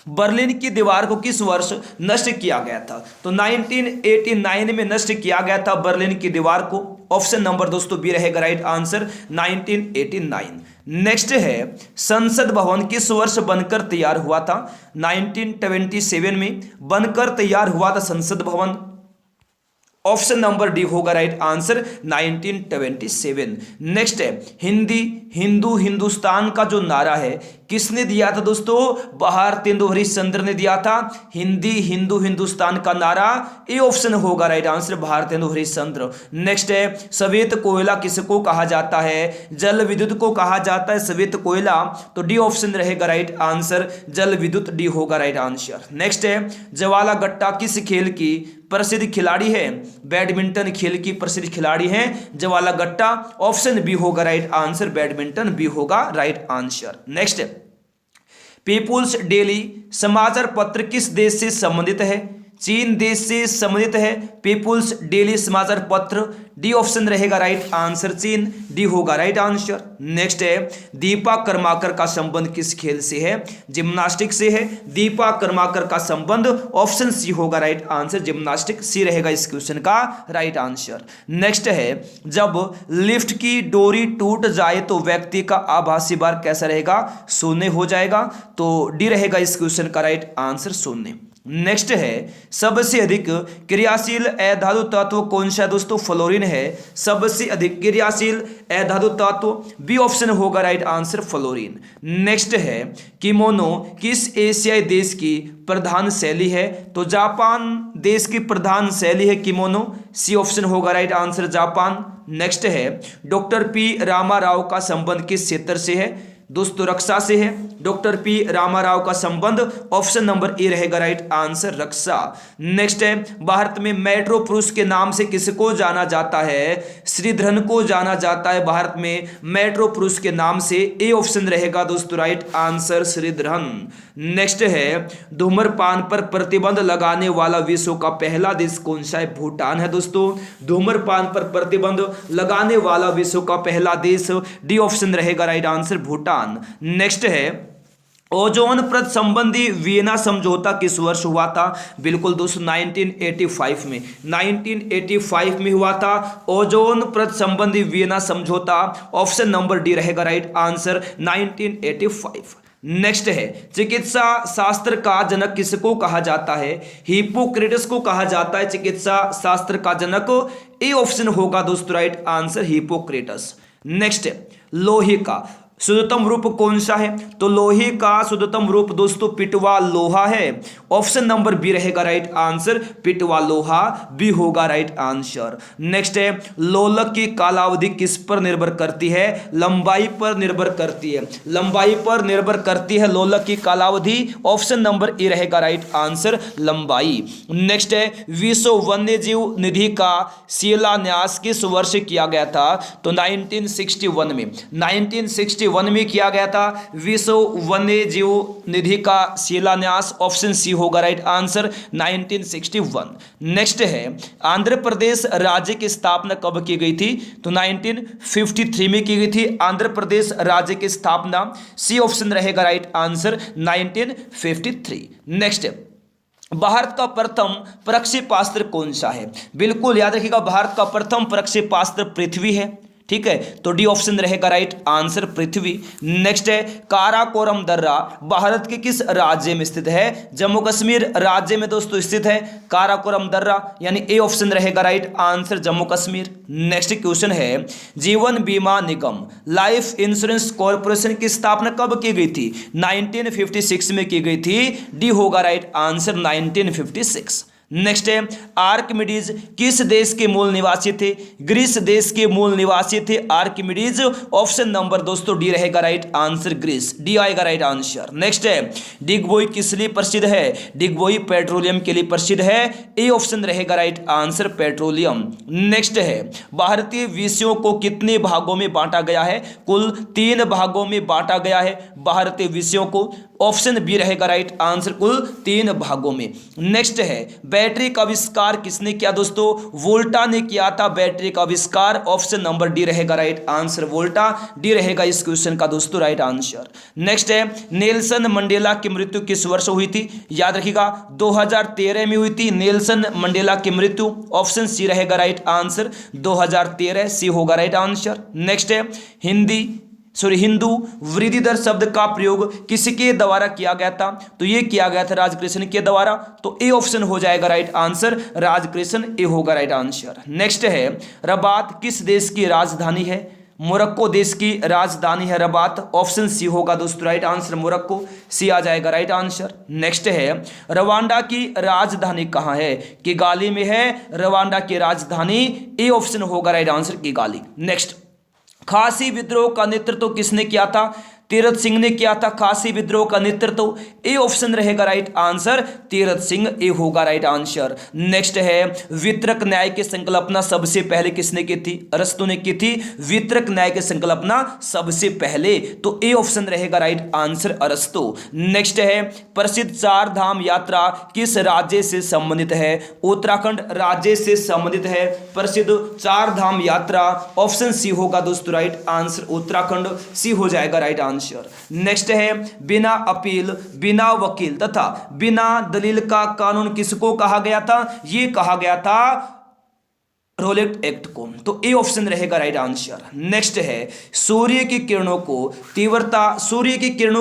बर्लिन की दीवार को किस वर्ष नष्ट किया गया था? तो 1989 में नष्ट किया गया था बर्लिन की दीवार को, ऑप्शन नंबर दोस्तों बी रहेगा राइट आंसर, 1989। नेक्स्ट है, संसद भवन किस वर्ष बनकर तैयार हुआ था? 1927 में बनकर तैयार हुआ था संसद भवन, ऑप्शन नंबर डी होगा राइट आंसर, 1927। नेक्स्ट है, हिंदू हिंदुस्तान का जो नारा है किसने दिया था दोस्तों? भारतेंदु हरिश्चंद्र ने दिया था हिंदू हिंदुस्तान का नारा, ए ऑप्शन होगा right answer, Bharatendu Harishchandra. Next है, श्वेत कोयला किसको कहा जाता है? जल विद्युत को कहा जाता है श्वेत कोयला, तो डी ऑप्शन रहेगा राइट आंसर, जल विद्युत, डी होगा राइट आंसर। नेक्स्ट है, ज्वाला गट्टा किस खेल की प्रसिद्ध खिलाड़ी है? बैडमिंटन खेल की प्रसिद्ध खिलाड़ी है ज्वाला गट्टा, ऑप्शन बी होगा राइट आंसर, बैडमिंटन, बी होगा right answer. Next, people's daily समाचार पत्र किस देश से संबंधित है? चीन देश से संबंधित है पीपुल्स डेली समाचार पत्र, डी ऑप्शन रहेगा राइट आंसर, चीन, डी होगा राइट आंसर। नेक्स्ट है, दीपा कर्माकर का संबंध किस खेल से है? जिम्नास्टिक से है दीपा कर्माकर का संबंध, ऑप्शन सी होगा राइट आंसर, जिम्नास्टिक, सी रहेगा इस क्वेश्चन का राइट आंसर। नेक्स्ट है, जब लिफ्ट की डोरी टूट जाए तो व्यक्ति का आभासी भार कैसा रहेगा? शून्य हो जाएगा, तो डी रहेगा इस क्वेश्चन का राइट आंसर, शून्य। नेक्स्ट है, सबसे अधिक क्रियाशील अधातु तत्व कौन सा है दोस्तों? फ्लोरीन है सबसे अधिक क्रियाशील अधातु तत्व, बी ऑप्शन होगा राइट आंसर, फ्लोरीन। नेक्स्ट है, किमोनो किस एशियाई देश की प्रधान शैली है? तो जापान देश की प्रधान शैली है किमोनो, सी ऑप्शन होगा राइट आंसर, जापान। नेक्स्ट है, डॉक्टर पी रामाराव का संबंध किस क्षेत्र से है? दोस्तों रक्षा से है डॉक्टर पी रामाराव का संबंध, ऑप्शन नंबर ए रहेगा राइट आंसर, रक्षा। नेक्स्ट है, भारत में मेट्रो पुरुष के नाम से किसको जाना जाता है? श्रीधरन को जाना जाता है भारत में मेट्रो पुरुष के नाम से, ए ऑप्शन रहेगा दोस्तों राइट आंसर, श्रीधरन। नेक्स्ट है, धूम्रपान पर प्रतिबंध लगाने वाला विश्व का पहला देश कौन सा है? भूटान है दोस्तों, धूम्रपान पर प्रतिबंध लगाने वाला विश्व का पहला देश, डी ऑप्शन रहेगा राइट आंसर, भूटान। नेक्स्ट है, ओजोन परत संबंधी वियना समझौता किस वर्ष हुआ था? बिल्कुल दोस्तों 1985 में, 1985 में हुआ था ओजोन परत संबंधी वियना समझौता, ऑप्शन नंबर डी रहेगा राइट आंसर, 1985। नेक्स्ट है, चिकित्सा शास्त्र का जनक किसको कहा जाता है? हिप्पोक्रेटस को कहा जाता है चिकित्सा शास्त्र का जनक, ए ऑप्शन होगा दोस्तों राइट आंसर, हिप्पोक्रेटस। नेक्स्ट है, लोहे का शुद्धतम रूप कौन सा है? तो लोहे का शुद्धतम रूप दोस्तों पिटवा लोहा है, ऑप्शन नंबर बी रहेगा राइट आंसर, पिटवा लोहा, बी होगा राइट आंसर। नेक्स्ट है, लोलक की कालावधि किस पर निर्भर करती है? लंबाई पर निर्भर करती है, लंबाई पर निर्भर करती है लोलक की कालावधि, ऑप्शन नंबर ए रहेगा राइट आंसर, लंबाई। नेक्स्ट है, विश्व वन्यजीव निधि का शिलान्यास किस वर्ष किया गया था? तो 1961 में, 1961 में किया गया था विश्व वन्य जीव निधि का शिलान्यास, ऑप्शन सी होगा राइट आंसर, 1961। नेक्स्ट है, आंध्र प्रदेश राज्य की स्थापना कब की गई थी? तो 1953 में की गई थी आंध्र प्रदेश राज्य की स्थापना, सी ऑप्शन रहेगा राइट आंसर, 1953। नेक्स्ट, भारत का प्रथम प्रक्षेपास्त्र कौन सा है? बिल्कुल याद रखिएगा, भारत का प्रथम प्रक्षेपास्त्र पृथ्वी है। ठीक है, तो डी ऑप्शन रहेगा राइट आंसर, पृथ्वी। नेक्स्ट है काराकोरम दर्रा भारत के किस राज्य में स्थित है? जम्मू कश्मीर राज्य में दोस्तों स्थित है काराकोरम दर्रा, यानी ए ऑप्शन रहेगा right answer, Jammu Kashmir. Next question है जीवन बीमा निगम लाइफ इंश्योरेंस कॉर्पोरेशन की स्थापना कब की गई थी? 1956 में की गई थी, डी होगा राइट आंसर 1956। नेक्स्ट है आर्किमिडीज किस देश के मूल निवासी थे? ग्रीस देश के मूल निवासी थे आर्किमिडीज। ऑप्शन नंबर दोस्तों डी रहेगा राइट आंसर, ग्रीस, डी आएगा राइट आंसर। नेक्स्ट है डिगबोई किस लिए प्रसिद्ध है? डिगबोई पेट्रोलियम के लिए प्रसिद्ध है, ए ऑप्शन रहेगा राइट आंसर, पेट्रोलियम। नेक्स्ट है भारतीय विषयों को कितने भागों में बांटा गया है? कुल 3 भागों में बांटा गया है भारतीय विषयों को, ऑप्शन बी रहेगा राइट आंसर, कुल 3 भागों में। नेक्स्ट है बैटरी का आविष्कार किसने किया दोस्तों? वोल्टा ने किया था बैटरी का आविष्कार, ऑप्शन नंबर डी रहेगा राइट आंसर, वोल्टा, डी रहेगा इस क्वेश्चन का दोस्तों राइट आंसर। नेक्स्ट है नेल्सन मंडेला की मृत्यु किस वर्ष हुई थी? याद रखिएगा 2013 में हुई थी नेल्सन मंडेला की मृत्यु, ऑप्शन सी रहेगा राइट आंसर, 2013, सी होगा राइट आंसर। नेक्स्ट है हिंदू वृद्धि दर शब्द का प्रयोग किसके द्वारा किया गया था? तो ये किया गया था राजकृष्ण के द्वारा, तो ए ऑप्शन हो जाएगा राइट आंसर, राजकृष्ण, ए होगा राइट आंसर। नेक्स्ट है रबात किस देश की राजधानी है? मोरक्को देश की राजधानी है रबात, ऑप्शन सी होगा दोस्तों राइट आंसर, मोरक्को, सी आ जाएगा राइट आंसर। नेक्स्ट है रवांडा की राजधानी कहाँ है? किगाली में है रवांडा की राजधानी, ए ऑप्शन होगा राइट आंसर, किगाली। नेक्स्ट खासी विद्रोह का नेतृत्व किसने किया था? तीरथ सिंह ने किया था खासी विद्रोह का नेतृत्व, ए ऑप्शन रहेगा राइट आंसर, तीरथ सिंह, ए होगा राइट आंसर। नेक्स्ट है वितरक न्याय की संकल्पना सबसे पहले किसने की थी? अरस्तु ने की थी वितरक न्याय की संकल्पना सबसे पहले, तो ए ऑप्शन रहेगा राइट आंसर, अरस्तु। नेक्स्ट है प्रसिद्ध 4 धाम यात्रा किस राज्य से संबंधित है? उत्तराखंड राज्य से संबंधित है प्रसिद्ध 4 धाम यात्रा, ऑप्शन सी होगा दोस्तों राइट आंसर, उत्तराखंड, सी हो जाएगा राइट आंसर। नेक्स्ट है बिना अपील, बिना वकील तथा बिना दलील का कानून किसको कहा गया था? ये कहा गया था रोलेट एक्ट को, तो ए ऑप्शन रहेगा राइट आंसर। नेक्स्ट है सूर्य की किरणों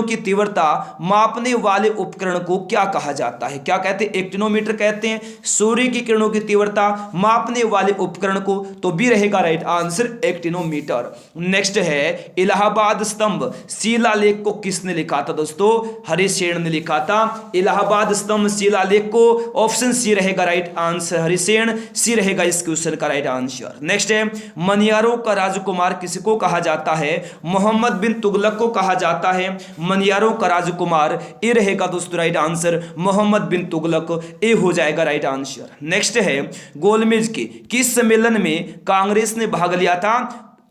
की तीव्रता मापने वाले उपकरण को क्या कहा जाता है? क्या कहते हैं? एक्टिनोमीटर कहते हैं सूर्य की किरणों की तीव्रता मापने वाले उपकरण को, तो बी रहेगा राइट आंसर, एक्टिनोमीटर। नेक्स्ट है इलाहाबाद स्तंभ शिलालेख को किसने लिखा था दोस्तों? हरिसेन ने लिखा था इलाहाबाद स्तंभ शिलालेख को, ऑप्शन सी रहेगा राइट आंसर, हरिसेन, सी रहेगा इस क्वेश्चन का राइट आंसर। नेक्स्ट है मनियारों का राजकुमार किसको कहा जाता है? मोहम्मद बिन तुगलक को कहा जाता है मनियारों का राजकुमार, ए रहेगा दोस्तों राइट आंसर, मोहम्मद बिन तुगलक, ए हो जाएगा राइट आंसर। नेक्स्ट है गोलमेज के किस सम्मेलन में कांग्रेस ने भाग लिया था?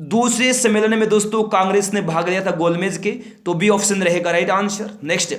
दूसरे सम्मेलन में दोस्तों कांग्रेस ने भाग लिया था गोलमेज के, तो बी ऑप्शन रहेगा राइट आंसर। नेक्स्ट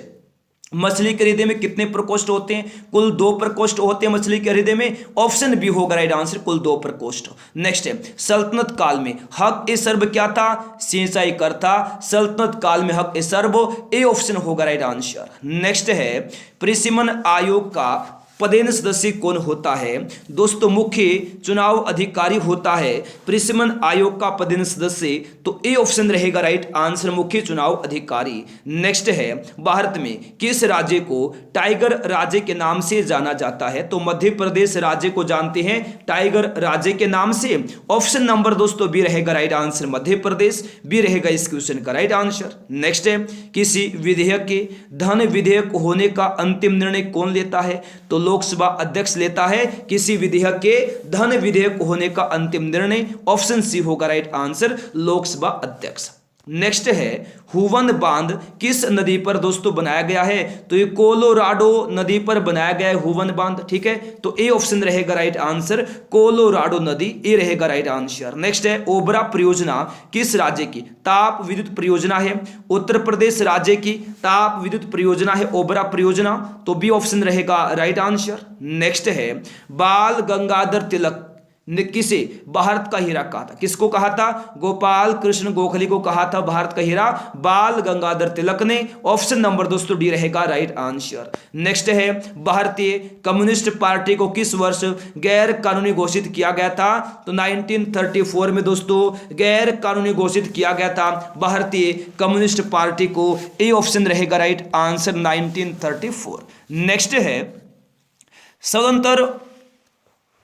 मछली के हृदय में कितने प्रकोष्ठ होते हैं? कुल 2 प्रकोष्ठ होते हैं मछली के हृदय में, ऑप्शन बी होगा राइट आंसर, कुल 2 प्रकोष्ठ। नेक्स्ट है सल्तनत काल में हक ए सर्ब क्या था? सिंचाई कर था सल्तनत काल में हक ए सर्ब, ए ऑप्शन होगा राइट आंसर। नेक्स्ट है परिसीमन आयोग का पदेन सदस्य कौन होता है? दोस्तों मुख्य चुनाव अधिकारी होता है परिसीमन आयोग का पदेन सदस्य, तो ए ऑप्शन रहेगा राइट आंसर, मुख्य चुनाव अधिकारी। नेक्स्ट है भारत में किस राज्य को टाइगर राज्य के नाम से जाना जाता है? तो मध्य प्रदेश राज्य को जानते हैं टाइगर राज्य के नाम से, ऑप्शन नंबर दोस्तों बी रहेगा right answer, Madhya Pradesh, B रहेगा इस क्वेश्चन का राइट आंसर। नेक्स्ट है किसी विधेयक के धन विधेयक होने का अंतिम निर्णय कौन लेता है? तो लोकसभा अध्यक्ष लेता है किसी विधेयक के धन विधेयक होने का अंतिम निर्णय, ऑप्शन सी होगा राइट आंसर, लोकसभा अध्यक्ष। नेक्स्ट है हुवन बांध किस नदी पर दोस्तों बनाया गया है? तो ये कोलोराडो नदी पर बनाया गया है हुवन बांध, ठीक है, तो ए ऑप्शन रहेगा राइट आंसर, कोलोराडो नदी, ए रहेगा राइट आंसर। नेक्स्ट है ओबरा परियोजना किस राज्य की ताप विद्युत परियोजना है? उत्तर प्रदेश राज्य की ताप विद्युत परियोजना है ओबरा परियोजना, तो बी ऑप्शन रहेगा राइट आंसर। नेक्स्ट है बाल गंगाधर तिलक किसे? भारत का हीरा कहा था। किसको कहा था? गोपाल कृष्ण गोखले को कहा था भारत का हीरा बाल गंगाधर तिलक ने। ऑप्शन नंबर दोस्तों डी रहेगा राइट आंसर। नेक्स्ट है, भारतीय कम्युनिस्ट पार्टी को किस वर्ष गैर कानूनी घोषित किया गया था? तो 1934 में दोस्तों गैर कानूनी घोषित किया गया था भारतीय कम्युनिस्ट पार्टी को। ए ऑप्शन रहेगा राइट आंसर 1934। नेक्स्ट है, स्वतंत्र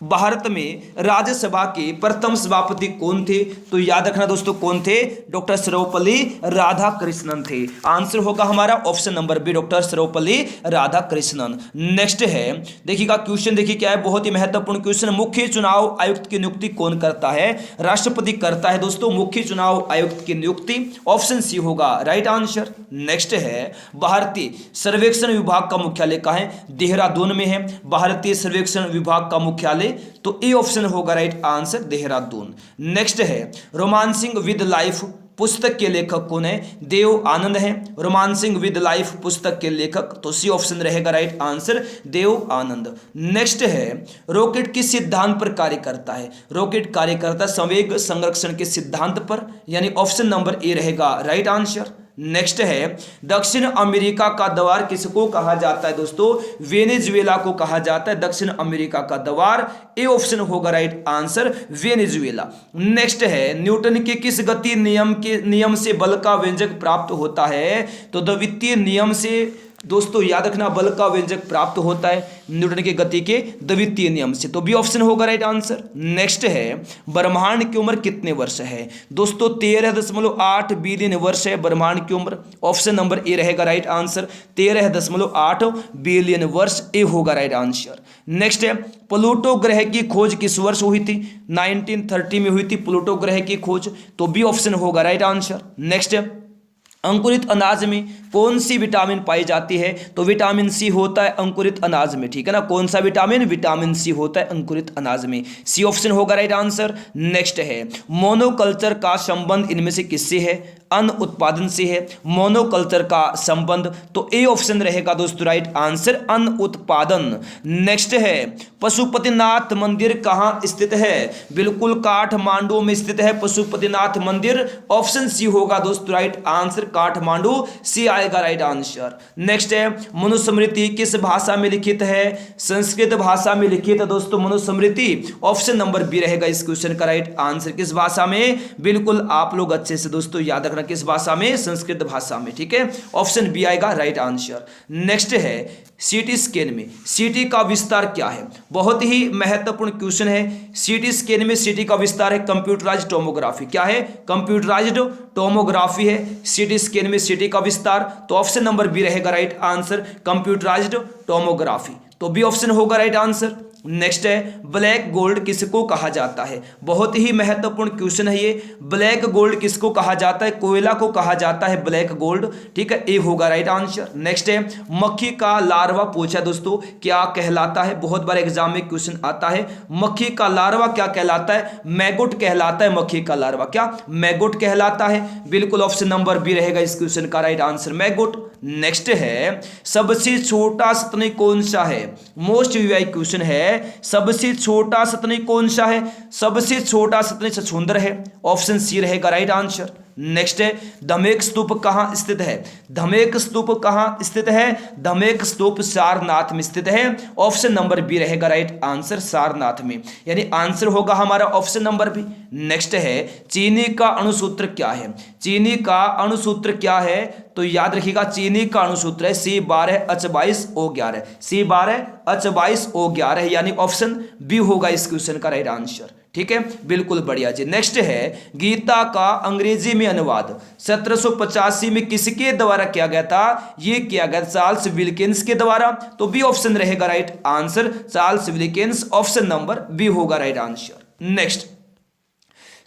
भारत में राज्यसभा के प्रथम सभापति कौन थे? तो याद रखना दोस्तों कौन थे? डॉक्टर सर्वपल्ली राधाकृष्णन थे। आंसर होगा हमारा option number B doctor Sarvepalli Radhakrishnan. Next है, देखिएगा क्वेश्चन देखिए क्या है, बहुत ही महत्वपूर्ण क्वेश्चन। मुख्य चुनाव आयुक्त की नियुक्ति कौन करता है? राष्ट्रपति करता है दोस्तों मुख्य चुनाव आयुक्त की नियुक्ति। ऑप्शन सी होगा राइट आंसर। नेक्स्ट है, भारतीय सर्वेक्षण विभाग का मुख्यालय कहाँ है? देहरादून में है भारतीय सर्वेक्षण विभाग का मुख्यालय। तो ए ऑप्शन होगा राइट आंसर देहरादून। नेक्स्ट है, रोमांसिंग विद लाइफ पुस्तक के लेखक कौन है? देव आनंद है रोमांसिंग विद लाइफ पुस्तक के लेखक। तो सी ऑप्शन रहेगा right answer Dev Anand. Next है, रॉकेट किस सिद्धांत पर कार्य करता है? रॉकेट कार्य करता है संवेग संरक्षण के सिद्धांत पर, यानी ऑप्शन नंबर ए रहेगा राइट आंसर। नेक्स्ट है, दक्षिण अमेरिका का द्वार किसको कहा जाता है दोस्तों? वेनेजुएला को कहा जाता है दक्षिण अमेरिका का द्वार। ए ऑप्शन होगा राइट आंसर वेनेजुएला। नेक्स्ट है, न्यूटन के किस गति नियम से बल का व्यंजक प्राप्त होता है? तो द्वितीय नियम से दोस्तों याद रखना बल का व्यंजक प्राप्त होता है न्यूटन के गति के द्वितीय नियम से। तो बी ऑप्शन होगा राइट आंसर। नेक्स्ट है, ब्रह्मांड की उम्र कितने वर्ष है? दोस्तों 13.8 बिलियन वर्ष है ब्रह्मांड की उम्र। ऑप्शन नंबर ए रहेगा राइट आंसर 13.8 बिलियन वर्ष। ए होगा राइट आंसर। नेक्स्ट है, प्लूटो ग्रह की खोज किस वर्ष हुई थी? 1930 में हुई थी प्लूटो ग्रह की खोज। तो बी ऑप्शन होगा राइट आंसर। नेक्स्ट है, अंकुरित अनाज में कौन सी विटामिन पाई जाती है? तो विटामिन सी होता है अंकुरित अनाज में, ठीक है ना। कौन सा विटामिन? विटामिन सी होता है अंकुरित अनाज में। सी ऑप्शन होगा राइट आंसर। नेक्स्ट है, मोनोकल्चर का संबंध इनमें से किससे है? अन्न उत्पादन से है मोनोकल्चर का संबंध। तो ए ऑप्शन रहेगा दोस्तों राइट आंसर अन्न उत्पादन। नेक्स्ट है, पशुपतिनाथ मंदिर कहाँ स्थित है? बिल्कुल काठमांडू में स्थित है पशुपतिनाथ मंदिर। ऑप्शन सी होगा दोस्तों राइट आंसर काठमांडू। सी आएगा राइट आंसर। नेक्स्ट है, मनुस्मृति किस भाषा में लिखित है? संस्कृत भाषा में लिखित है दोस्तों मनुस्मृति। ऑप्शन नंबर बी रहेगा इस क्वेश्चन का राइट आंसर। किस भाषा में? बिल्कुल आप लोग अच्छे से दोस्तों याद रखना किस भाषा में? संस्कृत भाषा में, ठीक है। ऑप्शन बी आएगा राइट आंसर। नेक्स्ट है, सीटी स्कैन में सीटी का विस्तार क्या है? बहुत ही महत्वपूर्ण क्वेश्चन है। सीटी स्कैन में सीटी का विस्तार है कंप्यूटराइज्ड टोमोग्राफी। क्या है? कंप्यूटराइज्ड टोमोग्राफी है सीटी स्कैन में सीटी का विस्तार। तो ऑप्शन नंबर बी रहेगा राइट आंसर कंप्यूटराइज्ड टोमोग्राफी। तो बी ऑप्शन होगा राइट आंसर। नेक्स्ट है, ब्लैक गोल्ड किसको कहा जाता है? बहुत ही महत्वपूर्ण क्वेश्चन है ये। ब्लैक गोल्ड किसको कहा जाता है? कोयला को कहा जाता है ब्लैक गोल्ड, ठीक है। ए होगा राइट आंसर। नेक्स्ट है, मक्खी का लार्वा पूछा दोस्तों क्या कहलाता है? बहुत बार एग्जाम में क्वेश्चन आता है। मक्खी का लार्वा क्या कहलाता है? मैगोट कहलाता है मक्खी का लार्वा। क्या? मैगोट कहलाता है। बिल्कुल ऑप्शन नंबर बी रहेगा इस क्वेश्चन का राइट आंसर मैगोट। नेक्स्ट है, सबसे छोटा सतनी कौन सा है? मोस्ट वीआई क्वेश्चन है। सबसे छोटा सतनी कौन सा है? सबसे छोटा सतनी छछूंदर है। ऑप्शन सी रहेगा राइट आंसर। नेक्स्ट है, धमेक स्तूप कहां स्थित है? धमेक स्तूप कहां स्थित है? धमेक स्तूप सारनाथ में स्थित है। ऑप्शन नंबर बी रहेगा राइट आंसर सारनाथ में, यानी आंसर होगा हमारा ऑप्शन नंबर बी। नेक्स्ट है, चीनी का अणुसूत्र क्या है? चीनी का अणुसूत्र क्या है? तो याद रखिएगा चीनी का अणुसूत्र है C12H22O11। C12H22O11 यानी ऑप्शन बी होगा इस क्वेश्चन का राइट आंसर, ठीक है। बिल्कुल बढ़िया जी। नेक्स्ट है, गीता का अंग्रेजी में अनुवाद 1785 में किसके द्वारा किया गया था? ये किया गया चार्ल्स विल्किंस के द्वारा। तो बी ऑप्शन रहेगा right answer Charles Wilkins. Option number B होगा राइट आंसर। नेक्स्ट,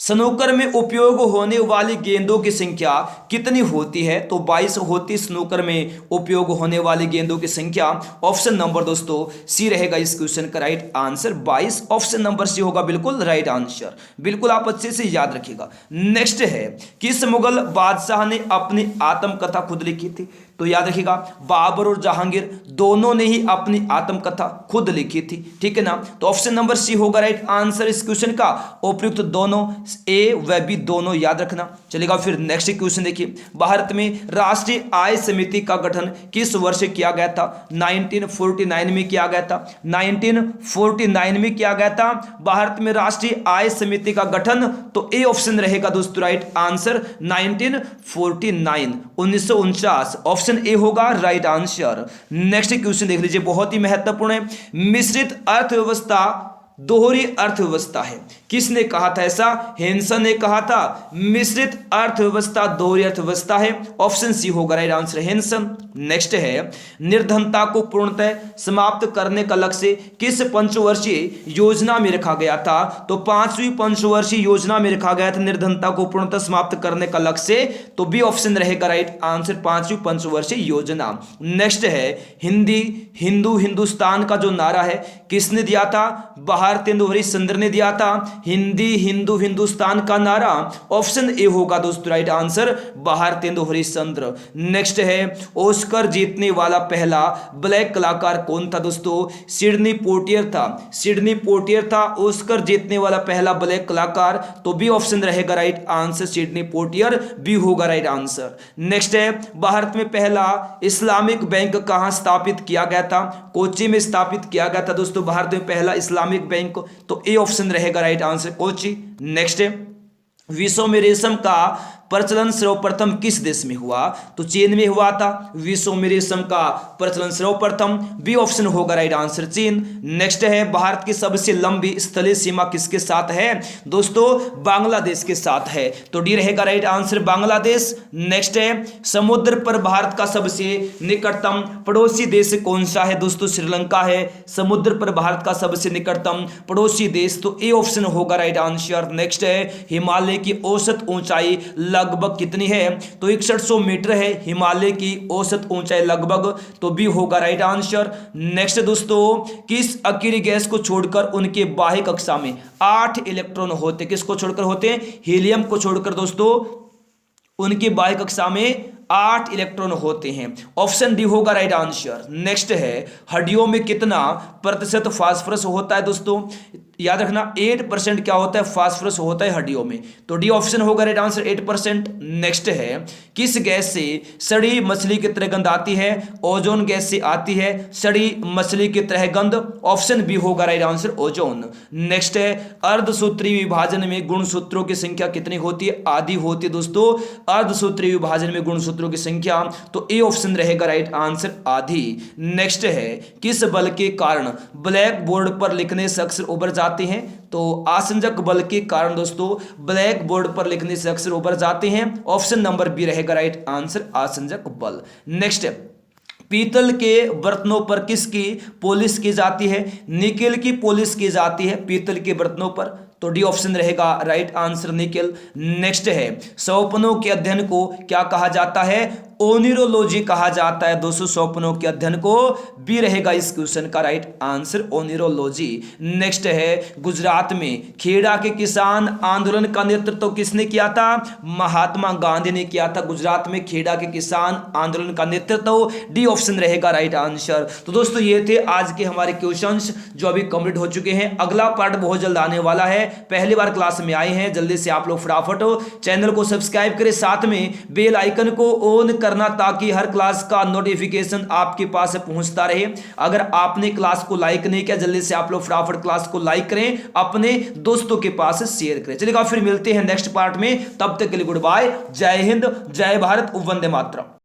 स्नूकर में उपयोग होने वाली गेंदों की संख्या कितनी होती है? तो 22 होती स्नूकर में उपयोग होने वाली गेंदों की संख्या। ऑप्शन नंबर दोस्तों सी रहेगा इस क्वेश्चन का right answer 22। Option number C होगा बिल्कुल राइट आंसर। बिल्कुल आप अच्छे से याद रखिएगा। नेक्स्ट है, किस मुगल बादशाह ने अपनी आत्मकथा खुद लिखी थी? तो याद रखिएगा बाबर और जहांगीर दोनों ने ही अपनी आत्मकथा खुद लिखी थी, ठीक है ना। तो ऑप्शन नंबर सी होगा राइट आंसर इस क्वेश्चन का। उपयुक्त दोनों ए व बी दोनों याद रखना। चलेगा फिर नेक्स्ट क्वेश्चन देखिए, भारत में राष्ट्रीय आय समिति का गठन किस वर्ष किया गया था? 1949 में किया गया था। 1949 में किया गया था भारत में राष्ट्रीय आय समिति का गठन। तो ए ऑप्शन रहेगा दोस्तों राइट आंसर 1949 1949 ऑप्शन ए होगा राइट आंसर। नेक्स्ट क्वेश्चन देख लीजिए, बहुत ही महत्वपूर्ण है। मिश्रित अर्थव्यवस्था दोहरी अर्थव्यवस्था है, किसने कहा था ऐसा? हेंसन ने कहा था मिश्रित अर्थव्यवस्था दोहरी अर्थव्यवस्था है। ऑप्शन सी होगा राइट आंसर हेंसन। नेक्स्ट है, निर्धनता को पूर्णतः समाप्त करने का लक्ष्य किस पंचवर्षीय योजना में रखा गया था? तो 5वीं पंचवर्षीय योजना में रखा गया था निर्धनता को पूर्णतः समाप्त करने का लक्ष्य। तो बी ऑप्शन रहेगा राइट आंसर 5वीं पंचवर्षीय योजना। नेक्स्ट है, हिंदी हिंदू हिंदुस्तान का जो नारा है किसने दिया था? भारतेंदु हरिश्चंद्र ने दिया था हिंदी हिंदू हिंदुस्तान का नारा। ऑप्शन ए होगा दोस्तों right answer Bharatendu Harishchandra. Next है, ऑस्कर जीतने वाला पहला ब्लैक कलाकार कौन था दोस्तों? सिडनी पोटियर था। सिडनी पोटियर था ऑस्कर जीतने वाला पहला ब्लैक कलाकार। तो बी ऑप्शन रहेगा राइट आंसर सिडनी पोटियर, बी होगा राइट आंसर। नेक्स्ट है, भारत में पहला इस्लामिक बैंक कहां स्थापित किया गया था? कोच्चि में स्थापित किया गया था दोस्तों भारत में पहला इस्लामिक बैंक। तो ए ऑप्शन रहेगा राइट आंसर कोच्चि। नेक्स्ट है, विश्व में रेशम का प्रचलन सर्वप्रथम किस देश में हुआ? तो चीन में हुआ था विश्व में रेशम का प्रचलन सर्वप्रथम। बी ऑप्शन होगा राइट आंसर चीन। नेक्स्ट है, भारत की सबसे लंबी स्थलीय सीमा किसके साथ है? दोस्तों बांग्लादेश के साथ है। तो डी रहेगा राइट आंसर बांग्लादेश। नेक्स्ट है, समुद्र पर भारत का सबसे निकटतम पड़ोसी देश कौन सा है? दोस्तों श्रीलंका है समुद्र पर भारत का सबसे निकटतम पड़ोसी देश। तो ए ऑप्शन होगा राइट आंसर। नेक्स्ट है, हिमालय की औसत ऊंचाई लगभग कितनी है? तो 6100 मीटर है हिमालय की औसत ऊंचाई लगभग। तो बी होगा राइट आंसर। नेक्स्ट दोस्तों, किस अकेली गैस को छोड़कर उनके बाह्य कक्षा में 8 इलेक्ट्रॉन होते? किसको छोड़कर होते हैं? हीलियम को छोड़कर दोस्तों उनके बाह्य कक्षा में 8 इलेक्ट्रॉन होते हैं। ऑप्शन डी होगा राइट आंसर। नेक्स्ट है, हड्डियों में कितना प्रतिशत फास्फोरस होता है? दोस्तों याद रखना 8% क्या होता है? फास्फोरस होता है हड्डियों में। तो डी ऑप्शन होगा राइट आंसर 8%। नेक्स्ट है, किस गैस से सड़ी मछली की तरह गंध आती है? ओजोन गैस से आती है सड़ी मछली की तरह गंध। ऑप्शन बी होगा राइट आंसर ओजोन। नेक्स्ट है, अर्धसूत्रीय विभाजन में गुणसूत्रों की संख्या कितनी होती है? आधी होती है दोस्तों अर्धसूत्रीय विभाजन में गुणसूत्रों की संख्या। तो ए ऑप्शन रहेगा राइट आंसर आधी। नेक्स्ट है, किस बल के कारण ब्लैक बोर्ड पर लिखने से अक्षर उभर जाते हैं? तो आसंजक बल के कारण दोस्तों ब्लैक बोर्ड पर लिखने से अक्षर उभर जाते हैं। ऑप्शन नंबर बी रहेगा राइट आंसर आसंजक बल। नेक्स्ट है, पीतल के बर्तनों पर किसकी पॉलिश की जाती है? निकेल की पॉलिश की जाती है पीतल के बर्तनों पर। तो डी ऑप्शन रहेगा राइट आंसर निकेल। नेक्स्ट है, स्वप्नों के अध्ययन को क्या कहा जाता है? ओनिरोलॉजी कहा जाता है दोस्तों स्वप्नों के अध्ययन को। बी रहेगा इस क्वेश्चन का राइट आंसर ओनिरोलॉजी। नेक्स्ट है, गुजरात में खेड़ा के किसान आंदोलन का नेतृत्व किसने किया था? महात्मा गांधी ने किया था गुजरात में खेड़ा के किसान आंदोलन का नेतृत्व। डी ऑप्शन रहेगा राइट आंसर। तो दोस्तों ये थे आज के हमारे क्वेश्चंस जो अभी कंप्लीट हो चुके हैं। अगला पार्ट बहुत जल्द आने वाला है। पहली बार क्लास में आए हैं जल्दी से आप लोग फटाफट चैनल को सब्सक्राइब करें, साथ में बेल आइकन को ऑन करना ताकि हर क्लास का नोटिफिकेशन आपके पास पहुंचता रहे। अगर आपने क्लास को लाइक नहीं किया जल्दी से आप लोग फटाफट क्लास को लाइक करें, अपने दोस्तों के पास शेयर करें। चलिएगा फिर मिलते हैं नेक्स्ट पार्ट में, तब तक के लिए गुड बाय, जय हिंद, जय भारत, वंदे मातरम।